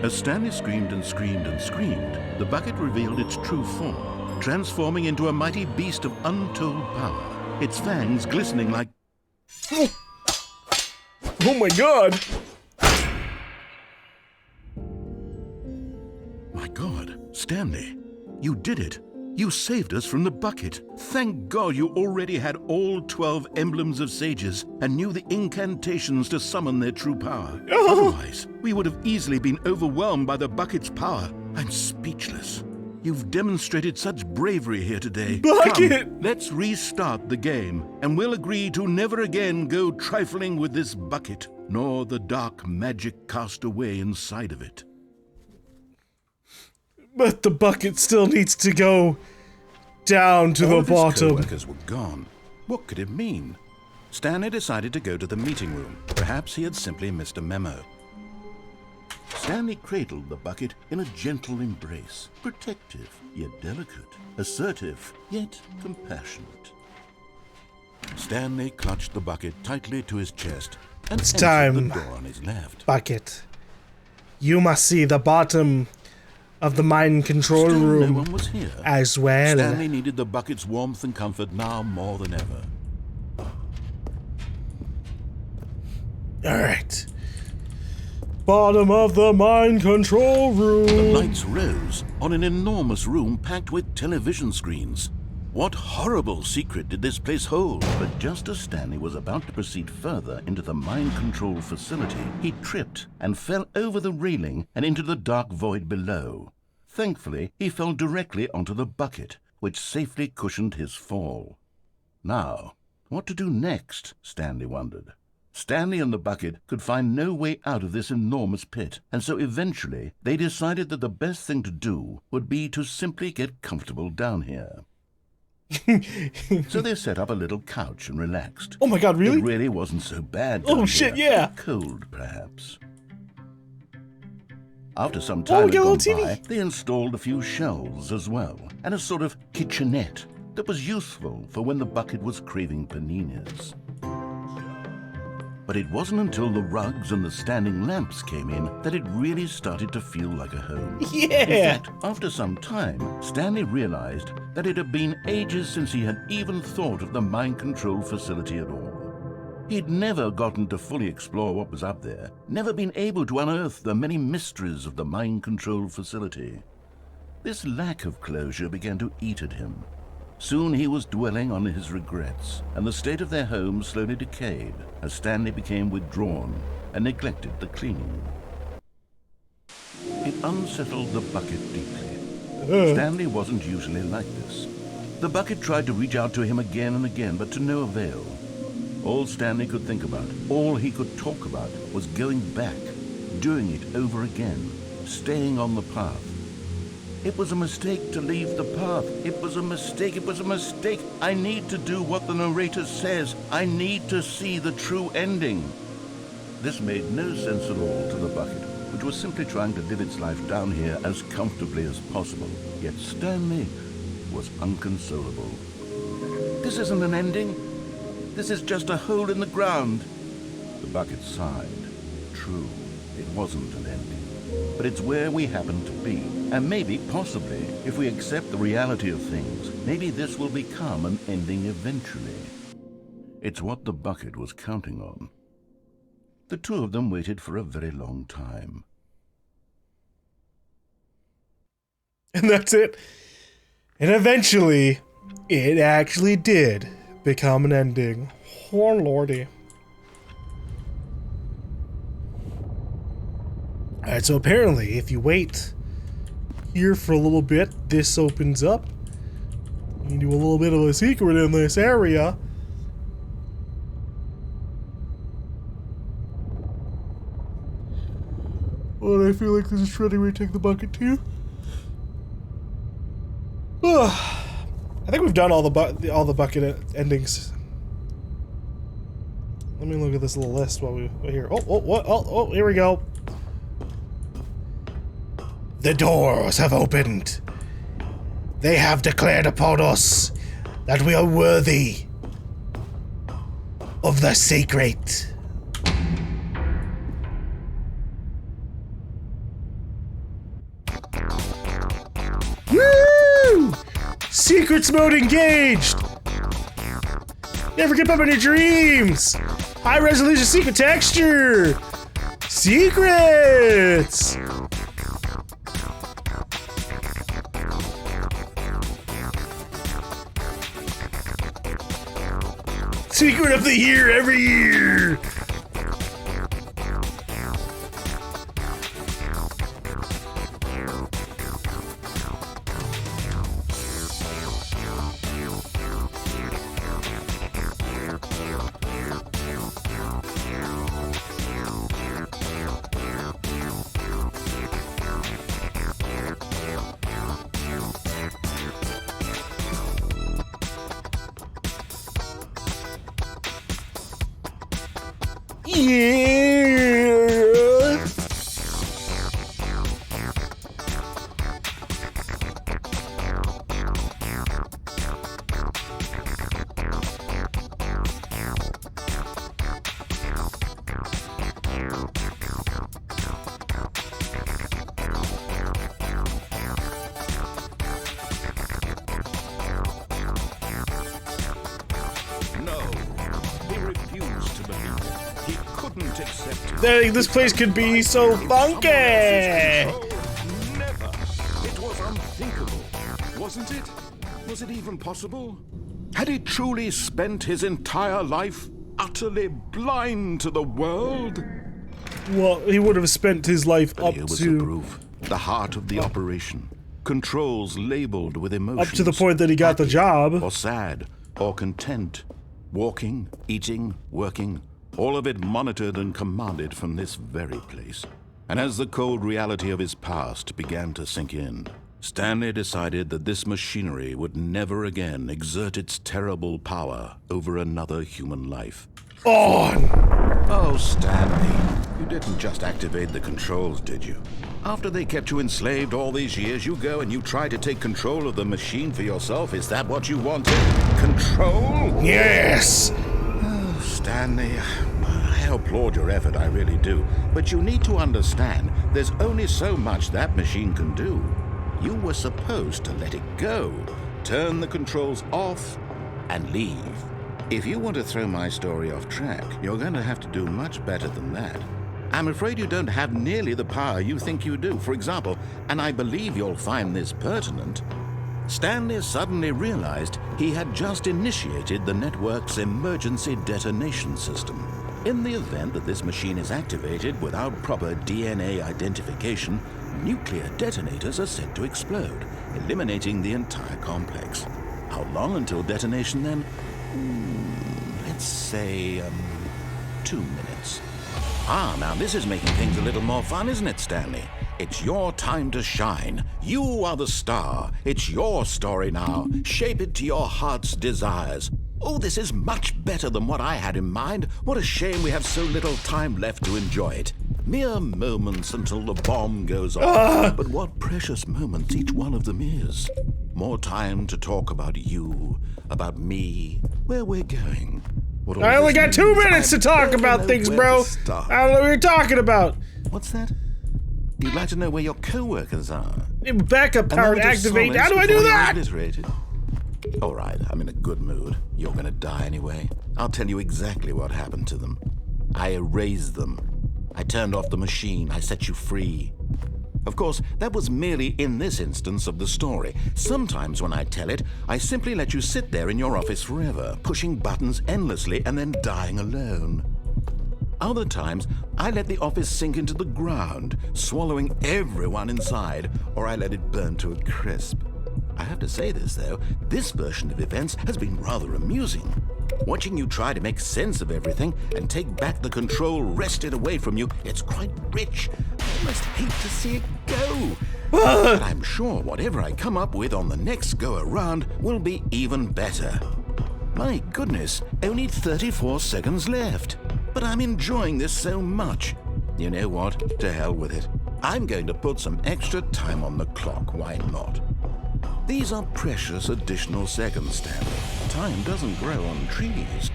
As Stanley screamed and screamed and screamed, the bucket revealed its true form, transforming into a mighty beast of untold power, its fangs glistening like... Oh my god! My God, Stanley, you did it. You saved us from the bucket. Thank God you already had all 12 emblems of sages and knew the incantations to summon their true power. Otherwise, we would have easily been overwhelmed by the bucket's power. I'm speechless. You've demonstrated such bravery here today. Bucket! Come, let's restart the game, and we'll agree to never again go trifling with this bucket, nor the dark magic cast away inside of it. But the bucket still needs to go down to All the of his bottom. co-workers were gone. What could it mean? Stanley decided to go to the meeting room. Perhaps he had simply missed a memo. Stanley cradled the bucket in a gentle embrace, protective yet delicate, assertive yet compassionate. Stanley clutched the bucket tightly to his chest and entered time. the door on his left. Bucket. You must see the bottom of the mind control Still room no one was here. as well. Stanley needed the bucket's warmth and comfort now more than ever. Alright. Bottom of the mind control room. The lights rose on an enormous room packed with television screens. What horrible secret did this place hold? But just as Stanley was about to proceed further into the mind control facility, he tripped and fell over the railing and into the dark void below. Thankfully, he fell directly onto the bucket, which safely cushioned his fall. Now, what to do next, Stanley wondered. Stanley and the bucket could find no way out of this enormous pit, and so eventually they decided that the best thing to do would be to simply get comfortable down here. So they set up a little couch and relaxed. Oh my god, really? It really wasn't so bad. Oh down shit, here. yeah. Cold, perhaps. After some time had get a gone little TV. by, they installed a few shelves as well, and a sort of kitchenette that was useful for when the bucket was craving paninis. But it wasn't until the rugs and the standing lamps came in that it really started to feel like a home. Yeah. In fact, after some time, Stanley realized that it had been ages since he had even thought of the mind control facility at all. He'd never gotten to fully explore what was up there, never been able to unearth the many mysteries of the mind control facility. This lack of closure began to eat at him. Soon he was dwelling on his regrets, and the state of their home slowly decayed as Stanley became withdrawn and neglected the cleaning. It unsettled the bucket deeply. Stanley wasn't usually like this. The bucket tried to reach out to him again and again, but to no avail. All Stanley could think about, all he could talk about, was going back, doing it over again, staying on the path. It was a mistake to leave the path. It was a mistake. It was a mistake. I need to do what the narrator says. I need to see the true ending. This made no sense at all to the bucket, which was simply trying to live its life down here as comfortably as possible. Yet Stanley was unconsolable. This isn't an ending. This is just a hole in the ground. The bucket sighed. True, it wasn't an ending. But it's where we happen to be. And maybe, possibly, if we accept the reality of things, maybe this will become an ending eventually. It's what the bucket was counting on. The two of them waited for a very long time. And that's it. And eventually, it actually did become an ending. Oh lordy. Alright, so apparently, if you wait here for a little bit, this opens up. You can do a little bit of a secret in this area. Oh, I feel like this is trying to retake the bucket too. I think we've done all the bucket endings. Let me look at this little list while we're here. Oh, here we go. The doors have opened. They have declared upon us that we are worthy of the secret. Woo! Secrets mode engaged! Never give up on your dreams! High resolution secret texture! Secrets! Secret of the year every year! Yeah. This place could be so funky! Never! It was unthinkable, wasn't it? Was it even possible? Had he truly spent his entire life utterly blind to the world? Well, he would have spent his life up Here was to... the proof. The heart of the operation. Controls labeled with emotions. Up to the point that he got the happy, job. Or sad, or content. Walking, eating, working. all of it monitored and commanded from this very place. And as the cold reality of his past began to sink in, Stanley decided that this machinery would never again exert its terrible power over another human life. Oh, Stanley, you didn't just activate the controls, did you? After they kept you enslaved all these years, you go and you try to take control of the machine for yourself. Is that what you wanted? Control? Yes! Oh, Stanley, I applaud your effort, I really do. But you need to understand, there's only so much that machine can do. You were supposed to let it go, turn the controls off, and leave. If you want to throw my story off track, you're going to have to do much better than that. I'm afraid you don't have nearly the power you think you do. For example, and I believe you'll find this pertinent, Stanley suddenly realized he had just initiated the network's emergency detonation system. In the event that this machine is activated without proper DNA identification, nuclear detonators are set to explode, eliminating the entire complex. How long until detonation then? Let's say, 2 minutes. Now this is making things a little more fun, isn't it, Stanley? It's your time to shine. You are the star. It's your story now. Shape it to your heart's desires. Oh, this is much better than what I had in mind. What a shame we have so little time left to enjoy it. Mere moments until the bomb goes off. But what precious moments each one of them is. More time to talk about you, about me, where we're going. I only got 2 minutes to talk about things, bro. I don't know what you're talking about. What's that? You'd like to know where your co-workers are? Backup power to activate. How do I do that? All right, I'm in a good mood. You're gonna die anyway. I'll tell you exactly what happened to them. I erased them. I turned off the machine. I set you free. Of course, that was merely in this instance of the story. Sometimes when I tell it, I simply let you sit there in your office forever, pushing buttons endlessly and then dying alone. Other times, I let the office sink into the ground, swallowing everyone inside, or I let it burn to a crisp. I have to say this, though, this version of events has been rather amusing. Watching you try to make sense of everything and take back the control wrested away from you, it's quite rich. I almost hate to see it go. But I'm sure whatever I come up with on the next go-around will be even better. My goodness, only 34 seconds left. But I'm enjoying this so much. You know what? To hell with it. I'm going to put some extra time on the clock. Why not? These are precious additional seconds, Stanley. Time doesn't grow on trees.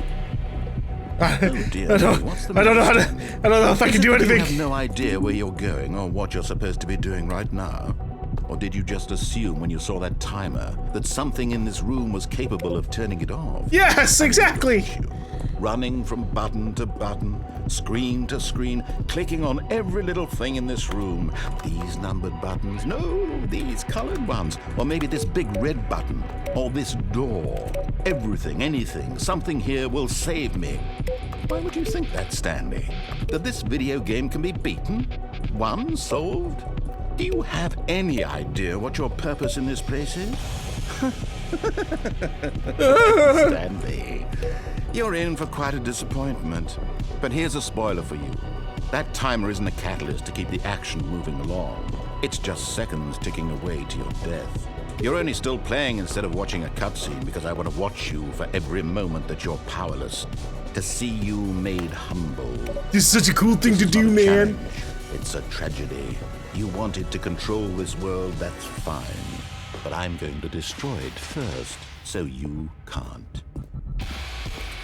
Oh dear, what's the matter, Stanley? I don't know if I can do anything. You have no idea where you're going or what you're supposed to be doing right now? Or did you just assume when you saw that timer that something in this room was capable of turning it off? Yes, exactly. Running from button to button, screen to screen, clicking on every little thing in this room. These numbered buttons, no, these colored ones. Or maybe this big red button, or this door. Everything, anything, something here will save me. Why would you think that, Stanley? That this video game can be beaten? Won? Solved? Do you have any idea what your purpose in this place is? Stanley, you're in for quite a disappointment. But here's a spoiler for you. That timer isn't a catalyst to keep the action moving along. It's just seconds ticking away to your death. You're only still playing instead of watching a cutscene because I want to watch you for every moment that you're powerless. To see you made humble. This is such a cool thing to do, man. It's a tragedy. You wanted to control this world, that's fine. But I'm going to destroy it first, so you can't.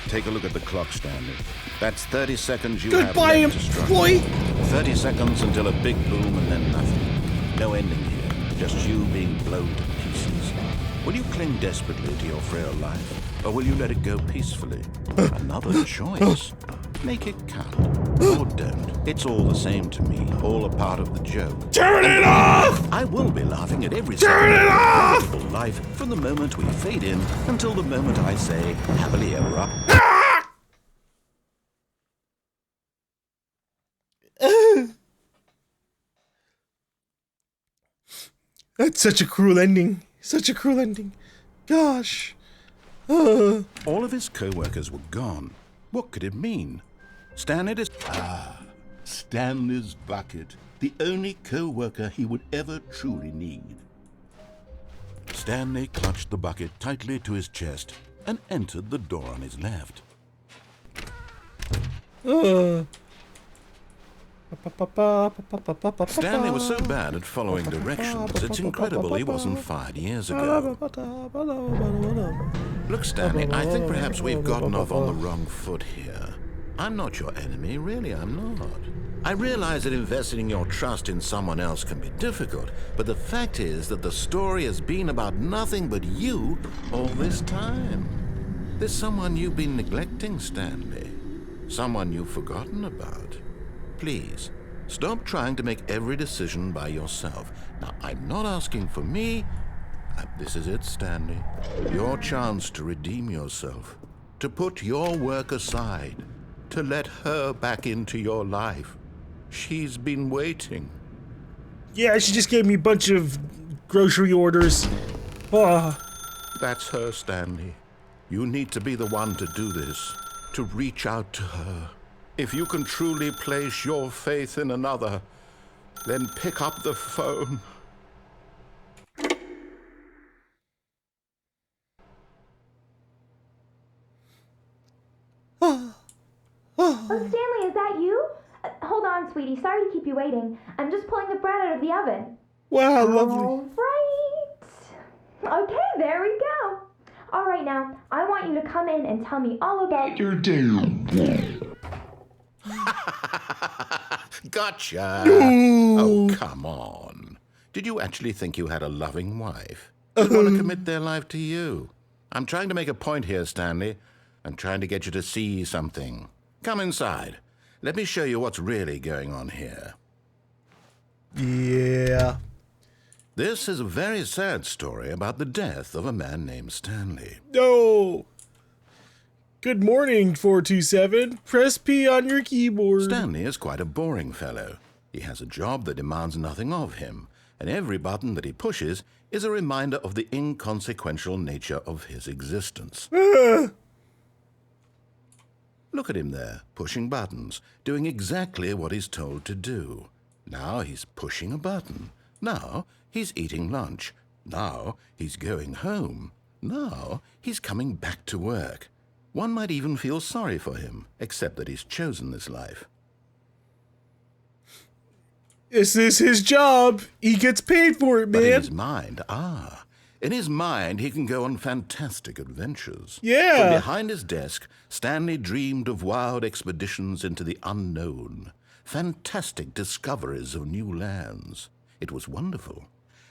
Take a look at the clock, Stanley. That's 30 seconds you have left to strike. Boy. 30 seconds until a big boom and then nothing. No ending here, just you being blown to pieces. Will you cling desperately to your frail life, or will you let it go peacefully? Another choice. Make it count. Or don't. It's all the same to me, all a part of the joke. Turn it off! I will be laughing at every Turn it off! second of life from the moment we fade in until the moment I say, happily ever up. That's such a cruel ending. Such a cruel ending. Gosh. All of his co-workers were gone. What could it mean? Stanley's bucket, the only co-worker he would ever truly need. Stanley clutched the bucket tightly to his chest and entered the door on his left. Stanley was so bad at following directions, it's incredible he wasn't fired years ago. Look, Stanley, I think perhaps we've gotten off on the wrong foot here. I'm not your enemy, really, I'm not. I realize that investing your trust in someone else can be difficult, but the fact is that the story has been about nothing but you all this time. There's someone you've been neglecting, Stanley. Someone you've forgotten about. Please, stop trying to make every decision by yourself. Now, I'm not asking for me. This is it, Stanley. Your chance to redeem yourself. To put your work aside. To let her back into your life. She's been waiting. Yeah, she just gave me a bunch of grocery orders. That's her, Stanley. You need to be the one to do this. To reach out to her. If you can truly place your faith in another, then pick up the phone. Oh, Stanley, is that you? Hold on, sweetie. Sorry to keep you waiting. I'm just pulling the bread out of the oven. Wow, lovely. All right. Okay, there we go. All right, now, I want you to come in and tell me all about your day. Gotcha. Oh, come on. Did you actually think you had a loving wife? They want to commit their life to you. I'm trying to make a point here, Stanley. I'm trying to get you to see something. Come inside. Let me show you what's really going on here. Yeah. This is a very sad story about the death of a man named Stanley. No. Good morning, 427. Press P on your keyboard. Stanley is quite a boring fellow. He has a job that demands nothing of him, and every button that he pushes is a reminder of the inconsequential nature of his existence. Look at him there, pushing buttons, doing exactly what he's told to do. Now he's pushing a button. Now he's eating lunch. Now he's going home. Now he's coming back to work. One might even feel sorry for him, except that he's chosen this life. This is his job. He gets paid for it, man. But in his mind, he can go on fantastic adventures. Yeah. From behind his desk, Stanley dreamed of wild expeditions into the unknown, fantastic discoveries of new lands. It was wonderful.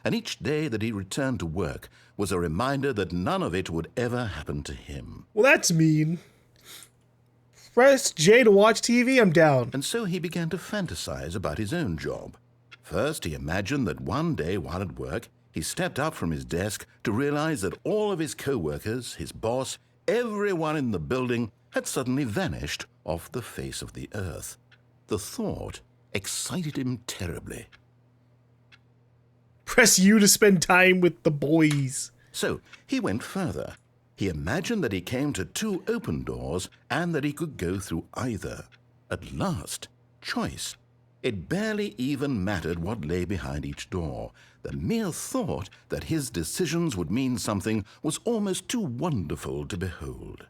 And each day that he returned to work was a reminder that none of it would ever happen to him. Well, that's mean. Press J to watch TV, I'm down. And so he began to fantasize about his own job. First, he imagined that one day while at work, he stepped up from his desk to realize that all of his co-workers, his boss, everyone in the building had suddenly vanished off the face of the earth. The thought excited him terribly. Press U to spend time with the boys. So he went further. He imagined that he came to 2 open doors and that he could go through either. At last, choice. It barely even mattered what lay behind each door. The mere thought that his decisions would mean something was almost too wonderful to behold.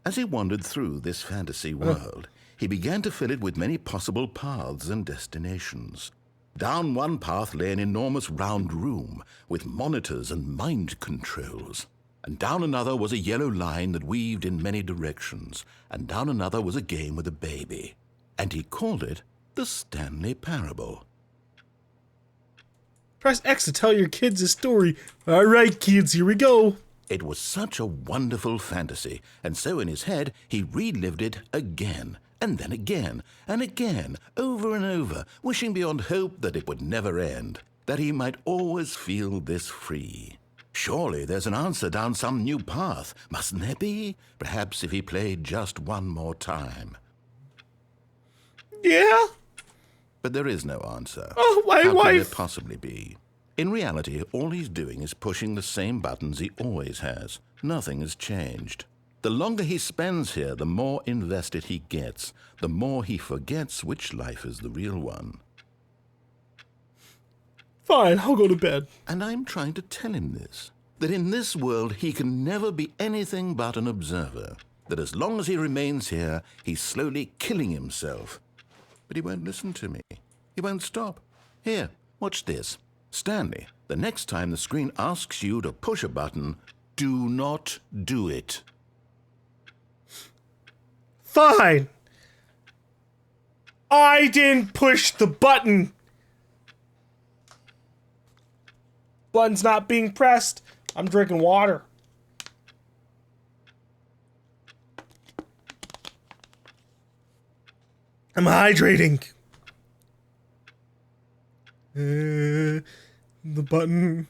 As he wandered through this fantasy world, he began to fill it with many possible paths and destinations. Down one path lay an enormous round room with monitors and mind controls. And down another was a yellow line that weaved in many directions. And down another was a game with a baby. And he called it the Stanley Parable. Press X to tell your kids a story. All right, kids, here we go. It was such a wonderful fantasy, and so in his head he relived it again, and then again, and again, over and over, wishing beyond hope that it would never end, that he might always feel this free. Surely there's an answer down some new path, mustn't there be? Perhaps if he played just one more time. Yeah? But there is no answer. Oh, my How wife. could there possibly be? In reality, all he's doing is pushing the same buttons he always has. Nothing has changed. The longer he spends here, the more invested he gets, the more he forgets which life is the real one. Fine, I'll go to bed. And I'm trying to tell him this, that in this world he can never be anything but an observer, that as long as he remains here, he's slowly killing himself. But he won't listen to me. He won't stop. Here, watch this. Stanley, the next time the screen asks you to push a button, do not do it. Fine. I didn't push the button. Button's not being pressed. I'm drinking water. I'm hydrating. The button.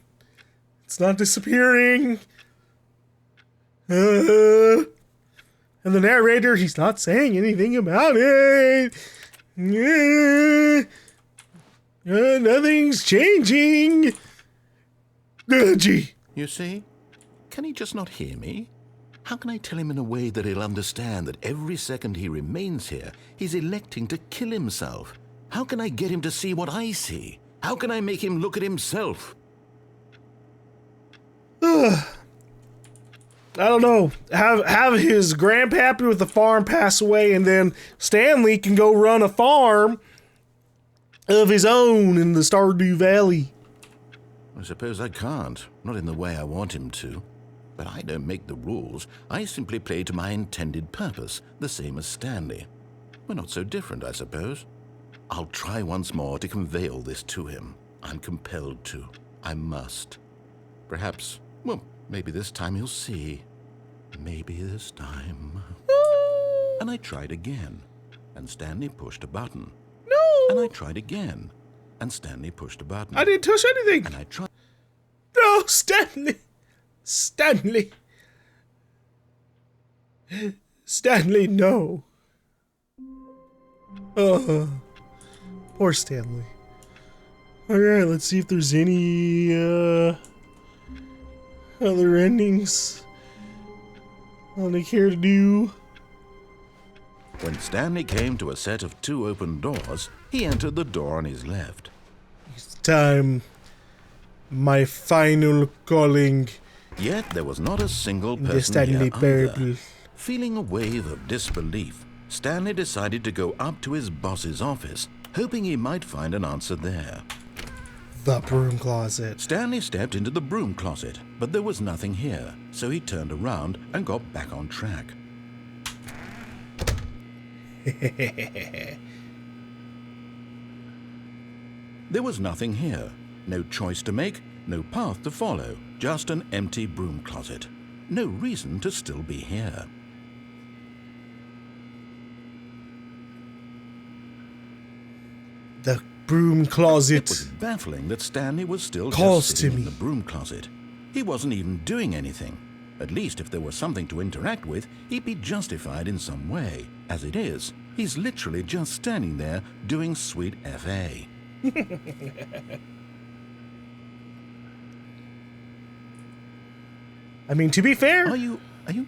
It's not disappearing. And the narrator, he's not saying anything about it. Nothing's changing. Gee. You see? Can he just not hear me? How can I tell him in a way that he'll understand that every second he remains here, he's electing to kill himself? How can I get him to see what I see? How can I make him look at himself? I don't know. Have his grandpappy with the farm pass away, and then Stanley can go run a farm of his own in the Stardew Valley. I suppose I can't. Not in the way I want him to. But I don't make the rules. I simply play to my intended purpose, the same as Stanley. We're not so different, I suppose. I'll try once more to convey all this to him. I'm compelled to. I must. Perhaps, well, maybe this time he'll see. Maybe this time. And I tried again, and Stanley pushed a button. No! And I tried again, and Stanley pushed a button. I didn't touch anything! And I tried. No, Stanley! Stanley! Stanley, no. Poor Stanley. Alright, let's see if there's any other endings I care to do. When Stanley came to a set of 2 open doors, he entered the door on his left. It's time. My final calling. Yet there was not a single The person Stanley here Parable. either. Feeling a wave of disbelief, Stanley decided to go up to his boss's office, hoping he might find an answer there. The broom closet. Stanley stepped into the broom closet, but there was nothing here, so he turned around and got back on track. There was nothing here. No choice to make, no path to follow, just an empty broom closet. No reason to still be here. The broom closet. It was baffling that Stanley was still Calls just sitting to in me. the broom closet. He wasn't even doing anything. At least if there was something to interact with, he'd be justified in some way. As it is, he's literally just standing there doing sweet FA. I mean, to be fair, Are you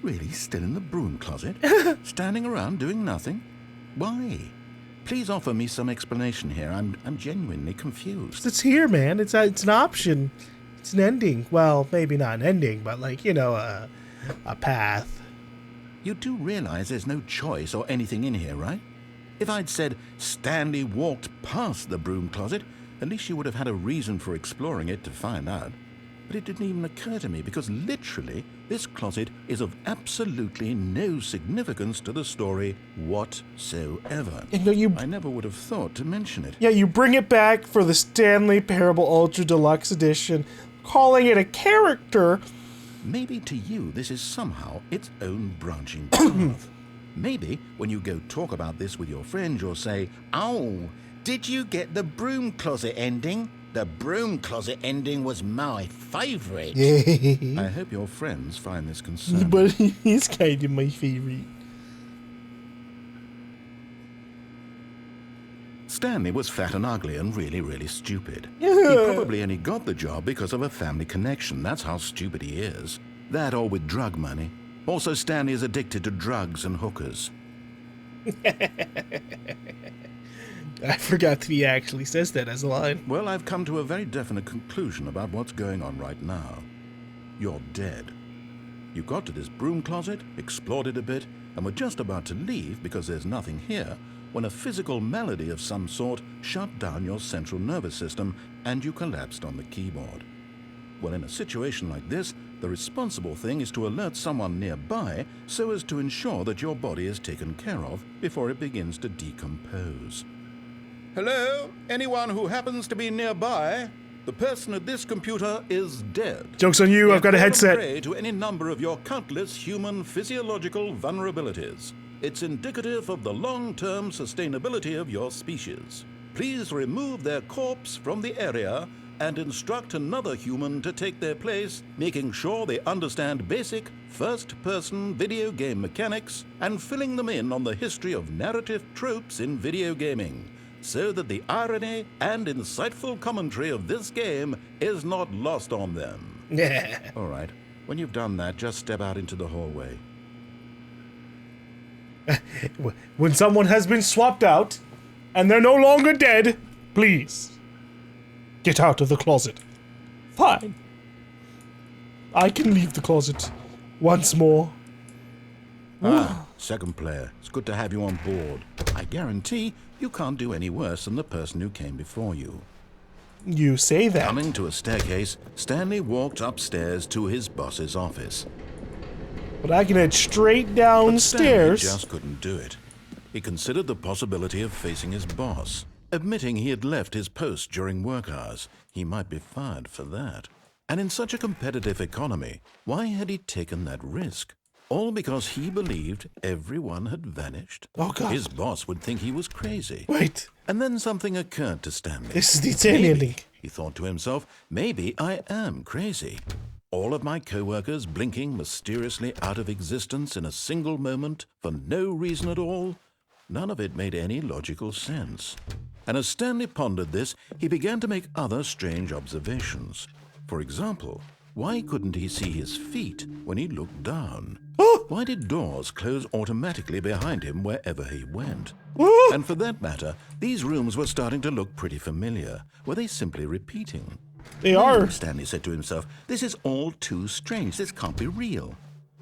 really still in the broom closet? Standing around doing nothing? Why? Please offer me some explanation here. I'm genuinely confused. it's here, man. It's an option. It's an ending. Well, maybe not an ending, but like, you know, a path. You do realize there's no choice or anything in here, right? If I'd said Stanley walked past the broom closet, at least you would have had a reason for exploring it to find out. But it didn't even occur to me because literally this closet is of absolutely no significance to the story whatsoever. And I never would have thought to mention it. Yeah, you bring it back for the Stanley Parable Ultra Deluxe Edition, calling it a character. Maybe to you this is somehow its own branching path. Maybe when you go talk about this with your friends, you'll say, "Oh, did you get the broom closet ending? The broom closet ending was my favourite." I hope your friends find this concerning. But he's kind of my favorite. Stanley was fat and ugly and really, really stupid. Yeah. He probably only got the job because of a family connection. That's how stupid he is. That or with drug money. Also, Stanley is addicted to drugs and hookers. I forgot that he actually says that as a line. Well, I've come to a very definite conclusion about what's going on right now. You're dead. You got to this broom closet, explored it a bit, and were just about to leave because there's nothing here, when a physical malady of some sort shut down your central nervous system and you collapsed on the keyboard. Well, in a situation like this, the responsible thing is to alert someone nearby so as to ensure that your body is taken care of before it begins to decompose. Hello? Anyone who happens to be nearby? The person at this computer is dead. Joke's on you, I've got a headset. Prey to any number of your countless human physiological vulnerabilities. It's indicative of the long-term sustainability of your species. Please remove their corpse from the area and instruct another human to take their place, making sure they understand basic first-person video game mechanics and filling them in on the history of narrative tropes in video gaming, so that the irony and insightful commentary of this game is not lost on them. Yeah. All right. When you've done that, just step out into the hallway. When someone has been swapped out and they're no longer dead, please get out of the closet. Fine. I can leave the closet once more. Second player, it's good to have you on board. I guarantee you can't do any worse than the person who came before you. You say that. Coming to a staircase, Stanley walked upstairs to his boss's office. But I can head straight Stanley downstairs. just couldn't do it. He considered the possibility of facing his boss. Admitting he had left his post during work hours, he might be fired for that. And in such a competitive economy, why had he taken that risk? All because he believed everyone had vanished? Oh, God. His boss would think he was crazy. Wait, And then something occurred to Stanley. this is the insane ending. Maybe, he thought to himself, maybe I am crazy. All of my co-workers blinking mysteriously out of existence in a single moment for no reason at all? None of it made any logical sense. And as Stanley pondered this, he began to make other strange observations. For example, why couldn't he see his feet when he looked down? Why did doors close automatically behind him wherever he went? And for that matter, these rooms were starting to look pretty familiar. Were they simply repeating? They are. Stanley said to himself, this is all too strange. This can't be real.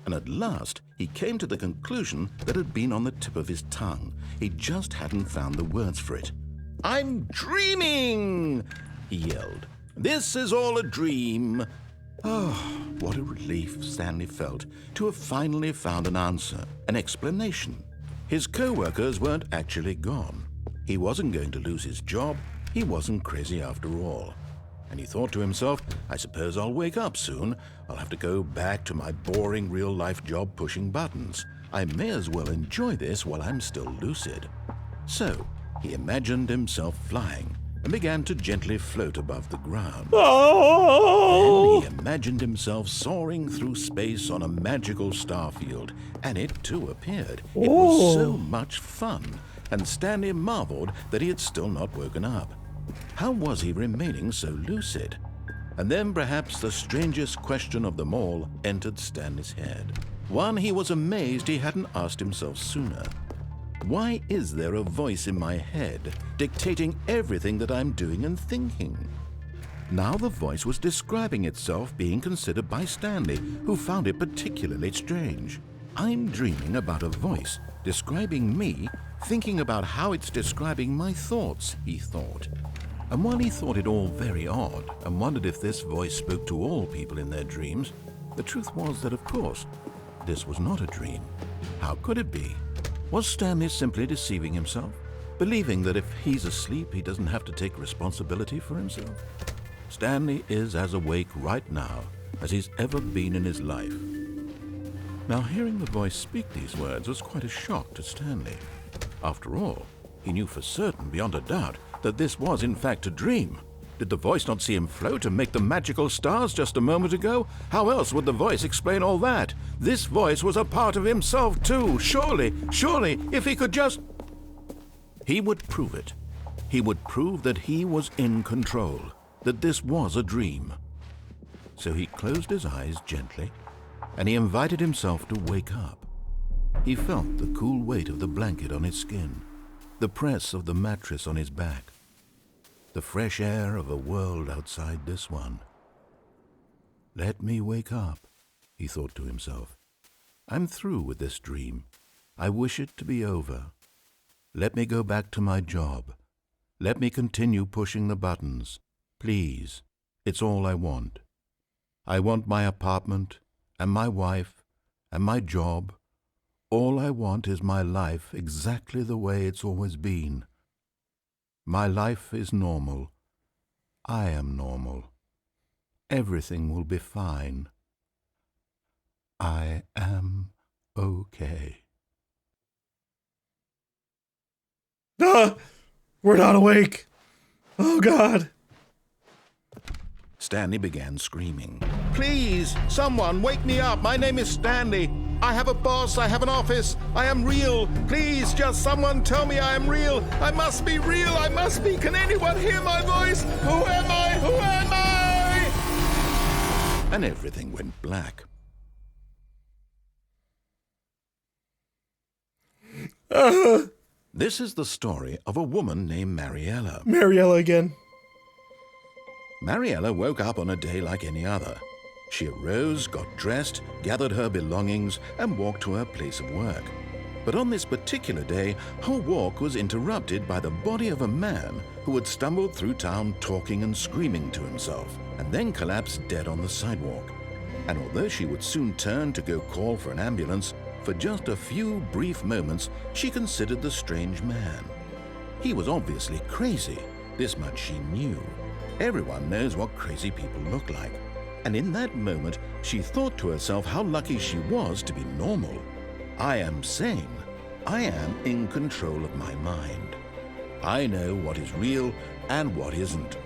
And at last, he came to the conclusion that had been on the tip of his tongue. He just hadn't found the words for it. I'm dreaming, he yelled. This is all a dream. Oh, what a relief Stanley felt to have finally found an answer, an explanation. His co-workers weren't actually gone. He wasn't going to lose his job. He wasn't crazy after all. And he thought to himself, I suppose I'll wake up soon. I'll have to go back to my boring real-life job pushing buttons. I may as well enjoy this while I'm still lucid. So, he imagined himself flying and began to gently float above the ground. Oh! Then he imagined himself soaring through space on a magical starfield, and it too appeared. It was so much fun, and Stanley marveled that he had still not woken up. How was he remaining so lucid? And then perhaps the strangest question of them all entered Stanley's head. One he was amazed he hadn't asked himself sooner. Why is there a voice in my head dictating everything that I'm doing and thinking? Now the voice was describing itself being considered by Stanley, who found it particularly strange. I'm dreaming about a voice describing me, thinking about how it's describing my thoughts, he thought. And while he thought it all very odd and wondered if this voice spoke to all people in their dreams, the truth was that, of course, this was not a dream. How could it be? Was Stanley simply deceiving himself, believing that if he's asleep, he doesn't have to take responsibility for himself? Stanley is as awake right now as he's ever been in his life. Now, hearing the voice speak these words was quite a shock to Stanley. After all, he knew for certain, beyond a doubt, that this was in fact a dream. Did the voice not see him float and make the magical stars just a moment ago? How else would the voice explain all that? This voice was a part of himself too. Surely, if he could just... He would prove it. He would prove that he was in control, that this was a dream. So he closed his eyes gently and he invited himself to wake up. He felt the cool weight of the blanket on his skin, the press of the mattress on his back, the fresh air of a world outside this one. Let me wake up, he thought to himself. I'm through with this dream. I wish it to be over. Let me go back to my job. Let me continue pushing the buttons. Please, it's all I want. I want my apartment, and my wife, and my job. All I want is my life exactly the way it's always been. My life is normal. I am normal. Everything will be fine. I am okay. We're not awake. Oh, God. Stanley began screaming. Please, someone, wake me up. My name is Stanley. I have a boss. I have an office. I am real. Please, just someone tell me I am real. I must be real. I must be. Can anyone hear my voice? Who am I? Who am I? And everything went black. This is the story of a woman named Mariella. Mariella again. Mariella woke up on a day like any other. She arose, got dressed, gathered her belongings, and walked to her place of work. But on this particular day, her walk was interrupted by the body of a man who had stumbled through town talking and screaming to himself, and then collapsed dead on the sidewalk. And although she would soon turn to go call for an ambulance, for just a few brief moments she considered the strange man. He was obviously crazy, this much she knew. Everyone knows what crazy people look like. And in that moment, she thought to herself how lucky she was to be normal. I am sane. I am in control of my mind. I know what is real and what isn't.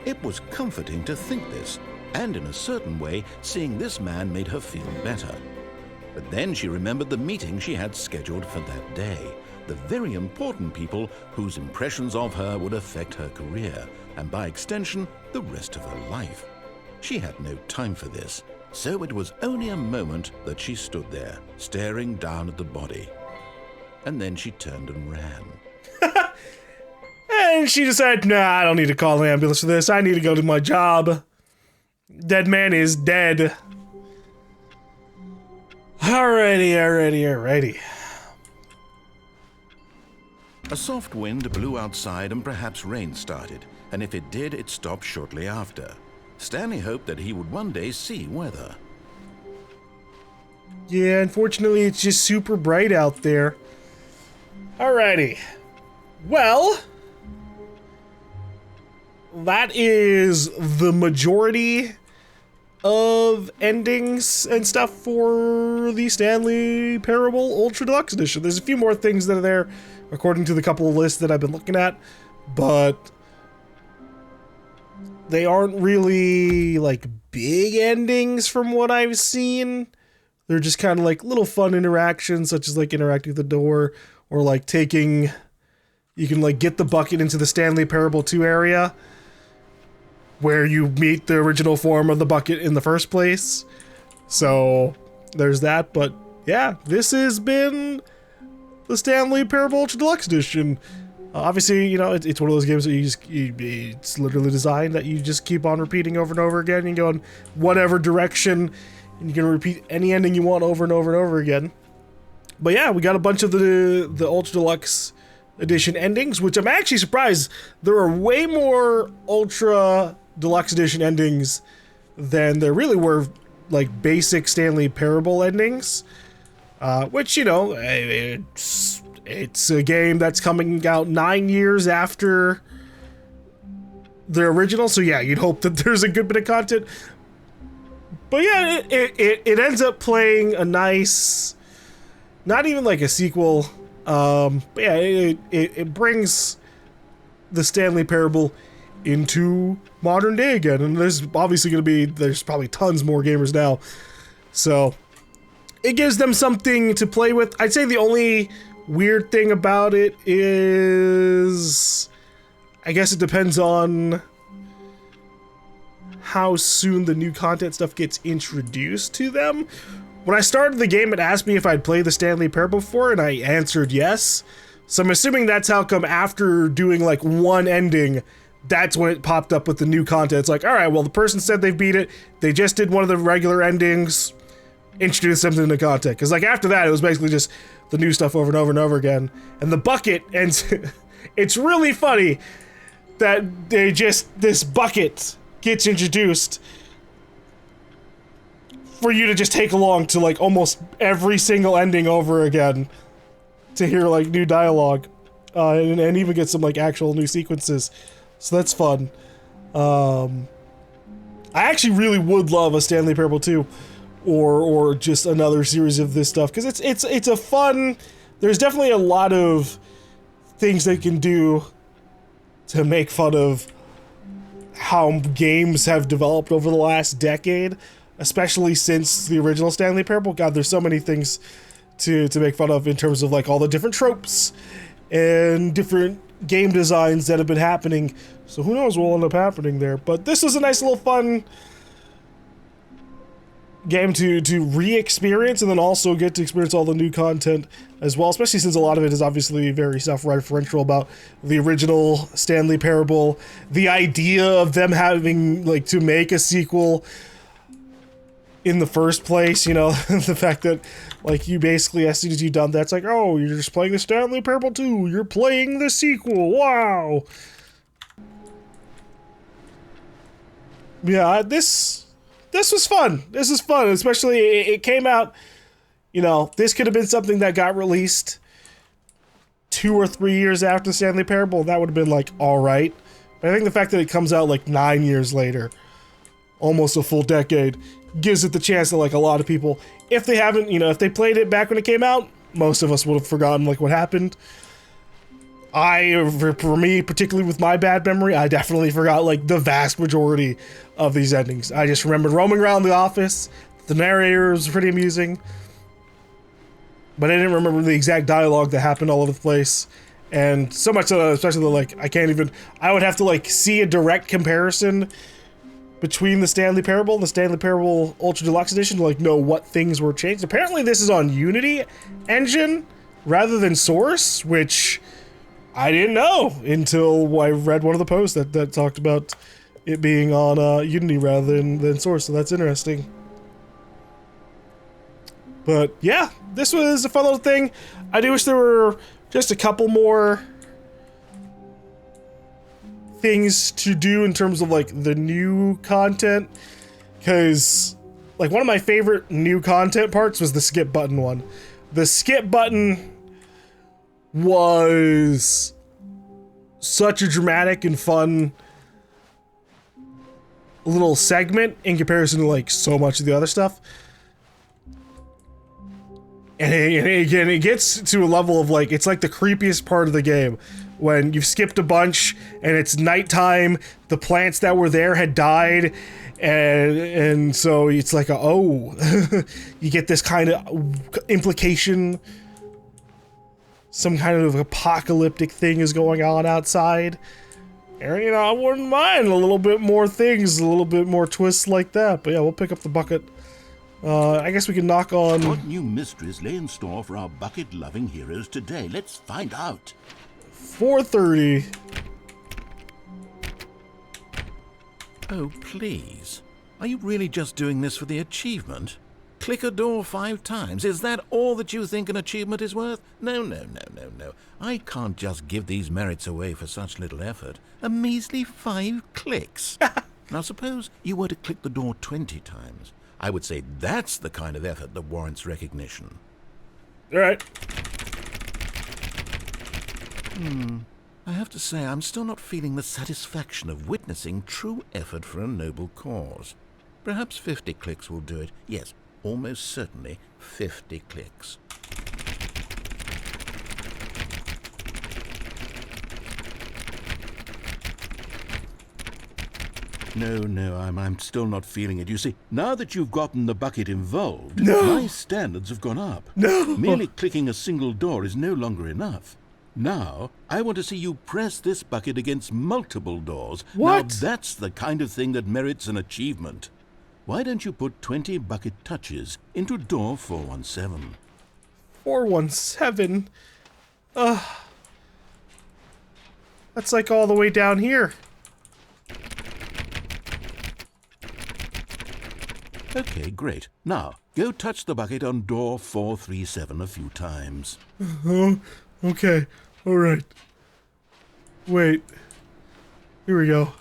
It was comforting to think this, and in a certain way, seeing this man made her feel better. But then she remembered the meeting she had scheduled for that day, the very important people whose impressions of her would affect her career, and by extension, the rest of her life. She had no time for this, so it was only a moment that she stood there, staring down at the body. And then she turned and ran. And she decided, nah, I don't need to call an ambulance for this. I need to go to my job. Dead man is dead. Alrighty. A soft wind blew outside and perhaps rain started, and if it did, it stopped shortly after. Stanley hoped that he would one day see weather. Yeah, unfortunately, it's just super bright out there. Alrighty. Well, that is the majority of endings and stuff for the Stanley Parable Ultra Deluxe Edition. There's a few more things that are there, according to the couple of lists that I've been looking at, but they aren't really, like, big endings from what I've seen. They're just kind of like little fun interactions, such as, like, interacting with the door, or, like, taking... You can, like, get the bucket into the Stanley Parable 2 area, where you meet the original form of the bucket in the first place. So, there's that, but, yeah, this has been the Stanley Parable Ultra Deluxe Edition. Obviously, you know, it's one of those games that it's literally designed that you just keep on repeating over and over again. You go in whatever direction, and you can repeat any ending you want over and over and over again. But yeah, we got a bunch of the Ultra Deluxe Edition endings, which I'm actually surprised. There are way more Ultra Deluxe Edition endings than there really were, like, basic Stanley Parable endings. Which, you know, it's a game that's coming out 9 years after the original, so yeah, you'd hope that there's a good bit of content. But yeah, it ends up playing a nice, not even like a sequel, but yeah, it brings the Stanley Parable into modern day again, and there's obviously there's probably tons more gamers now, so it gives them something to play with. I'd say the only weird thing about it is, I guess it depends on how soon the new content stuff gets introduced to them. When I started the game, it asked me if I'd played the Stanley Parable before, and I answered yes. So I'm assuming that's how come after doing like one ending, that's when it popped up with the new content. It's like, all right, well, the person said they beat it. They just did one of the regular endings, introduce something to the content. Because like after that, it was basically just the new stuff over and over and over again. And the bucket ends. It's really funny that this bucket gets introduced for you to just take along to like almost every single ending over again to hear like new dialogue, and even get some like actual new sequences. So that's fun. I actually really would love a Stanley Parable 2 or just another series of this stuff, because it's a fun. There's definitely a lot of things they can do to make fun of how games have developed over the last decade, especially since the original Stanley Parable. God, there's so many things to make fun of in terms of like all the different tropes and different game designs that have been happening. So who knows what will end up happening there. But this was a nice little fun game to re-experience, and then also get to experience all the new content as well, especially since a lot of it is obviously very self-referential about the original Stanley Parable. The idea of them having like to make a sequel in the first place, you know, the fact that like you basically, as soon as you've done that, it's like, oh, you're just playing the Stanley Parable 2, you're playing the sequel, wow. Yeah, this was fun. This is fun, especially it came out, you know, this could have been something that got released 2 or 3 years after Stanley Parable, and that would have been like, all right. But I think the fact that it comes out like 9 years later, almost a full decade, gives it the chance that like a lot of people, if they haven't, you know, if they played it back when it came out, most of us would have forgotten like what happened. For me, particularly with my bad memory, I definitely forgot like the vast majority of these endings. I just remembered roaming around the office. The narrator was pretty amusing, but I didn't remember the exact dialogue that happened all over the place. And so much so that, especially like, I would have to like see a direct comparison between the Stanley Parable and the Stanley Parable Ultra Deluxe Edition to like know what things were changed. Apparently this is on Unity engine rather than Source, which I didn't know until I read one of the posts that talked about it being on Unity rather than Source, so that's interesting. But yeah, this was a fun little thing. I do wish there were just a couple more things to do in terms of like the new content, because like one of my favorite new content parts was the skip button one. The skip button was such a dramatic and fun little segment in comparison to like so much of the other stuff. And again, it gets to a level of like, it's like the creepiest part of the game when you've skipped a bunch and it's nighttime, the plants that were there had died, and so it's like you get this kind of implication, some kind of apocalyptic thing is going on outside. And you know, I wouldn't mind a little bit more things, a little bit more twists like that. But yeah, we'll pick up the bucket. I guess we can knock on... What new mysteries lay in store for our bucket-loving heroes today? Let's find out. 4:30. Oh, please. Are you really just doing this for the achievement? Click a door 5 times. Is that all that you think an achievement is worth? No. I can't just give these merits away for such little effort. A measly 5 clicks. Now suppose you were to click the door 20 times. I would say that's the kind of effort that warrants recognition. All right. I have to say, I'm still not feeling the satisfaction of witnessing true effort for a noble cause. Perhaps 50 clicks will do it. Yes, almost certainly 50 clicks. No, I'm still not feeling it. You see, now that you've gotten the bucket involved, my standards have gone up. No! Merely clicking a single door is no longer enough. Now, I want to see you press this bucket against multiple doors. What? Now, that's the kind of thing that merits an achievement. Why don't you put 20 bucket touches into door 417? 417? That's like all the way down here. Okay, great. Now, go touch the bucket on door 437 a few times. Oh, okay. Alright. Wait. Here we go.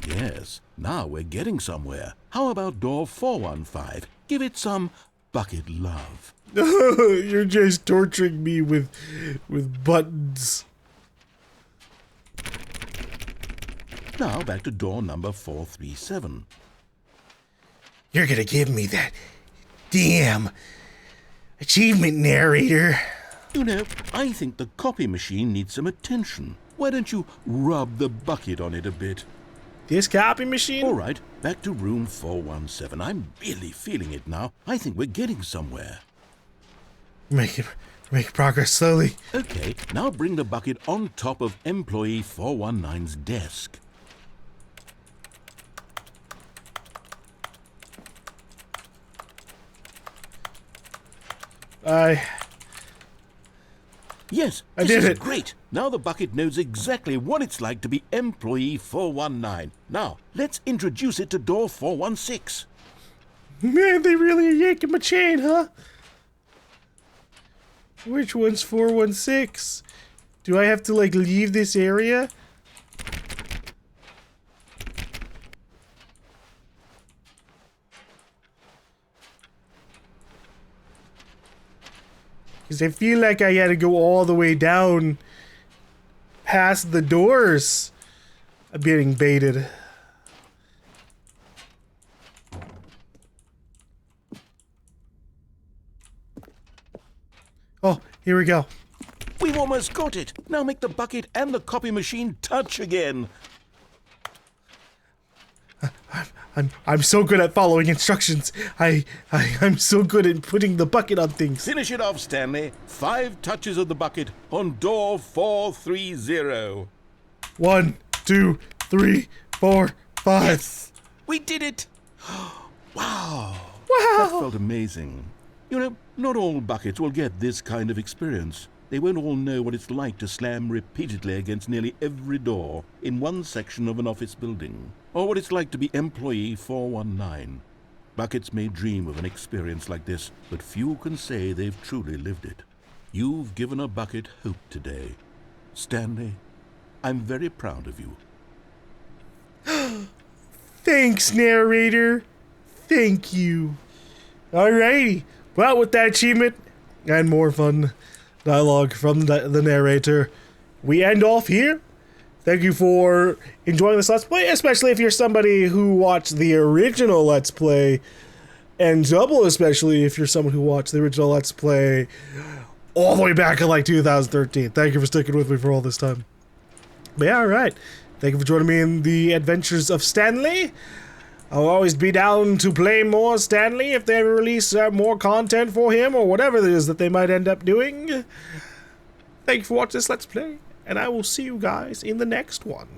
Yes, now we're getting somewhere. How about door 415? Give it some bucket love. You're just torturing me with buttons. Now back to door number 437. You're gonna give me that damn achievement, narrator. You know, I think the copy machine needs some attention. Why don't you rub the bucket on it a bit? This copy machine? All right, back to room 417. I'm really feeling it now. I think we're getting somewhere. Make progress slowly. Okay, now bring the bucket on top of employee 419's desk. Yes, I did it. Great. Now the bucket knows exactly what it's like to be employee 419. Now, let's introduce it to door 416. Man, they really are yanking my chain, huh? Which one's 416? Do I have to, like, leave this area? Because I feel like I had to go all the way down past the doors. I'm getting baited. Oh, here we go. We've almost got it. Now make the bucket and the copy machine touch again. I'm so good at following instructions. I'm so good at putting the bucket on things. Finish it off, Stanley. 5 touches of the bucket on door 430. 1, 2, 3, 4, 5. Yes, we did it. Wow. That felt amazing. You know, not all buckets will get this kind of experience. They won't all know what it's like to slam repeatedly against nearly every door in one section of an office building, or what it's like to be employee 419. Buckets may dream of an experience like this, but few can say they've truly lived it. You've given a bucket hope today. Stanley, I'm very proud of you. Thanks, narrator. Thank you. Alrighty. Well, with that achievement and more fun dialogue from the narrator, we end off here. Thank you for enjoying this Let's Play, especially if you're somebody who watched the original Let's Play, and double especially if you're someone who watched the original Let's Play all the way back in like 2013. Thank you for sticking with me for all this time. But yeah, alright. Thank you for joining me in the adventures of Stanley. I'll always be down to play more Stanley if they release more content for him or whatever it is that they might end up doing. Thank you for watching this Let's Play, and I will see you guys in the next one.